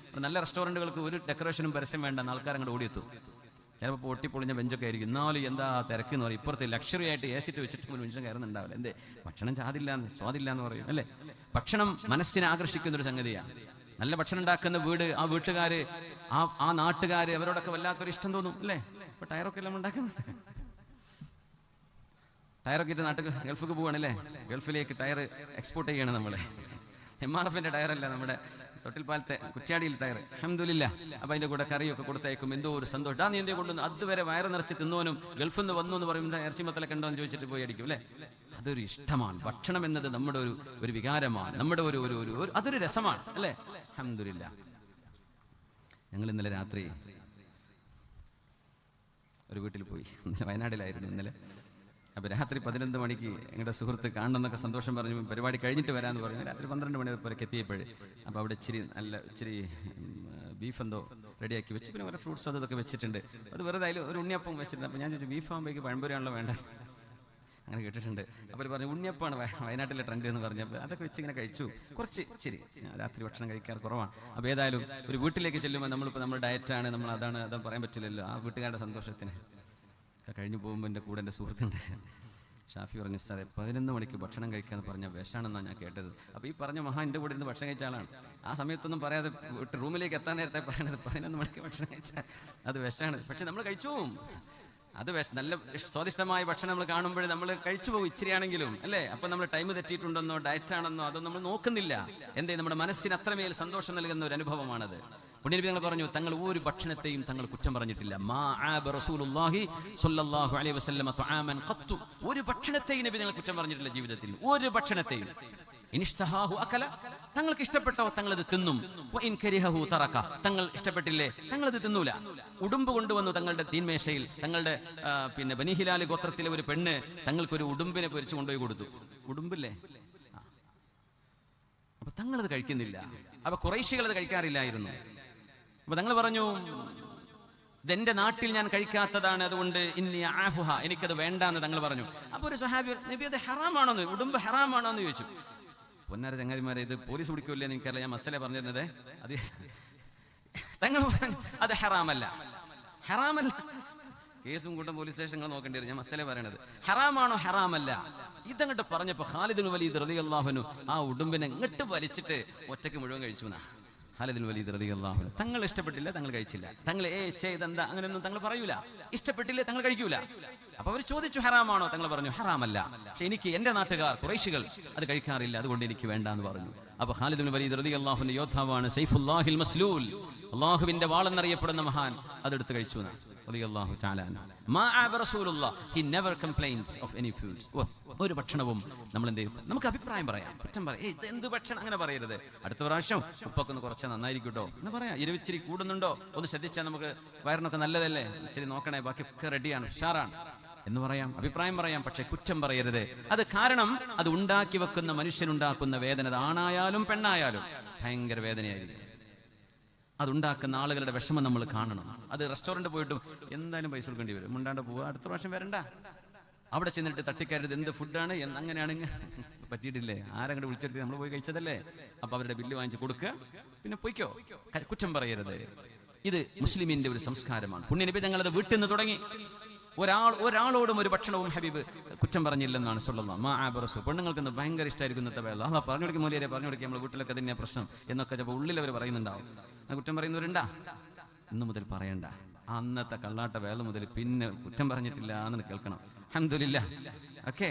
നല്ല റെസ്റ്റോറൻറ്റുകൾക്ക് ഒരു ഡെക്കറേഷനും പരസ്യം വേണ്ട, ആൾക്കാർ അങ്ങോട്ട് ഓടിയെത്തും. ചിലപ്പോൾ പൊട്ടിപ്പൊളിഞ്ഞ ബെഞ്ചൊക്കെ ആയിരിക്കും, എന്നാലും എന്താ തിരക്ക് എന്ന് പറയും. ഇപ്പുറത്ത് ലക്ഷറി ആയിട്ട് ഏസിട്ട് വെച്ചിട്ട് ഒരു മനുഷ്യൻ കയറുന്നുണ്ടാവില്ല. എന്തേ? ഭക്ഷണം സ്വാദില്ല എന്ന് പറയും അല്ലേ? ഭക്ഷണം മനസ്സിനെ ആകർഷിക്കുന്ന ഒരു സംഗതിയാണ്. നല്ല ഭക്ഷണം ഉണ്ടാക്കുന്ന വീട്, ആ വീട്ടുകാര്, ആ നാട്ടുകാര്, അവരോടൊക്കെ വല്ലാത്തൊരു ഇഷ്ടം തോന്നും അല്ലേ? ഇപ്പൊ ടയറൊക്കെ എല്ലാം ഉണ്ടാക്കുന്നത്, ടയറൊക്കെ ഇട്ട് നാട്ടിൽ ഗൾഫിലേക്ക് പോവാണല്ലേ, ഗൾഫിലേക്ക് ടയർ എക്സ്പോർട്ട് ചെയ്യണം നമ്മള്. MRFന്റെ ടയറല്ല, നമ്മുടെ തൊട്ടിൽപ്പാലത്തെ കുറ്റ്യാടിയിൽ ടയർ. അൽഹംദുലില്ലാ. അപ്പൊ അതിന്റെ കൂടെ കറിയൊക്കെ കൊടുത്തേക്കും, എന്തോ ഒരു സന്തോഷം. നീ എന്തേ കൊണ്ടുവന്നു? അതുവരെ വയറ് നിറച്ച് തിന്നവനും ഗൾഫിൽ നിന്ന് വന്നു എന്ന് പറയുമ്പോൾ ഇറച്ചി മത്തല കണ്ടോ എന്ന് ചോദിച്ചിട്ട് പോയി അടിക്കും അല്ലേ? അതൊരു ഇഷ്ടമാണ്. ഭക്ഷണം എന്നത് നമ്മുടെ ഒരു വികാരമാണ്, നമ്മുടെ അതൊരു രസമാണ് അല്ലേ? അൽഹംദുലില്ലാ. ഞങ്ങൾ ഇന്നലെ രാത്രി ഒരു വീട്ടിൽ പോയി, വയനാട്ടിലായിരുന്നു ഇന്നലെ. അപ്പോൾ രാത്രി 11 മണിക്ക് ഞങ്ങളുടെ സുഹൃത്ത് കാണണമെന്നൊക്കെ സന്തോഷം പറഞ്ഞു, പരിപാടി കഴിഞ്ഞിട്ട് വരാമെന്ന് പറഞ്ഞു. രാത്രി 12 മണി വരെ എത്തിയപ്പോഴേ അപ്പോൾ അവിടെ ഇച്ചിരി ബീഫ് എന്തോ റെഡിയാക്കി വെച്ച്, പിന്നെ വേറെ ഫ്രൂട്ട്സ് അതൊക്കെ വെച്ചിട്ടുണ്ട്. അത് വെറുതെ അതിൽ ഒരു ഉണ്ണിയപ്പം വെച്ചിട്ടുണ്ട്. അപ്പോൾ ഞാൻ ചോദിച്ചു, ബീഫ് ആകുമ്പോഴേക്ക് പഴംപൊരിയാണല്ലോ വേണ്ടത്, അങ്ങനെ കേട്ടിട്ടുണ്ട്. അപ്പോൾ പറഞ്ഞു ഉണ്ണിയപ്പമാണ് വയനാട്ടിലെ ട്രെൻഡ് എന്ന് പറഞ്ഞപ്പോൾ അതൊക്കെ വെച്ച് ഇങ്ങനെ കഴിച്ചു. ഇച്ചിരി രാത്രി ഭക്ഷണം കഴിക്കാറ് കുറവാണ്. അപ്പോൾ ഏതായാലും ഒരു വീട്ടിലേക്ക് ചെല്ലുമ്പോൾ നമ്മളിപ്പോൾ നമ്മുടെ ഡയറ്റാണ്, നമ്മൾ അതാണ് പറയാൻ പറ്റില്ലല്ലോ. ആ വീട്ടുകാരുടെ സന്തോഷത്തിന് കഴിഞ്ഞു പോകുമ്പോൾ എൻ്റെ കൂടെ എൻ്റെ സുഹൃത്തുണ്ട് ഷാഫി പറഞ്ഞു, സാറേ 11 മണിക്ക് ഭക്ഷണം കഴിക്കാന്ന് പറഞ്ഞാൽ വിഷാണെന്നാണ് ഞാൻ കേട്ടത്. അപ്പോൾ ഈ പറഞ്ഞ മഹാ എൻ്റെ കൂടെ ഇരുന്ന് ഭക്ഷണം കഴിച്ച ആളാണ്. ആ സമയത്തൊന്നും പറയാതെ റൂമിലേക്ക് എത്താൻ നേരത്തെ പറയണത് 11 മണിക്ക് ഭക്ഷണം കഴിച്ചാൽ അത് വിഷമാണ്. പക്ഷെ നമ്മൾ കഴിച്ചു പോവും. അത് നല്ല സ്വാദിഷ്ടമായ ഭക്ഷണം നമ്മൾ കാണുമ്പോൾ നമ്മൾ കഴിച്ചു പോകും, ഇച്ചിരിയാണെങ്കിലും അല്ലേ? അപ്പം നമ്മൾ ടൈം തെറ്റിയിട്ടുണ്ടെന്നോ ഡയറ്റാണെന്നോ അതൊന്നും നമ്മൾ നോക്കുന്നില്ല. എന്തേ, നമ്മുടെ മനസ്സിന് അത്രമേൽ സന്തോഷം നൽകുന്ന ഒരു അനുഭവമാണത്. പുണ്യനബി തങ്ങൾ പറഞ്ഞു, തങ്ങൾ ഒരു ഭക്ഷണത്തെയും തങ്ങൾ കുറ്റം പറഞ്ഞിട്ടില്ല. ഒരു ഭക്ഷണത്തെയും നബി തങ്ങൾ കുറ്റം പറഞ്ഞിട്ടില്ല ജീവിതത്തിൽ, ഒരു ഭക്ഷണത്തെയും. തങ്ങൾക്ക് ഇഷ്ടപ്പെട്ടോ തങ്ങളത് തിന്നും, തങ്ങൾ ഇഷ്ടപ്പെട്ടില്ലേ തങ്ങളത് തിന്നൂല. ഉടുമ്പ് കൊണ്ടുവന്നു തങ്ങളുടെ തീന്മേശയിൽ. തങ്ങളുടെ ബനി ഹിലാൽ ഗോത്രത്തിലെ ഒരു പെണ്ണ് തങ്ങൾക്കൊരു ഉടുമ്പിനെ പൊരിച്ചു കൊണ്ടുപോയി കൊടുത്തു. ഉടുമ്പില്ലേ? അപ്പൊ തങ്ങളത് കഴിക്കുന്നില്ല. അപ്പൊ ഖുറൈശികൾ അത് കഴിക്കാറില്ലായിരുന്നു. അപ്പൊ തങ്ങൾ പറഞ്ഞു, ഇതെന്റെ നാട്ടിൽ ഞാൻ കഴിക്കാത്തതാണ്, അതുകൊണ്ട് എനിക്കത് വേണ്ടാന്ന് തങ്ങൾ പറഞ്ഞു. അപ്പൊ ഒരു സ്വഹാബി, നബി അത് ഹറാമാണോന്ന്, ഉടുമ്പ് ഹറാമാണോ എന്ന് ചോദിച്ചു. പൊന്നാര ചങ്ങാതിമാരെ, ഇത് പോലീസ് പിടിക്കൂല്ലേ എന്ന് എനിക്കറിയില്ല, ഞാൻ മസല പറഞ്ഞിരുന്നത്. അത് തങ്ങൾ പറഞ്ഞു അത് ഹറാമല്ല. കേസും കൂട്ടം പോലീസ് സ്റ്റേഷനുകൾ നോക്കേണ്ടി വരും. ഞാൻ മസല പറയണത് ഹറാമാണോ? ഹറാമല്ല. ഇതങ്ങോട്ട് പറഞ്ഞപ്പോ ഖാലിദ് വലീദ് റളിയല്ലാഹു അൻഹു ആ ഉടുമ്പിനെ ഇങ്ങോട്ട് വലിച്ചിട്ട് ഒറ്റയ്ക്ക് മുഴുവൻ കഴിച്ചു. ഖാലിദ് വലീദ് റളിയല്ലാഹു അൻഹു തങ്ങൾ ഇഷ്ടപ്പെട്ടില്ല, തങ്ങൾ കഴിച്ചില്ല. തങ്ങൾ ചെയ്തെന്താ അങ്ങനെയൊന്നും തങ്ങൾ പറയൂല. ഇഷ്ടപ്പെട്ടില്ലേ തങ്ങൾ കഴിക്കൂല. അപ്പൊ അവർ ചോദിച്ചു ഹറാമാണോ? തങ്ങൾ പറഞ്ഞു ഹറാമല്ല, പക്ഷെ എനിക്ക് എന്റെ നാട്ടുകാർ ഖുറൈശികൾ അത് കഴിക്കാറില്ല, അതുകൊണ്ട് എനിക്ക് വേണ്ടാന്ന് പറഞ്ഞു. അപ്പൊ ഖാലിദ് വലീദ് റളിയല്ലാഹു അൻഹു യോദ്ധാവാണ്, സൈഫുല്ലാഹിൽ മസ്ലൂൽ, അല്ലാഹുവിന്റെ വാളെന്നറിയപ്പെടുന്ന മഹാൻ, അതെടുത്ത് കഴിച്ചു. റളിയല്ലാഹു തആല അൻഹു. മാ അബ റസൂലുള്ളാഹ്, he never complains of any food. ഒരു ഭക്ഷണവും നമ്മൾ എന്ത് ചെയ്യും, നമുക്ക് അഭിപ്രായം പറയാം, കുറ്റം പറയാം. ഇത് എന്ത് ഭക്ഷണം, അങ്ങനെ പറയരുത്. അടുത്ത പ്രാവശ്യം ഉപ്പൊക്കെ ഒന്ന് കുറച്ചാൽ നന്നായിരിക്കട്ടോ എന്ന് പറയാം. ഇച്ചിരി കൂടുന്നുണ്ടോ ഒന്ന് ശ്രദ്ധിച്ചാൽ നമുക്ക് വയറിനൊക്കെ നല്ലതല്ലേ, ഇച്ചിരി നോക്കണേ, ബാക്കിയൊക്കെ റെഡിയാണ്, ഉഷാറാണ് എന്ന് പറയാം, അഭിപ്രായം പറയാം. പക്ഷെ കുറ്റം പറയരുത്. അത് കാരണം അത് ഉണ്ടാക്കി വെക്കുന്ന മനുഷ്യനുണ്ടാക്കുന്ന വേദന, അത് ആണായാലും പെണ്ണായാലും ഭയങ്കര വേദനയായിരിക്കും. അതുണ്ടാക്കുന്ന ആളുകളുടെ വിഷമം നമ്മൾ കാണണം. അത് റെസ്റ്റോറൻറ്റ് പോയിട്ടും എന്തായാലും പൈസ കൊടുക്കേണ്ടി വരും, മുണ്ടാണ്ട് പോവുക, അടുത്ത പ്രാവശ്യം വരണ്ട. അവിടെ ചെന്നിട്ട് തട്ടിക്കരുത്, എന്ത് ഫുഡാണ് അങ്ങനെയാണെങ്കിൽ പറ്റിയിട്ടില്ലേ, ആരങ്ങോട്ട് വിളിച്ചെടുത്ത് നമ്മൾ പോയി കഴിച്ചതല്ലേ, അപ്പൊ അവരുടെ ബില്ല് വാങ്ങിച്ച് കൊടുക്കുക, പിന്നെ പൊയ്ക്കോ, കുറ്റം പറയരുത്. ഇത് മുസ്ലിമിന്റെ ഒരു സംസ്കാരമാണ്. പുണ്യനബി തങ്ങളത് വീട്ടിൽ നിന്ന് തുടങ്ങി. ഒരാളോടും ഒരു ഭക്ഷണവും ഹബീബ് കുറ്റം പറഞ്ഞില്ലെന്നാണ് സല്ലല്ലാഹു അലൈഹി വസല്ലം. പെണ്ണുങ്ങൾക്ക് ഭയങ്കര ഇഷ്ടമായിരിക്കും ഇന്നത്തെ വേല. അള്ളാഹ് പറഞ്ഞു കൊടുക്കും, മൂല്യരെ പറഞ്ഞു കൊടുക്കുക, നമ്മൾ വീട്ടിലൊക്കെ തന്നെയാണ് പ്രശ്നം എന്നൊക്കെ ചിലപ്പോൾ ഉള്ളിൽ അവർ പറയുന്നുണ്ടാവും. കുറ്റം പറയുന്നവരുണ്ടാ? ഇന്നു മുതൽ പറയണ്ട. അന്നത്തെ കള്ളാട്ട വേല മുതൽ പിന്നെ കുറ്റം പറഞ്ഞിട്ടില്ല എന്ന് കേൾക്കണം. അൽഹംദുലില്ലാഹ്. ഓക്കെ.